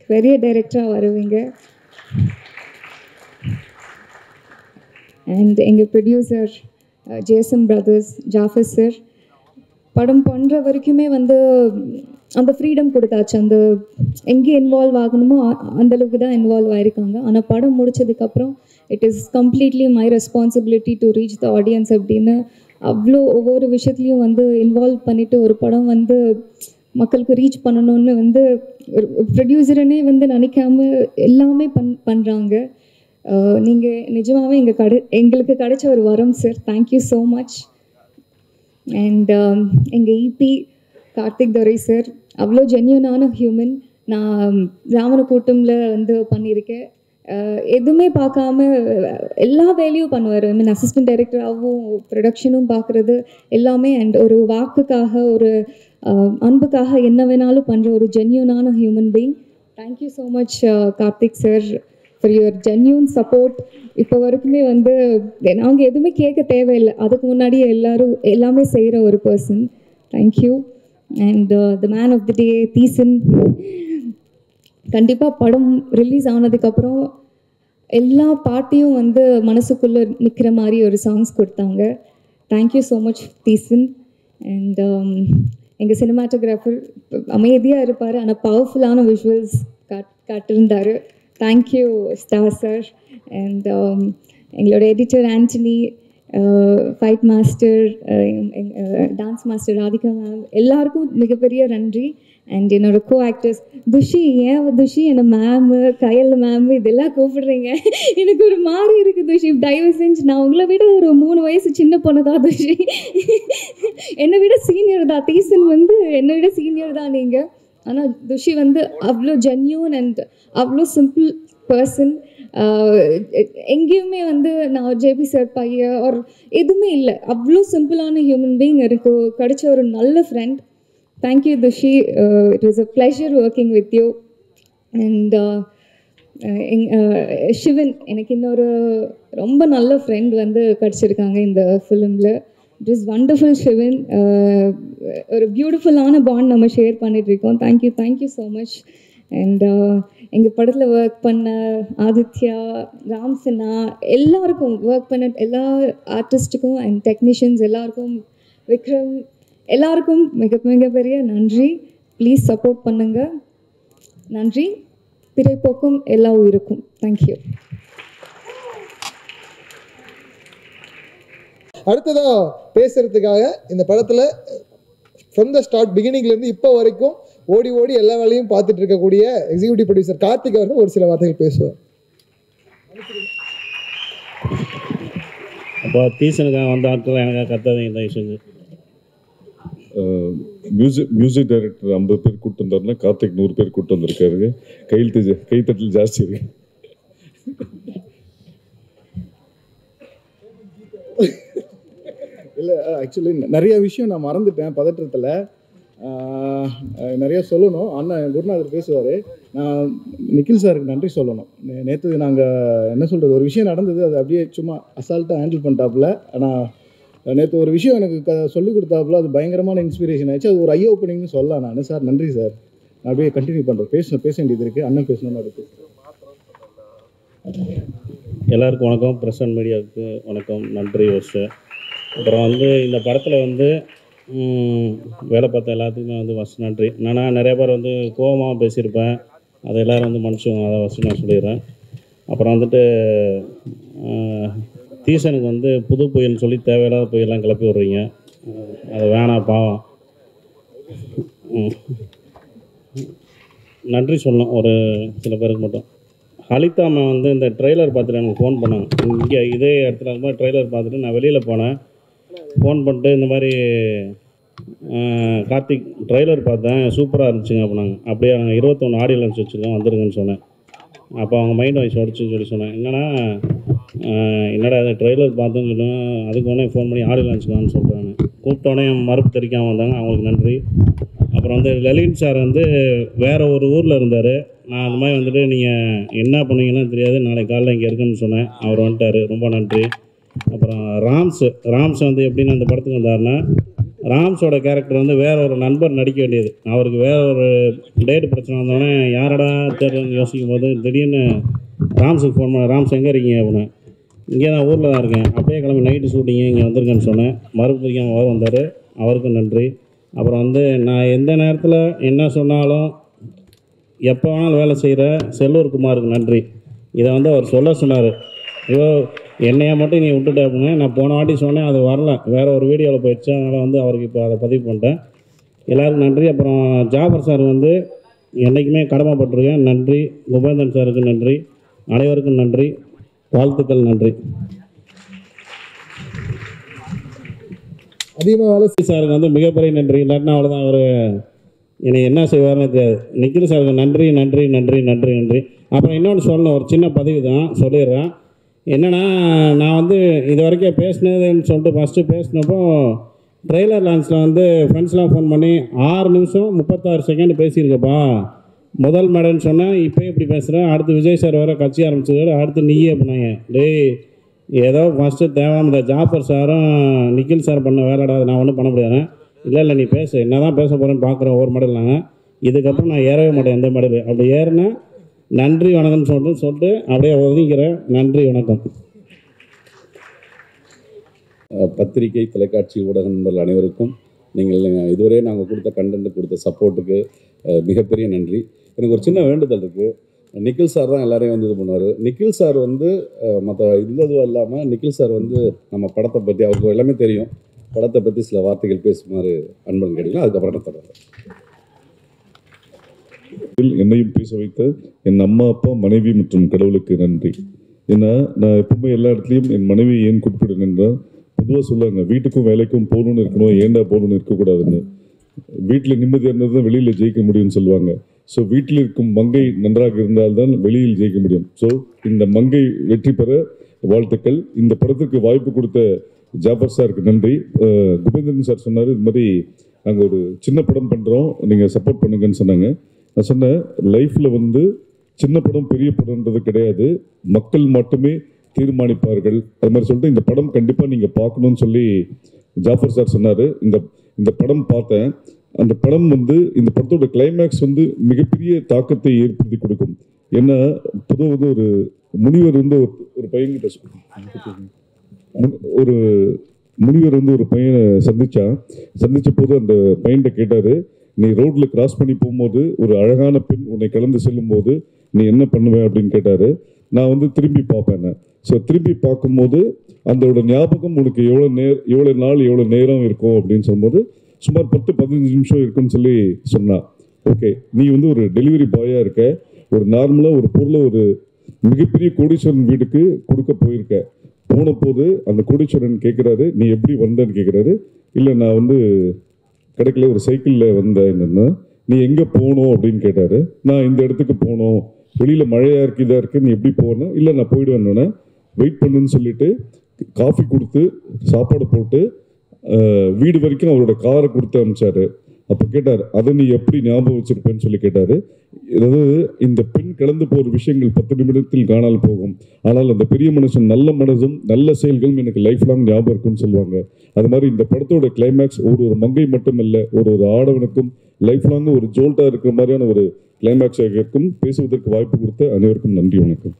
பெரிய டைரக்டராக வருவீங்க. அண்ட் எங்கள் producer Jason brothers, Jaffar sir, படம் பண்ணுற வரைக்குமே வந்து அந்த ஃப்ரீடம் கொடுத்தாச்சு. அந்த எங்கே இன்வால்வ் ஆகணுமோ அந்தளவுக்கு தான் இன்வால்வ் ஆகிருக்காங்க. ஆனால் படம் முடித்ததுக்கப்புறம் it is completely my responsibility to reach the audience அப்படின்னு அவ்வளோ ஒவ்வொரு விஷயத்துலையும் வந்து இன்வால்வ் பண்ணிவிட்டு ஒரு படம் வந்து மக்களுக்கு ரீச் பண்ணணும்னு வந்து ஒரு ப்ரொடியூசரனே வந்து நினைக்காம எல்லாமே பண்ணுறாங்க. நீங்கள் நிஜமாகவே எங்களுக்கு கிடைச்ச ஒரு வரம் sir. Thank you so much. And எங்கள் இபி கார்த்திக் துரை சார் அவ்வளோ ஜென்யூனான ஹியூமன். நான் ராவண கூட்டமில் வந்து பண்ணியிருக்கேன். எதுவுமே பார்க்காம எல்லா வேலையும் பண்ணுவார். ஐ மீன் அசிஸ்டன்ட் டைரக்டராகவும் ப்ரொடக்ஷனும் பார்க்குறது எல்லாமே. அண்ட் ஒரு வாக்குக்காக ஒரு அன்புக்காக என்ன வேணாலும் பண்ணுற ஒரு ஜென்யூனான human being. Thank you so much Karthik sir for your genuine support. இப்போ வரைக்குமே வந்து நாங்கள் எதுவுமே கேட்க தேவையில்லை, அதுக்கு முன்னாடியே எல்லாமே செய்கிற ஒரு person. Thank you. And the man of the day Theesan. கண்டிப்பாக படம் ரிலீஸ் ஆனதுக்கப்புறம் எல்லா பாட்டையும் வந்து மனசுக்குள்ளே நிற்கிற மாதிரி ஒரு சாங்ஸ் கொடுத்தாங்க. Thank you so much Theesan. And எங்கள் சினிமாட்டோகிராஃபர் அமைதியாக இருப்பார், ஆனால் பவர்ஃபுல்லான விஷுவல்ஸ் காட்டிருந்தார். Thank you star sir. அண்ட் எங்களோட editor Antony, fight master, dance master Radhika ma'am, எல்லாருக்கும் மிகப்பெரிய நன்றி. அண்ட் என்னோட கோ ஆக்டர்ஸ் துஷி. ஏன் துஷி என்னை மேமு, கயல் மேமு இதெல்லாம் கூப்பிடுறீங்க? எனக்கு ஒரு மாதிரி இருக்குது துஷி. தயவு செஞ்சு, நான் உங்களை விட ஒரு 3 வயசு சின்ன பொண்ணு தான் துஷி. என்னை விட சீனியர் தான். தீசன் வந்து என்னை விட சீனியர் தான் நீங்கள். ஆனால் துஷி வந்து அவ்வளோ ஜென்யூன் அண்ட் அவ்வளோ சிம்பிள் பர்சன். எங்கேயுமே வந்து நான் ஜேபி சார் பையன் ஒரு எதுவுமே இல்லை, அவ்வளோ சிம்பிளான ஹியூமன் பீயிங். எனக்கு கிடைச்ச ஒரு நல்ல friend. Thank you Thushi. It was a pleasure working with you. And Sivan, எனக்கு இன்னொரு ரொம்ப நல்ல ஃப்ரெண்ட் வந்து கிடச்சிருக்காங்க இந்த ஃபிலிமில். It was wonderful Sivan. ஒரு பியூட்டிஃபுல்லான பாண்ட் நம்ம ஷேர் பண்ணிகிட்ருக்கோம். Thank you so much. அண்ட் எங்கள் படத்தில் ஒர்க் பண்ண ஆதித்யா, ராம் சின்னா, எல்லாருக்கும் ஒர்க் பண்ண எல்லா ஆர்டிஸ்ட்டுக்கும் அண்ட் டெக்னீஷியன்ஸ் எல்லாருக்கும், விக்ரம், எல்லாருக்கும் மிகப்பெரிய நன்றி. ப்ளீஸ் சப்போர்ட் பண்ணுங்கள். நன்றி. பிறைப்போக்கும் எல்லா உயிருக்கும். தேங்க்யூ. அடுத்ததாக பேசுகிறதுக்காக இந்த படத்தில் ஃப்ரம் த ஸ்டார்ட் பிகினிங்லேருந்து இப்போ வரைக்கும் ஓடி ஓடி எல்லா வேலையும் பார்த்துட்டு இருக்கக்கூடிய எக்ஸிக்யூட்டிவ் ப்ரொடியூசர் கார்த்திக் அவர்கள் ஒரு சில வார்த்தைகள் பேசுவார். அப்போ டீசனுக்காக வந்த ஆட்கள் எனக்காக கத்தாதீங்க தயவு செஞ்சு. மியூசிக் டைரக்டர் 50 பேர் கூப்பிட்டு வந்தாருன்னா கார்த்திக் 100 பேர் கூப்பிட்டு வந்திருக்காரு. கைத்தட்டல் ஜாஸ்தி இருக்கு. இல்லை ஆக்சுவலி நிறைய விஷயம் நான் மறந்துட்டேன் பதற்றத்தில். நிறைய சொல்லணும். அண்ணன் குருநாதர் பேசுவார். நான் நிக்கில் சாருக்கு நன்றி சொல்லணும். நேற்று நாங்கள் என்ன சொல்கிறது, ஒரு விஷயம் நடந்தது, அது அப்படியே சும்மா அசால்ட்டாக ஹேண்டில் பண்ணிட்டாப்புல. ஆனால் நேற்று ஒரு விஷயம் எனக்கு சொல்லிக் கொடுத்தாப்புல, அது பயங்கரமான இன்ஸ்பிரேஷன் ஆயிடுச்சு. அது ஒரு ஐ ஓப்பனிங்னு சொல்லலாம். நான் சார் நன்றி சார், நான் அப்படியே கண்டினியூ பண்ணுறேன். பேச வேண்டியது இருக்குது. அண்ணன் பேசணும்னு அது பேசுகிறேன். எல்லாருக்கும் வணக்கம். பிரஸ் அண்ட் மீடியாவுக்கு வணக்கம், நன்றி வருஷம். அப்புறம் வந்து இந்த படத்தில் வந்து வேலை பார்த்த எல்லாத்துக்குமே வந்து ஃபஸ்ட் நன்றி. என்னன்னா நிறைய பேர் வந்து கோபமாக பேசியிருப்பேன், அதை எல்லோரும் வந்து மனுஷங்க, அதை ஃபஸ்ட்டு நான் சொல்லிடுறேன். அப்புறம் வந்துட்டு டீசனுக்கு வந்து புது புயல்னு சொல்லி தேவையில்லாத புயலாம் கிளப்பி விட்றீங்க, அது வேணாம் பாவம். நன்றி சொல்லணும் ஒரு சில பேருக்கு மட்டும். ஹலிதா மேம் வந்து இந்த ட்ரெய்லர் பார்த்துட்டு எனக்கு ஃபோன் பண்ணாங்க. இங்கே இதே இடத்துல இருக்கும்போது ட்ரெய்லர் பார்த்துட்டு நான் வெளியில் போனேன். ஃபோன் பண்ணிட்டு இந்த மாதிரி கார்த்திக் ட்ரெய்லர் பார்த்தேன், சூப்பராக இருந்துச்சுங்க அப்படின்னாங்க. அப்படியே நாங்கள் 21 ஆடியோ லான்ச் வச்சுருக்கோம், வந்துருங்கன்னு சொன்னேன். அப்போ அவங்க மைண்ட் வாய்ஸ் உடச்சுன்னு சொல்லி சொன்னேன். என்னடா அது ட்ரெய்லர் பார்த்தேன்னு சொல்லுவேன். அதுக்கு உடனே ஃபோன் பண்ணி ஆடியோ லான்ச்சுக்கான்னு சொல்கிறாங்க. கூப்பிட்டோடனே மறுப்பு தெரிவிக்காமல் வந்தாங்க, அவங்களுக்கு நன்றி. அப்புறம் வந்து லலின் சார் வந்து வேறு ஒரு ஊரில் இருந்தார். நான் அந்த மாதிரி வந்துட்டு நீங்கள் என்ன பண்ணுவீங்கன்னா தெரியாது, நாளைக்கு காலையில் இங்கே இருக்குன்னு சொன்னேன். அவர் வந்துட்டார், ரொம்ப நன்றி. அப்புறம் ராம்ஸ் வந்து எப்படின்னு அந்த படத்துக்கு வந்தாருன்னா, ராம்ஸோட கேரக்டர் வந்து வேற ஒரு நண்பர் நடிக்க வேண்டியது. அவருக்கு வேற ஒரு டேட் பிரச்சனை வந்தோடனே யாரடா தேர்தல்னு யோசிக்கும் போது திடீர்னு ராம்ஸுக்கு ஃபோன் பண்ண, ராம்ஸ் எங்கே இருக்கீங்க அப்படின்னு. இங்கே தான் ஊரில் தான் இருக்கேன். அப்படியே கிளம்பி நைட்டு ஷூட்டிங்கு இங்கே வந்திருக்கேன்னு சொன்னேன். மறுப்பு தெரியாமல் அவர் வந்தார், அவருக்கும் நன்றி. அப்புறம் வந்து நான் எந்த நேரத்தில் என்ன சொன்னாலும் எப்போ வேணாலும் வேலை செய்கிற செல்லூர் குமாருக்கு நன்றி. இதை வந்து அவர் சொன்னார். ஐயோ என்னையை மட்டும் நீ விட்டுட்ட அப்படின்னு. நான் போன வாட்டி சொன்னேன், அது வரல, வேறு ஒரு வீடியோவில் போயிடுச்சு. அதனால் வந்து அவருக்கு இப்போ அதை பதிவு பண்ணிட்டேன். எல்லாருக்கும் நன்றி. அப்புறம் ஜாபர் சார் வந்து என்றைக்குமே கடமைப்பட்டிருக்கேன், நன்றி. குபேந்திரன் சாருக்கு நன்றி. அனைவருக்கும் நன்றி, வாழ்த்துக்கள், நன்றி. அதிகமாக வேலை சாருக்கு வந்து மிகப்பெரிய நன்றி. இல்லாட்டினா அவ்வளோதான், அவர் என்னை என்ன செய்வார்னே தெரியாது. நிக்கில் சாருக்கு நன்றி நன்றி நன்றி நன்றி நன்றி. அப்புறம் இன்னொன்று சொல்லணும், ஒரு சின்ன பதிவு தான் சொல்லிடுறேன். என்னென்னா நான் வந்து இது வரைக்கும் பேசினதுன்னு சொல்லிட்டு ஃபஸ்ட்டு பேசினப்போ ட்ரெய்லர் லான்ச்சில் வந்து ஃப்ரெண்ட்ஸ்லாம் ஃபோன் பண்ணி 6 நிமிஷம் 36 செகண்ட் பேசியிருக்கப்பா, முதல் மேடன்னு சொன்னேன், இப்போ இப்படி பேசுகிறேன், அடுத்து விஜய் சார் வேறு கட்சி ஆரம்பிச்சது, அடுத்து நீயே பண்ணாங்க. டேய் ஏதோ ஃபஸ்ட்டு தேவையான ஜாபர் சாரும் நிக்கில் சார் பண்ண வேலைடா, நான் ஒன்றும் பண்ண முடியாது. இல்லை நீ பேசு, என்ன தான் பேச போகிறேன்னு பார்க்குறேன் ஒவ்வொரு மெடல். நாங்கள் இதுக்கப்புறம் நான் ஏறவே மாட்டேன் எந்த மெடல். அப்படி ஏறினேன் நன்றி வணக்கம்னு சொல்லிட்டு அப்படியே ஒதுங்கிறேன். நன்றி வணக்கம். பத்திரிகை, தொலைக்காட்சி, ஊடக நண்பர்கள் அனைவருக்கும் நீங்கள் இதுவரை நாங்கள் கொடுத்த கண்டென்ட், கொடுத்த சப்போர்ட்டுக்கு மிகப்பெரிய நன்றி. எனக்கு ஒரு சின்ன வேண்டுதல் இருக்குது. நிக்கில் சார் தான் எல்லாரையும் வந்து இது பண்ணுவார். நிக்கில் சார் வந்து மற்ற இதுவும் இல்லாமல் நிக்கில் சார் வந்து நம்ம படத்தை பற்றி அவருக்கு எல்லாமே தெரியும். படத்தை பற்றி சில வார்த்தைகள் பேசுமாறு அன்பன் கேட்டீங்கன்னா அதுக்கப்புறம் நான் தொடர்றேன். என்னையும் பேச வைத்த என் அம்மா, அப்பா, மனைவி மற்றும் கடவுளுக்கு நன்றி. ஏன்னா நான் எப்பவுமே எல்லா இடத்துலையும் என் மனைவி ஏன் குறிப்பிடுறேன் என்றால், பொதுவாக சொல்லுவாங்க வீட்டுக்கும் வேலைக்கும் போகணுன்னு இருக்கணும், ஏண்டா போகணுன்னு இருக்கக்கூடாதுன்னு. வீட்டில் நிம்மதியாக இருந்தால் தான் வெளியில் ஜெயிக்க முடியும்னு சொல்லுவாங்க. ஸோ வீட்டில் இருக்கும் மங்கை நன்றாக இருந்தால்தான் வெளியில் ஜெயிக்க முடியும். ஸோ இந்த மங்கை வெற்றி பெற வாழ்த்துக்கள். இந்த படத்துக்கு வாய்ப்பு கொடுத்த ஜாபர் சாருக்கு நன்றி. குபேந்திரன் சார் சொன்னார், இது மாதிரி நாங்கள் ஒரு சின்ன படம் பண்ணுறோம், நீங்கள் சப்போர்ட் பண்ணுங்கன்னு சொன்னாங்க. நான் சொன்னேன், லைஃப்பில் வந்து சின்ன படம் பெரிய படம்ன்றது கிடையாது, மக்கள் மட்டுமே தீர்மானிப்பார்கள். அது மாதிரி சொல்லிட்டு இந்த படம் கண்டிப்பாக நீங்கள் பார்க்கணும்னு சொல்லி ஜாஃபர் சார் சொன்னார். இந்த படம் பார்த்தேன். அந்த படம் வந்து இந்த படத்தோட கிளைமேக்ஸ் வந்து மிகப்பெரிய தாக்கத்தை ஏற்படுத்தி கொடுக்கும். ஏன்னா பொதுவாக வந்து ஒரு முனிவர் வந்து ஒரு பையன்கிட்ட ஒரு முனிவர் வந்து ஒரு பையனை சந்திச்ச போது அந்த பையன்கிட்ட கேட்டார், நீ ரோட்டில் கிராஸ் பண்ணி போகும்போது ஒரு அழகான பெண் உன்னை கலந்து செல்லும் போது நீ என்ன பண்ணுவேன் அப்படின்னு கேட்டார். நான் வந்து திரும்பி பார்ப்பேன். ஸோ திரும்பி பார்க்கும்போது அதோட ஞாபகம் உனக்கு எவ்வளோ நாள் எவ்வளோ நேரம் இருக்கும் அப்படின்னு சொல்லும்போது சுமார் 10-15 நிமிஷம் இருக்குன்னு சொல்லி சொன்னான். ஓகே நீ வந்து ஒரு டெலிவரி பாயாக இருக்க, ஒரு நார்மலாக ஒரு பொருளை ஒரு மிகப்பெரிய கோடீஸ்வரன் வீட்டுக்கு கொடுக்க போயிருக்க. போன போது அந்த கோடீஸ்வரன் கேட்குறாரு, நீ எப்படி வந்தேன்னு கேட்குறாரு. இல்லை நான் வந்து கிடைக்கல, ஒரு சைக்கிளில் வந்தேன். என்னென்னா நீ எங்கே போகணும் அப்படின்னு கேட்டார். நான் இந்த இடத்துக்கு போகணும், வெளியில் மழையாக இருக்குது, இதாக இருக்குது, நீ எப்படி போகணும்? இல்லை நான் போயிடுவேன்னொன்னே வெயிட் பண்ணுன்னு சொல்லிட்டு காஃபி கொடுத்து சாப்பாடு போட்டு வீடு வரைக்கும் அவரோட காரை கொடுத்து அனுப்பிச்சாரு. அப்போ கேட்டார், அதை நீ எப்படி ஞாபகம் வச்சிருப்பேன்னு சொல்லி கேட்டார். அதாவது இந்த பெண் கலந்து போகிற விஷயங்கள் 10 நிமிடத்தில் காணால் போகும், ஆனால் அந்த பெரிய மனுஷன் நல்ல மனதும் நல்ல செயல்களும் எனக்கு லைஃப் லாங் ஞாபகம் இருக்குன்னு சொல்லுவாங்க. அது மாதிரி இந்த படத்தோட கிளைமேக்ஸ் ஒரு மங்கை மட்டுமல்ல, ஒரு ஆடவனுக்கும் லைஃப் லாங் ஒரு ஜோல்ட்டாக இருக்கிற மாதிரியான ஒரு கிளைமேக்ஸாக இருக்கும். பேசுவதற்கு வாய்ப்பு கொடுத்த அனைவருக்கும் நன்றி, வணக்கம்.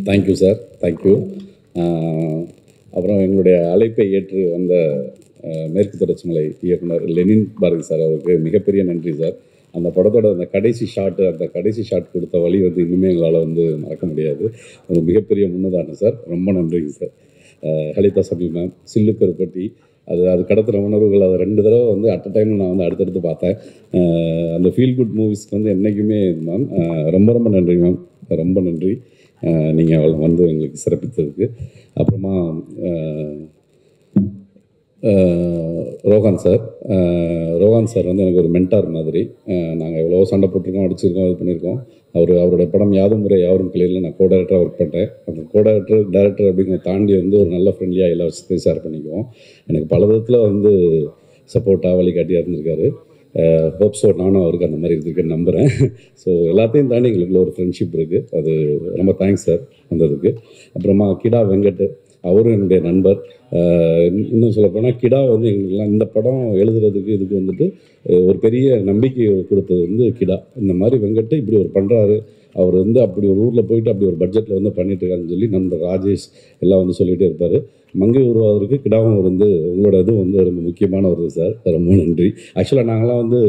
Thank you sir, thank you. அப்புறம் எங்களுடைய அழைப்பை ஏற்று வந்த மேற்கு தொடர்ச்சி மலை இயக்குனர் லெனின் பாரதி சார் அவருக்கு மிகப்பெரிய நன்றி சார். அந்த படத்தோட அந்த கடைசி ஷாட் கொடுத்த வழி வந்து இன்னுமே எங்களால் வந்து மறக்க முடியாது. ஒரு மிகப்பெரிய முன்னதானம் சார், ரொம்ப நன்றிங்க சார். ஹலிதா சமி மேம், சில்லு கருப்பட்டி, அது கடத்துகிற உணர்வுகள், அதை 2 தடவை வந்து அட் அ டைம் நான் வந்து அடுத்தடுத்து பார்த்தேன். அந்த ஃபீல் குட் மூவிஸ்க்கு வந்து என்றைக்குமே மேம் ரொம்ப ரொம்ப நன்றி மேம், ரொம்ப நன்றி நீங்கள் வந்து எங்களுக்கு சிறப்பித்ததுக்கு. அப்புறமா ரோஹான் சார் வந்து எனக்கு ஒரு மென்டார் மாதிரி. நாங்கள் எவ்வளோ சண்டை போட்டிருக்கோம், அடிச்சிருக்கோம், இது பண்ணியிருக்கோம். அவருடைய படம் யாதும் முறை யாவரும் கிளையில் நான் கோ-டைரக்டராக ஒர்க் பண்ணுறேன். அந்த டைரக்டர் அப்படிங்கிறத தாண்டி வந்து ஒரு நல்ல ஃப்ரெண்ட்லியாக எல்லா விஷயத்தையும் ஷேர் பண்ணிக்குவோம். எனக்கு பல விதத்தில் வந்து சப்போர்ட்டாக வழிகாட்டியாக இருந்திருக்காரு. ஹோப்ஸோ நானும் அவருக்கு அந்த மாதிரி இருக்குன்னு நம்புகிறேன். ஸோ எல்லாத்தையும் தாண்டி எங்களுக்குள்ள ஒரு ஃப்ரெண்ட்ஷிப் இருக்குது. அது ரொம்ப தேங்க்ஸ் சார் வந்ததுக்கு. அப்புறமா கிடா வெங்கட், அவரும் என்னுடைய நண்பர். இன்னும் சொல்லப்போனால் கிடா வந்து எங்களுக்குலாம் இந்த படம் எழுதுறதுக்கு இதுக்கு வந்துட்டு ஒரு பெரிய நம்பிக்கை கொடுத்தது வந்து கிடா. இந்த மாதிரி வெங்கட் இப்படி ஒரு பண்ணுறாரு, அவர் வந்து அப்படி ஒரு ஊரில் போயிட்டு அப்படி ஒரு பட்ஜெட்டில் வந்து பண்ணிட்டு இருக்காருன்னு சொல்லி நண்பர் ராஜேஷ் எல்லாம் வந்து சொல்லிகிட்டே இருப்பார். மங்கை உருவாவதற்கு கிடாவும் வந்து உங்களோட இதுவும் வந்து ரொம்ப முக்கியமான ஒரு சார், ரொம்ப நன்றி. ஆக்சுவலாக நாங்களாம் வந்து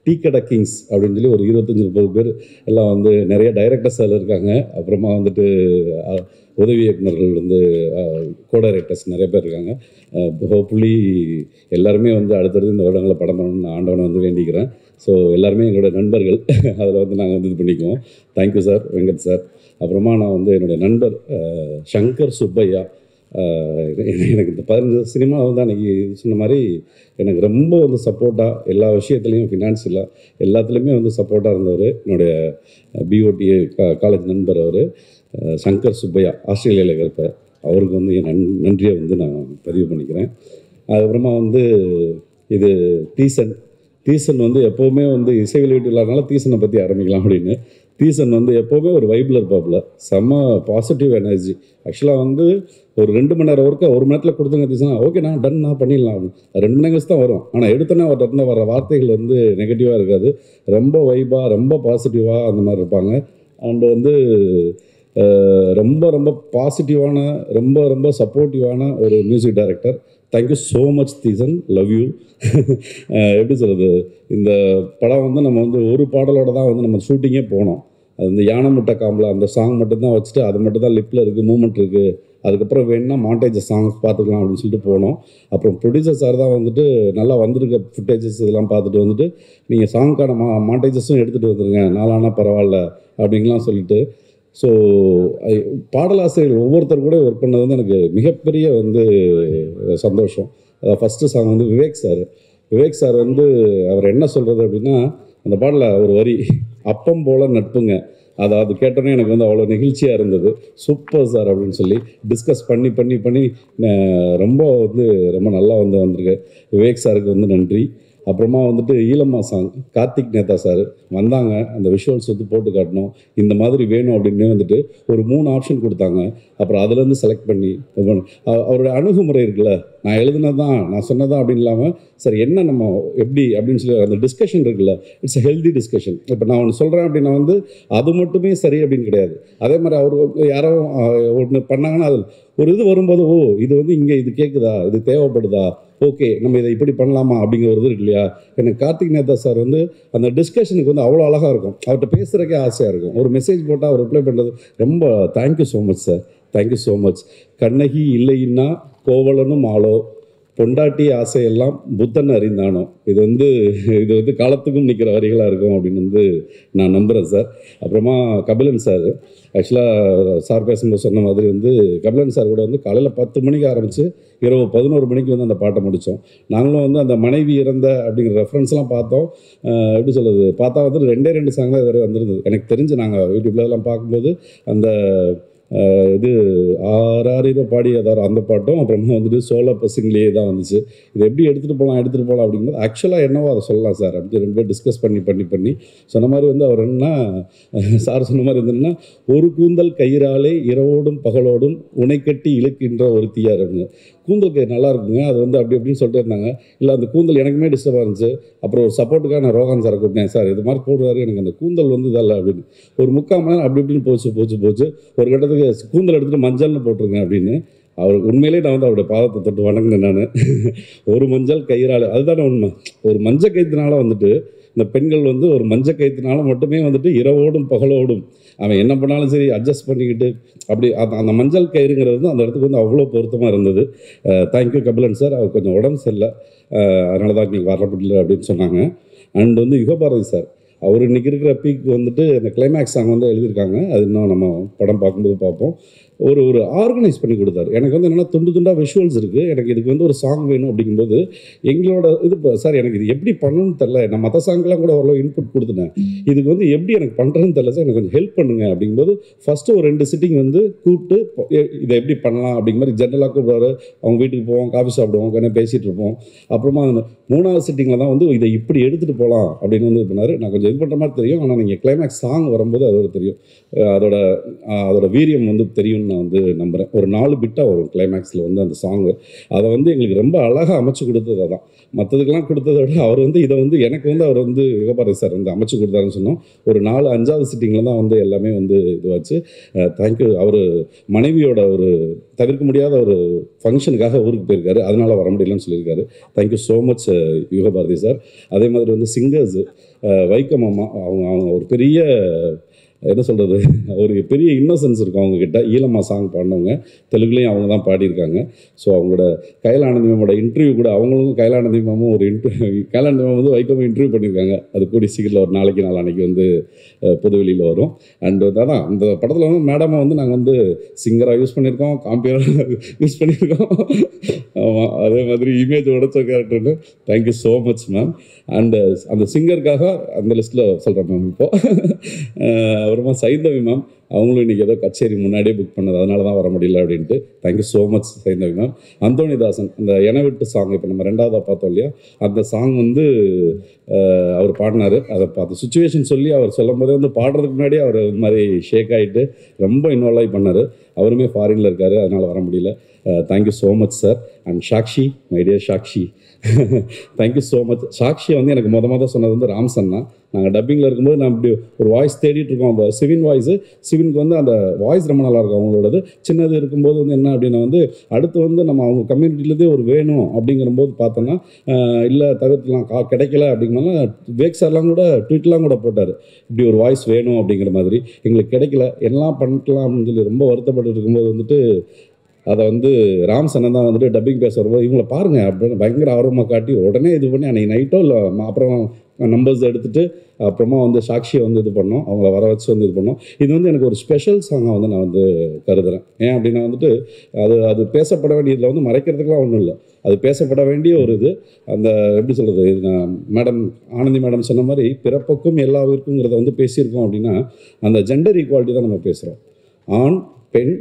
டீ கடை கிங்ஸ் அப்படின்னு சொல்லி ஒரு 25-30 பேர் எல்லாம் வந்து நிறைய டைரக்டர்ஸ் அதில் இருக்காங்க. அப்புறமா வந்துட்டு உதவி இயக்குநர்கள் வந்து கோ-டைரக்டர்ஸ் நிறைய பேர் இருக்காங்க. ஹோப்ஃபுல்லி எல்லாருமே வந்து அடுத்தடுத்து இந்த வருடங்களில் படம் பண்ணணும்னு ஆண்டவனை வந்து வேண்டிக்கிறேன். ஸோ எல்லாருமே எங்களோட நண்பர்கள், அதில் வந்து நாங்கள் வந்து இது பண்ணிக்குவோம். Thank you sir, Venkat sir. அப்புறமா நான் வந்து என்னுடைய நண்பர் சங்கர் சுப்பையா, எனக்கு இந்த 15 சினிமா வந்து அன்றைக்கி சொன்ன மாதிரி எனக்கு ரொம்ப வந்து சப்போர்ட்டாக எல்லா விஷயத்துலேயும் ஃபினான்ஷியலாக எல்லாத்துலேயுமே வந்து சப்போர்ட்டாக இருந்தவர் என்னுடைய பிஓடி காலேஜ் நண்பர். அவர் சங்கர் சுப்பையா ஆஸ்திரேலியாவில் இருப்பார். அவருக்கு வந்து என் நன்றியை வந்து நான் பதிவு பண்ணிக்கிறேன். அதுக்கப்புறமா வந்து இது தீசன் வந்து எப்போவுமே வந்து இசை வெளியீட்டு இல்லாதனால தீசனை பற்றி ஆரம்பிக்கலாம் அப்படின்னு. தீசன் வந்து எப்போவுமே ஒரு வைப்பில் இருப்பாப்புல, செம்ம பாசிட்டிவ் எனர்ஜி. ஆக்சுவலாக வந்து ஒரு 2 மணி நேரம் ஒர்க்கை 1 மணி நேரத்தில் கொடுத்துங்க தீசனா, ஓகே நான் டன் நான் பண்ணிடலாம். 2 மணி நேரம் தான் வரும், ஆனால் எடுத்தோன்னே அவர்கிட்ட வர வார்த்தைகள் வந்து நெகட்டிவாக இருக்காது, ரொம்ப வைப்பாக ரொம்ப பாசிட்டிவாக அந்த மாதிரி இருப்பாங்க. அண்ட் வந்து ரொம்ப ரொம்ப பாசிட்டிவான ரொம்ப ரொம்ப சப்போர்ட்டிவான ஒரு music director. Thank you so much Theesan, love you. எப்படி சொல்கிறது, இந்த படம் வந்து நம்ம வந்து ஒரு பாடலோடு தான் வந்து நம்ம ஷூட்டிங்கே போனோம். அது வந்து யானை முட்டை காம்பில் அந்த சாங் மட்டும்தான் வச்சுட்டு அது மட்டும் தான் லிப்பில் இருக்குது, மூமெண்ட் இருக்குது. அதுக்கப்புறம் வேணும்னா மாண்டேஜ் சாங்ஸ் பார்த்துக்கலாம் அப்படின்னு சொல்லிட்டு போனோம். அப்புறம் ப்ரொடியூசர் சார் தான் வந்துட்டு நல்லா வந்திருக்க ஃபுட்டேஜஸ் இதெல்லாம் பார்த்துட்டு வந்துட்டு நீங்கள் சாங்க்கான மாண்டேஜஸும் எடுத்துகிட்டு வந்துருங்க, நாளானா பரவாயில்ல அப்படின்லாம் சொல்லிட்டு. ஸோ பாடலாசிரியர்கள் ஒவ்வொருத்தர் கூட ஒர்க் பண்ணது வந்து எனக்கு மிகப்பெரிய வந்து சந்தோஷம். அதாவது ஃபஸ்ட்டு சாங் வந்து விவேக் சார் வந்து அவர் என்ன சொல்கிறது அப்படின்னா, அந்த பாடலில் ஒரு வரி, அப்பம் போல் நட்புங்க, அது கேட்டோன்னே எனக்கு வந்து அவ்வளோ நெகிழ்ச்சியாக இருந்தது. சூப்பர் சார் அப்படின்னு சொல்லி டிஸ்கஸ் பண்ணி ரொம்ப வந்து ரொம்ப நல்லா வந்து வந்திருக்கு. விவேக் சாருக்கு வந்து நன்றி. அப்புறமா வந்துட்டு ஈழம்மா சாங் கார்த்திக் நேதா சார் வந்தாங்க, அந்த விஷுவல்ஸ் வந்து போட்டு காட்டணும், இந்த மாதிரி வேணும் அப்படின்னு வந்துட்டு ஒரு 3 ஆப்ஷன் கொடுத்தாங்க. அப்புறம் அதுலேருந்து செலக்ட் பண்ணி அவருடைய அணுகுமுறை இருக்குல்ல, நான் எழுதுனதான் நான் சொன்னதான் அப்படின்னு இல்லாமல் சரி என்ன நம்ம எப்படி அப்படின்னு சொல்லி அந்த டிஸ்கஷன் இருக்குல்ல, இட்ஸ் ஹெல்தி டிஸ்கஷன். இப்போ நான் ஒன்று சொல்கிறேன் அப்படின்னா வந்து அது மட்டுமே சரி அப்படின்னு கிடையாது. அதே மாதிரி அவர் யாரோ ஒன்று பண்ணாங்கன்னா அது ஒரு இது வரும்போது, ஓ இது வந்து இங்கே இது கேட்குதா, இது தேவைப்படுதா, ஓகே நம்ம இதை இப்படி பண்ணலாமா அப்படிங்கிற ஒரு இது இருக்கு இல்லையா. எனக்கு கார்த்திக் நேதா சார் வந்து அந்த டிஸ்கஷனுக்கு வந்து அவ்வளோ அழகாக இருக்கும், அவர்கிட்ட பேசுகிறக்கே ஆசையாக இருக்கும். ஒரு மெசேஜ் போட்டால் அவர் ரிப்ளை பண்ணுறது ரொம்ப thank you so much sir, thank you so much. Kannagi இல்லைன்னா கோவலனும் ஆளோ, பொண்டாட்டி ஆசையெல்லாம் புத்தன் அறிந்தானோ, இது வந்து காலத்துக்கும் நிற்கிற வரிகளாக இருக்கும் அப்படின்னு வந்து நான் நம்புகிறேன் சார். அப்புறமா கபிலன் சார், ஆக்சுவலாக சார் பேசும்போது சொன்ன மாதிரி வந்து கபிலன் சார் கூட வந்து காலையில் 10 மணிக்கு ஆரம்பித்து இரவு 11 மணிக்கு வந்து அந்த பாட்டை முடித்தோம். நாங்களும் வந்து அந்த மனைவி இறந்த அப்படிங்கிற ரெஃபரன்ஸ்லாம் பார்த்தோம். எப்படி சொல்கிறது, பார்த்தா வந்து 2 சாங் தான் இதுவரை வந்திருந்தது எனக்கு தெரிஞ்சு. நாங்கள் யூடியூப்ல எல்லாம் பார்க்கும்போது அந்த இது ஆறாரிரோ பாடியதார் அந்த பாட்டும் அப்புறமா வந்துட்டு சோழ பசங்களே தான் வந்துச்சு. இது எப்படி எடுத்துகிட்டு போகலாம் அப்படிங்கும்போது ஆக்சுவலாக என்னவோ அதை சொல்லலாம் சார் அப்படின்னு 2 பேர் டிஸ்கஸ் பண்ணி சொன்ன மாதிரி வந்து அவர் என்ன சார் சொன்ன மாதிரி இருந்ததுன்னா, ஒரு கூந்தல் கயிறாலே இரவோடும் பகலோடும் உனை கட்டி இழுக்கின்ற ஒரு தீயார் அப்படின்னு. கூந்தல் கயிறு நல்லா இருக்குங்க, அது வந்து அப்படி அப்படின்னு சொல்லிட்டு இருந்தாங்க. இல்லை அந்த கூந்தல் எனக்குமே டிஸ்டர்பாக இருந்துச்சு. அப்புறம் ஒரு சப்போர்ட்டுக்காக நான் ரோஹன் சாரை கூப்பிட்டேன், சார் இது மாதிரி போடுறாரு, எனக்கு அந்த கூந்தல் வந்து இதல்ல அப்படின்னு. ஒரு 3/4 மணி நேரம் அப்படி இப்படின்னு போச்சு. ஒரு கட்டத்துக்கு கூந்தல் எடுத்துகிட்டு மஞ்சள்னு போட்டிருங்க அப்படின்னு. அவர் உண்மையிலே நான் வந்து அவருடைய பாதத்தை தொட்டு வணங்கினேன் நான். ஒரு மஞ்சள் கயிறால், அதுதானே உண்மை. ஒரு மஞ்சள் கயிற்றுனால வந்துட்டு இந்த பெண்கள் வந்து ஒரு மஞ்சள் கயிற்றுனால மட்டுமே வந்துட்டு இரவோடும் பகலோடும் அவன் என்ன பண்ணாலும் சரி அட்ஜஸ்ட் பண்ணிக்கிட்டு அப்படி அந்த மஞ்சள் கயிறுங்கிறது வந்து அந்த இடத்துக்கு வந்து அவ்வளோ பொருத்தமாக இருந்தது. Thank you Kabilan sir. அவர் கொஞ்சம் உடம்பு சரியில்லை, அதனால தான் இன்றைக்கி வர முடியல அப்படின்னு சொன்னாங்க. அண்ட் வந்து யுகபாரதி சார், அவர் இன்றைக்கி இருக்கிற பீக் வந்துட்டு அந்த கிளைமேக்ஸ் சாங் வந்து எழுதியிருக்காங்க. அது இன்னும் நம்ம படம் பார்க்கும்போது பார்ப்போம். ஒரு ஆர்கனைஸ் பண்ணி கொடுத்தாரு. எனக்கு வந்து என்னென்னா துண்டாக விஷுவல்ஸ் இருக்குது, எனக்கு இதுக்கு வந்து ஒரு சாங் வேணும் அப்படிங்கும்போது எங்களோட இது சார் எனக்கு இது எப்படி பண்ணணும்னு தெரில, நான் மற்ற சாங்லாம் கூட ஓரளவு இன்புட் கொடுத்துட்டேன், இதுக்கு வந்து எப்படி எனக்கு பண்ணுறதுன்னு தெரில சார், எனக்கு கொஞ்சம் ஹெல்ப் பண்ணுங்க அப்படிங்கும்போது ஃபஸ்ட்டு ஒரு 2 சிட்டிங் வந்து கூப்பிட்டு இதை எப்படி பண்ணலாம் அப்படிங்கிற மாதிரி ஜென்ரலாக கூப்பிடுவார். அவங்க வீட்டுக்கு போவோம், காஃபி சாப்பிடுவோம், கொஞ்சம் பேசிகிட்டு இருப்போம். அப்புறமா 3வது சிட்டிங்கில் தான் வந்து இதை இப்படி எடுத்துகிட்டு போகலாம் அப்படின்னு வந்து பண்ணார். நான் கொஞ்சம் இது பண்ணுற மாதிரி தெரியும், ஆனால் நீங்கள் கிளைமேக்ஸ் சாங் வரும்போது அதோட தெரியும், அதோட வீரியம் வந்து தெரியும் நான் வந்து நம்புகிறேன். ஒரு 4 பிட்டாக வரும் கிளைமேக்ஸில் வந்து அந்த சாங்கு. அதை வந்து எங்களுக்கு ரொம்ப அழகாக அமைச்சு கொடுத்தது அதான். மற்றதுக்கெல்லாம் கொடுத்ததை விட அவர் வந்து இதை வந்து எனக்கு வந்து அவர் வந்து யுகபாரதி சார் வந்து அமைச்சு கொடுத்தாருன்னு சொன்னோம். ஒரு 4-5வது சிட்டிங்கில் தான் வந்து எல்லாமே வந்து இதுவாச்சு. தேங்க்யூ. அவர் மனைவியோட ஒரு தவிர்க்க முடியாத ஒரு ஃபங்க்ஷனுக்காக ஊருக்கு போயிருக்காரு, அதனால் வர முடியலன்னு சொல்லியிருக்காரு. Thank you so much Yugabharathi sir. அதே மாதிரி வந்து சிங்கர்ஸு வைக்கம் அம்மா, அவங்க ஒரு பெரிய என்ன சொல்கிறது, ஒரு பெரிய இன்னோசன்ஸ் இருக்கும் அவங்கக்கிட்ட. ஈழம்மா சாங் பாடினவங்க, தெலுங்குலேயும் அவங்க தான் பாடியிருக்காங்க. ஸோ அவங்களோட கைலானந்தி மேமோட இன்டர்வியூ கூட அவங்களும் கைலானந்தி மேமும் கைலானந்தி மேம் வந்து வைக்கமும் இன்டர்வியூ பண்ணியிருக்காங்க. அது கூடி சீக்கிரத்தில் ஒரு நாளைக்கு வந்து பொதுவெளியில் வரும். அண்ட் அதான் அந்த படத்தில் வந்து மேடமை வந்து நாங்கள் வந்து சிங்கராக யூஸ் பண்ணியிருக்கோம், காம்பியராக யூஸ் பண்ணியிருக்கோம். ஆமாம், அதே மாதிரி இமேஜ் உடச்ச கேரக்டர்னு. Thank you so much ma'am. And அந்த சிங்கருக்காக அந்த லிஸ்ட்டில் சொல்கிறேன் மேம். இப்போது அப்புறமா சைந்தவி மேம், அவங்களும் இன்றைக்கி ஏதோ கச்சேரி முன்னாடியே புக் பண்ணது, அதனால தான் வர முடியல அப்படின்ட்டு. Thank you so much Saindhavi ma'am. Anthony Daasan, அந்த என விட்டு சாங் இப்போ நம்ம 2வதாக பார்த்தோம் இல்லையா, அந்த சாங் வந்து அவர் பாடினார். அதை பார்த்து சுச்சுவேஷன் சொல்லி அவர் சொல்லும் போதே வந்து பாடுறதுக்கு முன்னாடியே அவர் இந்த மாதிரி ஷேக் ஆகிட்டு ரொம்ப இன்வால்வ் ஆகி பண்ணார். அவருமே ஃபாரினில் இருக்கார், அதனால் வர முடியல. Thank you so much sir. And Sakshi, my dear Sakshi, thank you so much. சாக்ஷியை வந்து எனக்கு மொதல் சொன்னது வந்து ராம்சன் தான். நாங்கள் டப்பிங்கில் இருக்கும்போது நான் இப்படி ஒரு வாய்ஸ் தேடிட்டு இருக்கோம், சிவின் வாய்ஸு. சிவினுக்கு வந்து அந்த வாய்ஸ் ரொம்ப நல்லாயிருக்கும் அவங்களோடது. சின்னது இருக்கும்போது வந்து என்ன அப்படின்னா வந்து அடுத்து வந்து நம்ம அவங்க கம்யூனிட்டிலேருந்தே ஒரு வேணும் அப்படிங்கிறபோது பார்த்தோன்னா இல்லை தவிர்த்துலாம் கிடைக்கல அப்படிங்கிறனால வேக் சார்லாம் கூட ட்வீட்லாம் கூட போட்டார், இப்படி ஒரு வாய்ஸ் வேணும் அப்படிங்கிற மாதிரி. எங்களுக்கு கிடைக்கல, எல்லாம் பண்ணிக்கலாம் அப்படின்னு சொல்லி ரொம்ப வருத்தப்பட்டு இருக்கும்போது வந்துட்டு அதை வந்து ராம் சன்னன் தான் வந்துட்டு டப்பிங் பேச வரும்போது இவங்களை பாருங்கள் அப்படின்னு பயங்கர ஆர்வமாக காட்டி உடனே இது பண்ணி அன்றைக்கி நைட்டோ இல்லை அப்புறம் நம்பர்ஸ் எடுத்துகிட்டு அப்புறமா வந்து சாக்ஷியை வந்து இது பண்ணோம், அவங்கள வர வச்சு வந்து இது பண்ணோம். இது வந்து எனக்கு ஒரு ஸ்பெஷல் சாங்காக வந்து நான் வந்து கருதுகிறேன். ஏன் அப்படின்னா வந்துட்டு அது பேசப்பட வேண்டியதில் வந்து மறைக்கிறதுக்கெலாம் ஒன்றும் இல்லை, அது பேசப்பட வேண்டிய ஒரு இது. அந்த எப்படி சொல்கிறது, இது நான் மேடம் ஆனந்தி மேடம் சொன்ன மாதிரி பிறப்புக்கும் எல்லா உயிருக்குங்கிறத வந்து பேசியிருக்கோம் அப்படின்னா அந்த ஜெண்டர் ஈக்குவாலிட்டி தான் நம்ம பேசுகிறோம். ஆண் பெண்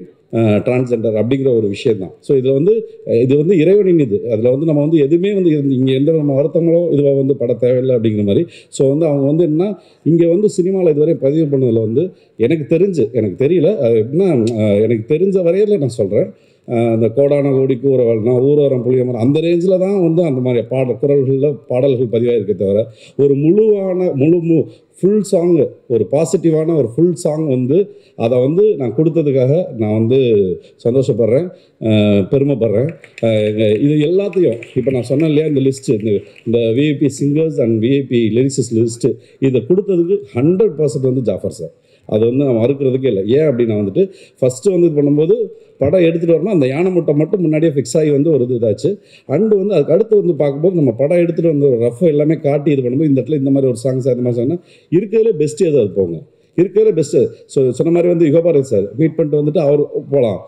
டிரான்ஸ்ஜெண்டர் அப்படிங்கிற ஒரு விஷயம் தான். ஸோ இது வந்து இறைவனின் இது. அதில் வந்து நம்ம வந்து எதுவுமே வந்து இங்கே எந்த நம்ம வருத்தங்களோ இதுவாக வந்து பட தேவையில்லை அப்படிங்கிற மாதிரி. ஸோ வந்து அவங்க வந்து என்ன இங்கே வந்து சினிமாவில் இதுவரை பதிவு பண்ணதில் வந்து எனக்கு தெரியல, எப்படின்னா எனக்கு தெரிஞ்ச வரையில் நான் சொல்கிறேன், அந்த கோடான கோடி கூறவள்னா ஊரோரம் புளியமரம் அந்த ரேஞ்சில் தான் வந்து அந்த மாதிரி பாடல்கள் பதிவாக தவிர ஒரு ஃபுல் சாங்கு, ஒரு பாசிட்டிவான ஒரு ஃபுல் சாங் வந்து அதை வந்து நான் கொடுத்ததுக்காக நான் வந்து சந்தோஷப்படுறேன், பெருமைப்படுறேன். இது எல்லாத்தையும் இப்போ நான் சொன்னேன் இல்லையா, இந்த லிஸ்ட்டு, இந்த VIP singers and VIP lyricists list, இதை கொடுத்ததுக்கு 100% வந்து ஜாஃபர் சார். அது வந்து நான் மறுக்கிறதுக்கே இல்லை. ஏன் அப்படின்னா வந்துட்டு ஃபஸ்ட்டு வந்து இது பண்ணும்போது படம் எடுத்துகிட்டு வரணும், அந்த யானை முட்டை மட்டும் முன்னாடியே ஃபிக்ஸ் ஆகி வந்து ஒரு இதாச்சு. அண்டு வந்து அதுக்கு அடுத்து வந்து பார்க்கும்போது நம்ம படம் எடுத்துகிட்டு வந்து ரஃப் எல்லாமே காட்டி இது பண்ணும்போது இந்த இடத்துல இந்த மாதிரி ஒரு சாங்ஸ் அந்த மாதிரி சாங்னா இருக்கிறதுலே பெஸ்ட்டு எதாவது போங்க, இருக்கிறதுலே பெஸ்ட்டு. ஸோ சொன்ன மாதிரி வந்து யுகபாரதி சார் மீட் பண்ணிட்டு வந்துட்டு அவர் போகலாம்,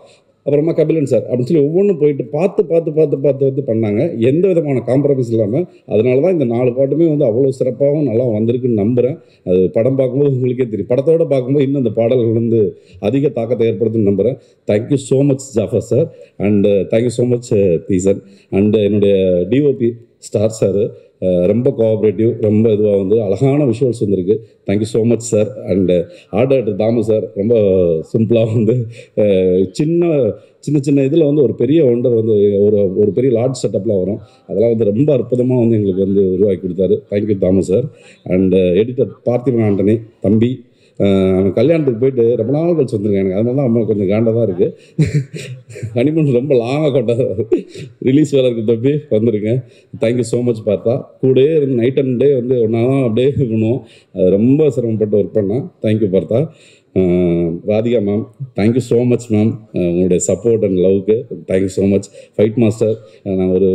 அப்புறமா கபிலன் சார் அப்படின்னு சொல்லி ஒவ்வொன்றும் போயிட்டு பார்த்து வந்து பண்ணாங்க, எந்த விதமான காம்ப்ரமைஸ் இல்லாமல். அதனால தான் இந்த 4 பாட்டுமே வந்து அவ்வளோ சிறப்பாகவும் நல்லா வந்திருக்குன்னு நம்புகிறேன். அது படம் பார்க்கும்போது உங்களுக்கே தெரியும், படத்தோடு பார்க்கும்போது இன்னும் இந்த பாடல்கள் வந்து அதிக தாக்கத்தை ஏற்படுத்துன்னு நம்புகிறேன். Thank you so much Jafar sir, and thank you so much Theesan, and என்னுடைய டிஓபி ஸ்டார் சார் ரொம்ப கோஆப்ரேட்டிவ், ரொம்ப இதுவாக வந்து அழகான விஷுவல்ஸ் வந்திருக்கு. Thank you so much sir. And art director Thamu sir ரொம்ப சிம்பிளாக வந்து சின்ன இதில் வந்து ஒரு பெரிய ஒண்டர் வந்து ஒரு பெரிய லார்ஜ் செட்டப்லாம் வரும், அதெல்லாம் வந்து ரொம்ப அற்புதமாக வந்து எங்களுக்கு வந்து உருவாக்கி கொடுத்தாரு. Thank you Dhamu sir. And editor Parthiban Antony தம்பி, அவன் கல்யாணத்துக்கு போயிட்டு ரொம்ப நாள் கழிச்சு வந்துருக்கேன். எனக்கு அதனால தான் அம்மா கொஞ்சம் காண்டாக தான் இருக்குது. ஹனிமூன் ரொம்ப லாங்காக கொண்டாது, ரிலீஸ் வேலை இருக்குது தம்பி, வந்துருங்க. தேங்க்யூ ஸோ மச் பார்த்தா, கூடயே இருந்து நைட் அண்ட் டே வந்து ஒன்றா தான் அப்படியே பண்ணுவோம், அது ரொம்ப சிரமப்பட்டு ஒர்க் பண்ணேன். Thank you Partha. Radhika ma'am, thank you so much ma'am, உங்களுடைய சப்போர்ட் அண்ட் லவ்க்கு thank you so much. Fight master, நான் ஒரு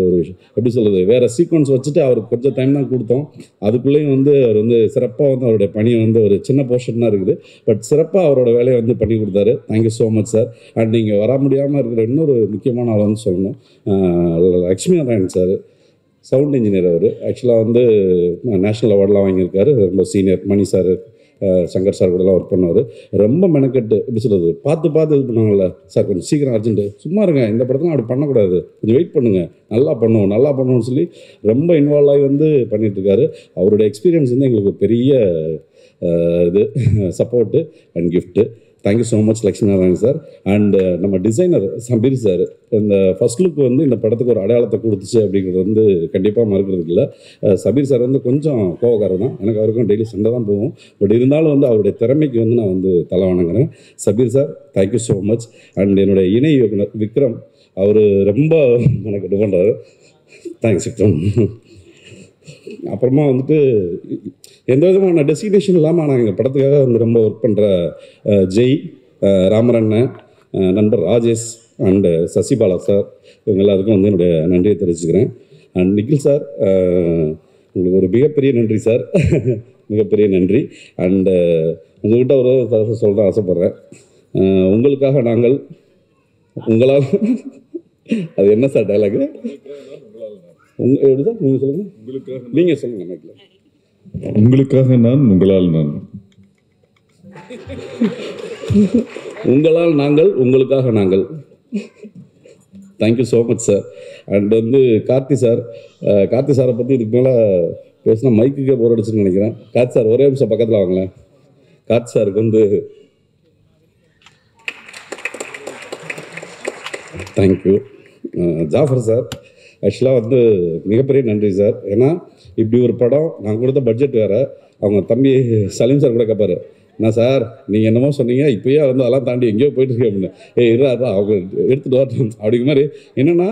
எப்படி சொல்கிறது, வேறு சீக்வன்ஸ் வச்சுட்டு அவருக்கு கொஞ்சம் டைம் தான் கொடுத்தோம், அதுக்குள்ளேயும் வந்து அவர் வந்து சிறப்பாக வந்து அவருடைய பணியை வந்து ஒரு சின்ன போர்ஷன் தான் இருக்குது, பட் சிறப்பாக அவரோட வேலையை வந்து பண்ணி கொடுத்தாரு. Thank you so much sir. And நீங்கள் வர முடியாமல் இருக்கிற இன்னொரு முக்கியமான ஆள் வந்து சொல்லணும், Lakshmi Narayan sir, sound engineer. அவர் ஆக்சுவலாக வந்து நேஷ்னல் அவார்டெலாம் வாங்கியிருக்காரு, ரொம்ப senior. Mani sir, Shankar sir கூடலாம் ஒர்க் பண்ணுவார். ரொம்ப மெனக்கெட்டு எப்படி சொல்கிறது, பார்த்து இது பண்ணுவாங்கள்ல சார், கொஞ்சம் சீக்கிரம் அர்ஜென்ட்டு, சும்மா இருங்க, இந்த படத்தில் அப்படி பண்ணக்கூடாது, கொஞ்சம் வெயிட் பண்ணுங்கள், நல்லா பண்ணுவோம்னு சொல்லி ரொம்ப இன்வால்வ் ஆகி வந்து பண்ணிகிட்ருக்காரு. அவருடைய எக்ஸ்பீரியன்ஸ் வந்து எங்களுக்கு ஒரு பெரிய இது support and gift. Thank you so much Lakshmi Narayan sir. And நம்ம டிசைனர் சபீர் சார், இந்த ஃபர்ஸ்ட் லுக் வந்து இந்த படத்துக்கு ஒரு அடையாளத்தை கொடுத்துச்சு அப்படிங்கிறது வந்து கண்டிப்பாக மறுக்கிறதுக்கு இல்லை. சபீர் சார் வந்து கொஞ்சம் கோவக்காரர் தான், எனக்கு அவருக்கும் டெய்லி சண்டை தான் போகும், பட் இருந்தாலும் வந்து அவருடைய திறமைக்கு வந்து நான் வந்து தலை வணங்குறேன். Sabeer sir thank you so much. And என்னுடைய இணை இயக்குனர் விக்ரம், அவர் ரொம்ப எனக்கு இது பண்ணுறாரு, தேங்க்ஸ் விக்ரம். அப்புறமா வந்துட்டு எந்த விதமான டெஸ்டினேஷன் இல்லாமல் நான் எங்கள் படத்துக்காக வந்து ரொம்ப ஒர்க் பண்ணுற ஜெய், ராமரண்ணன், நண்பர் ராஜேஷ் அண்டு சசிபாலா சார், இவங்க எல்லாருக்கும் வந்து என்னுடைய நன்றியை தெரிவிச்சுக்கிறேன். அண்ட் நிக்கில் சார், உங்களுக்கு ஒரு மிகப்பெரிய நன்றி சார், மிகப்பெரிய நன்றி. அண்டு உங்கள்கிட்ட ஒரு சொல்ல ஆசைப்பட்றேன், உங்களுக்காக நாங்கள் உங்களால் அது என்ன சார் டைலாகு, எப்படிதான் நீங்கள் சொல்லுங்கள், நீங்கள் சொல்லுங்கள் மைக்கில். உங்களுக்காக நான், உங்களால் நான், உங்களால் நாங்கள், உங்களுக்காக நாங்கள். Thank you so much sir. And வந்து கார்த்தி சாரை பற்றி இதுக்கு மேலே பேசினா மைக்குக்கே போர் அடிச்சுன்னு நினைக்கிறேன். கார்த்தி சார் ஒரே நிமிஷம் பக்கத்தில் வாங்களேன். கார்த்தி சாருக்கு வந்து தேங்க்யூ. ஜாஃபர் சார், ஆக்சுவலாக வந்து மிகப்பெரிய நன்றி சார். ஏன்னா இப்படி ஒரு படம் நான் கொடுத்த பட்ஜெட் வேறு, அவங்க தம்பி சலீம் சார் கூட கேட்பாரு, என்ன சார் நீங்கள் என்னமோ சொன்னீங்க, இப்போயே வந்து அதெல்லாம் தாண்டி எங்கேயோ போயிட்டுருக்கேன் அப்படின்னு. இருடா அவங்க எடுத்துகிட்டு வரட்டும் அப்படிங்கிற மாதிரி. என்னென்னா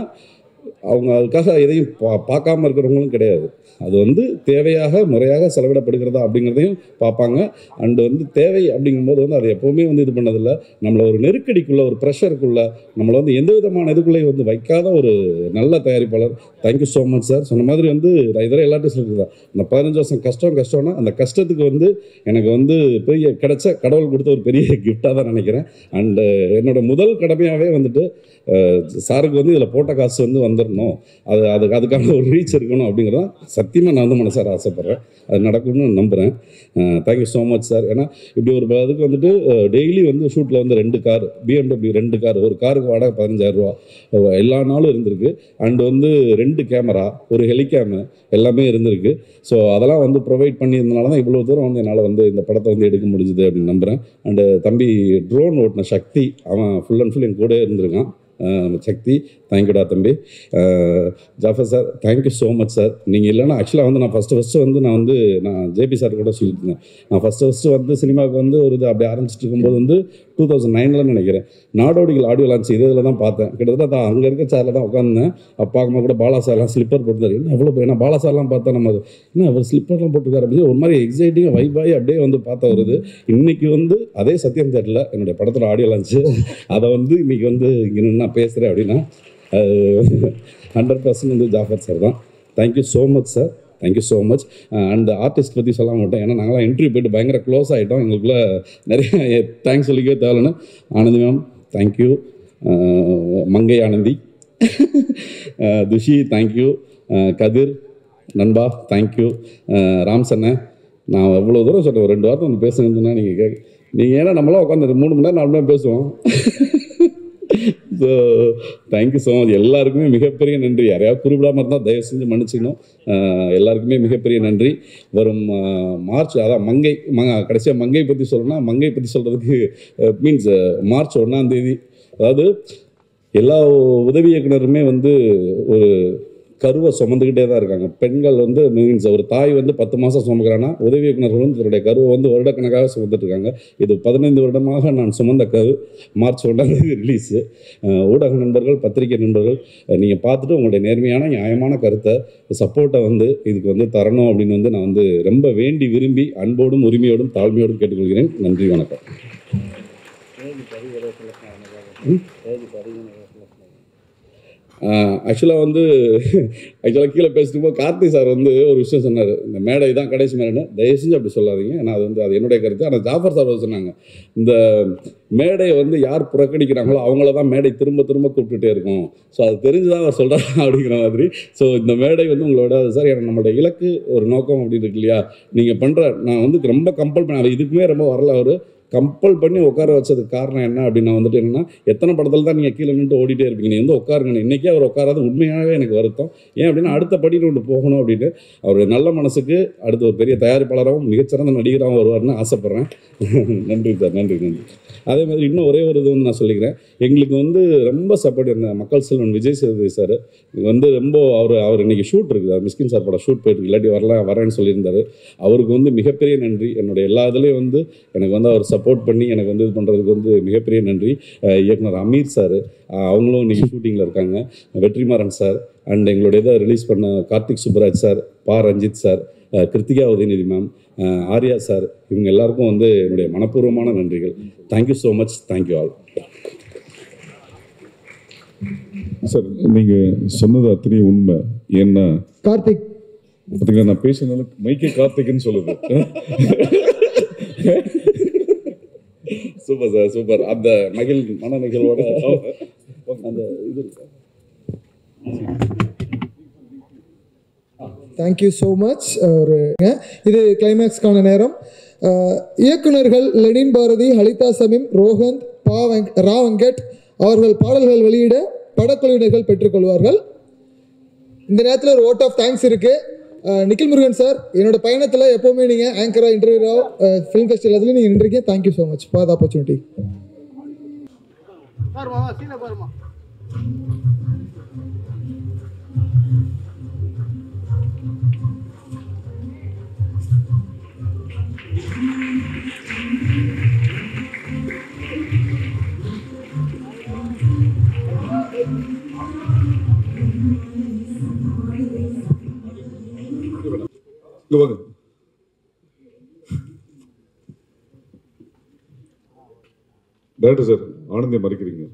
அவங்க அதுக்காக எதையும் பார்க்காம இருக்கிறவங்களும் கிடையாது, அது வந்து தேவையாக முறையாக செலவிடப்படுகிறதா அப்படிங்கிறதையும் பார்ப்பாங்க. அண்டு வந்து தேவை அப்படிங்கும்போது வந்து அதை எப்போவுமே வந்து இது பண்ணதில்லை, நம்மளை ஒரு நெருக்கடிக்குள்ளே, ஒரு ப்ரெஷருக்குள்ளே, நம்மளை வந்து எந்த விதமான இதுக்குள்ளேயும் வந்து வைக்காத ஒரு நல்ல தயாரிப்பாளர். Thank you so much sir. சொன்ன மாதிரி வந்து நான் இதெல்லாம் எல்லாத்தையும் சொல்லிட்டு அந்த 15 வருஷம் கஷ்டம்னா அந்த கஷ்டத்துக்கு வந்து எனக்கு வந்து பெரிய கிடைச்ச கடவுள் கொடுத்த ஒரு பெரிய கிஃப்டாக தான் நினைக்கிறேன். அண்டு என்னோடய முதல் கடமையாகவே வந்துட்டு சாருக்கு வந்து இதில் போட்ட காசு வந்து வந்துடணும், அதுக்கான ஒரு ரீச் இருக்கணும் அப்படிங்கிறதான் சத்தியமாக நான் வந்து மனசார ஆசைப்பட்றேன், அது நடக்கும்னு நம்புகிறேன். Thank you so much sir. ஏன்னா இப்படி ஒரு அதுக்கு வந்துட்டு டெய்லி வந்து ஷூட்டில் வந்து 2 கார், BMW 2 கார், ஒரு காருக்கு வாடகை 15,000 ரூபா எல்லா நாளும் இருந்திருக்கு. அண்டு வந்து 2 கேமரா, ஒரு ஹெலிகேமு எல்லாமே இருந்திருக்கு. ஸோ அதெல்லாம் வந்து ப்ரொவைட் பண்ணியிருந்தனால தான் இவ்வளோ தூரம் வந்து என்னால் வந்து இந்த படத்தை வந்து எடுக்க முடிஞ்சுது அப்படின்னு நம்புகிறேன். அண்டு தம்பி ட்ரோன் ஓட்டின சக்தி, அவன் ஃபுல் அண்ட் ஃபுல் என் கூட இருந்திருக்கான். சக்தி, தேங்க்யூடா தம்பி. Jaffar sir thank you so much sir. நீங்கள் இல்லைன்னா ஆக்சுவலாக வந்து நான் ஃபஸ்ட்டு வந்து நான் ஜேபி சார் கூட சொல்லியிருந்தேன். நான் ஃபஸ்ட்டு வந்து சினிமாவுக்கு வந்து ஒரு இது அப்படி ஆரம்பிச்சிட்டு இருக்கும்போது வந்து 2009 நினைக்கிறேன் நாடோடிகள் ஆடியோ லான்ச் இதில் தான் பார்த்தேன். கிட்டத்தட்ட அங்கே இருக்க சேரில் தான் உட்காந்துருந்தேன். அப்போ பார்க்கும்போது கூட பாலா சார்லாம் ஸ்லிப்பர் போட்டுருந்தாரு. என்ன எவ்வளோ ஏன்னா பாலா சார்லாம் பார்த்தா நம்ம என்ன அவர் ஸ்லிப்பர்லாம் போட்டுருக்காரு அப்படின்னு ஒரு மாதிரி எக்ஸைட்டிங்காக வைபாகி அப்படியே வந்து பார்த்த வருது. இன்றைக்கி வந்து அதே சத்யம் தேட்டரில் என்னுடைய படத்தோட ஆடியோ லான்ச்சு அதை வந்து இன்றைக்கி வந்து இங்கே நான் பேசுகிறேன் அப்படின்னா 100% வந்து ஜாஃபர் சார் தான். Thank you so much sir. Thank you so much. And artist பற்றி சொல்ல மாட்டேன், ஏன்னா நாங்களாம் இன்டர்வியூ போய்ட்டு பயங்கர க்ளோஸ் ஆகிட்டோம். எங்களுக்குள்ள நிறைய தேங்க்ஸ் சொல்லிக்கவே தேவைன்னு. ஆனந்தி மேம் தேங்க்யூ, மங்கை ஆனந்தி, துஷி தேங்க்யூ, கதிர் நண்பா தேங்க்யூ, ராம்சண்ண. நான் எவ்வளோ தூரம் சொல்கிறேன், ஒரு 2 வாரத்தை வந்து பேசுங்கன்னு சொன்னால் நீங்கள் ஏன்னா நம்மளாம் உட்காந்து 3 மணி நேரம் 4 மணி நேரம் பேசுவோம். So thank you so much. எல்லாருக்குமே மிகப்பெரிய நன்றி. யாரையாவது குறிப்பிடாமல் இருந்தால் தயவு செஞ்சு மன்னிச்சிக்கணும். எல்லாருக்குமே மிகப்பெரிய நன்றி. வரும் மார்ச் அதான் கடைசியாக மங்கை பற்றி சொல்லணும்னா மங்கை பற்றி சொல்கிறதுக்கு மீன்ஸ் மார்ச் 1ஆம் தேதி, அதாவது எல்லா உதவி இயக்குனருமே வந்து ஒரு கருவை சுமந்துக்கிட்டே தான் இருக்காங்க. பெண்கள் வந்து மீன்ஸ் ஒரு தாய் வந்து 10 மாதம் சுமக்கிறான்னா உதவி இயக்குனர்கள் வந்து தன்னுடைய கருவை வந்து வருடக்கணக்காக சுமந்துட்டு இருக்காங்க. இது 15 வருடமாக நான் சுமந்த கரு. மார்ச் 1ஆம் தேதி ரிலீஸு. ஊடக நண்பர்கள், பத்திரிகை நண்பர்கள், நீங்கள் பார்த்துட்டு உங்களுடைய நேர்மையான நியாயமான கருத்தை சப்போர்ட்டை வந்து இதுக்கு வந்து தரணும் அப்படின்னு வந்து நான் வந்து ரொம்ப வேண்டி விரும்பி அன்போடும் உரிமையோடும் தாழ்மையோடும் கேட்டுக்கொள்கிறேன். நன்றி, வணக்கம். ஆக்சுவலாக கீழே பேசிட்டு போது கார்த்தி சார் வந்து ஒரு விஷயம் சொன்னார். இந்த மேடை தான் கடைசி மேடைன்னு தயவு செஞ்சு அப்படி சொல்லாதீங்க, ஏன்னா அது என்னுடைய கருத்து. ஆனால் ஜாஃபர் சார் சொன்னாங்க, இந்த மேடையை வந்து யார் புறக்கணிக்கிறாங்களோ அவங்கள தான் மேடை திரும்ப திரும்ப கூப்பிட்டுட்டே இருக்கும். ஸோ அது தெரிஞ்சு தான் அவர் சொல்கிறார் அப்படிங்கிற மாதிரி. ஸோ இந்த மேடை வந்து உங்களோட சார், ஏன்னா நம்மளோட இலக்கு ஒரு நோக்கம் அப்படின்னு இருக்கு இல்லையா. நீங்கள் பண்ணுற நான் வந்து ரொம்ப கம்பல் பண்ண இதுக்குமே ரொம்ப வரல. அவர் கம்பல் பண்ணி உட்கார வச்சதுக்கு காரணம் என்ன அப்படின்னா வந்துட்டு என்னென்னா, எத்தனை படத்தில் தான் நீங்கள் கீழே நின்று ஓடிட்டே இருப்பீங்க, நீங்கள் வந்து உட்காருங்க. இன்றைக்கே அவர் உட்காராது உண்மையாகவே எனக்கு வருத்தம். ஏன் அப்படின்னா அடுத்த படின்னு ஒன்று போகணும் அப்படின்னு அவருடைய நல்ல மனசுக்கு அடுத்து ஒரு பெரிய தயாரிப்பாளராகவும் மிகச்சிறந்த நடிகராகவும் வருவார்னு ஆசைப்பட்றேன். நன்றி சார், நன்றி நன்றி. அதே மாதிரி இன்னும் ஒரே ஒரு இது வந்து நான் சொல்லிக்கிறேன். எங்களுக்கு வந்து ரொம்ப சப்போர்ட் இந்த மக்கள் செல்வன் விஜய் சேதுபதி சார் வந்து ரொம்ப அவர் இன்றைக்கி ஷூட் இருக்குது, மிஸ்கின் சார் படம் ஷூட் போயிட்டு இல்லாட்டி வரேன்னு சொல்லியிருந்தார். அவருக்கு வந்து மிகப்பெரிய நன்றி. என்னுடைய எல்லா இதுலேயும் வந்து எனக்கு வந்து அவர் சப்போர்ட் பண்ணி எனக்கு வந்து இது பண்ணுறதுக்கு வந்து மிகப்பெரிய நன்றி. இயக்குனர் அமீர் சார் அவங்களும் இன்றைக்கி ஷூட்டிங்கில் இருக்காங்க. வெற்றிமாறன் சார் அண்ட் எங்களுடைய இதை ரிலீஸ் பண்ண Karthik Subbaraj sir, Ranjith sir, Kiruthiga Udhayanidhi ma'am, Arya sir, இவங்க எல்லாருக்கும் வந்து என்னுடைய மனப்பூர்வமான நன்றிகள். Thank you so much. Thank you all. Sir நீங்கள் சொன்னது அத்தனை உண்மை. ஏன்னா கார்த்திக் பார்த்தீங்கன்னா நான் பேசுனாலும் மைக்கே கார்த்திக்னு சொல்லுது. Super sir, super. அந்த மன நிகழ்வோட அந்த இது தேங்க்யூ ஸோ மச். இது கிளைமேக்ஸ்க்கான நேரம். இயக்குனர்கள் லெனின் பாரதி, ஹலிதா சமீம், ரோஹந்த், ரா வெங்கட் அவர்கள் பாடல்கள் வெளியிட படக்குழுவினர்கள் பெற்றுக்கொள்வார்கள். இந்த நேரத்தில் ஒரு ஓட் ஆஃப் தேங்க்ஸ் இருக்குது. நிக்கில் முருகன் சார், என்னோட பயணத்தில் எப்போவுமே நீங்கள் ஆங்கராக இன்டர்வியூ ஃபிலிம் ஃபெஸ்டிவல் அதுலேயும் நீங்கள் நின்றுருக்கீங்க. Thank you so much for the opportunity. Director sir, ஆனந்தியை மறைக்கிறீங்க.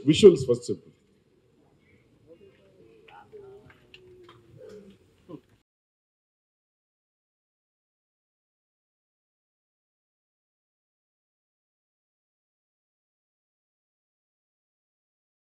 Visuals first.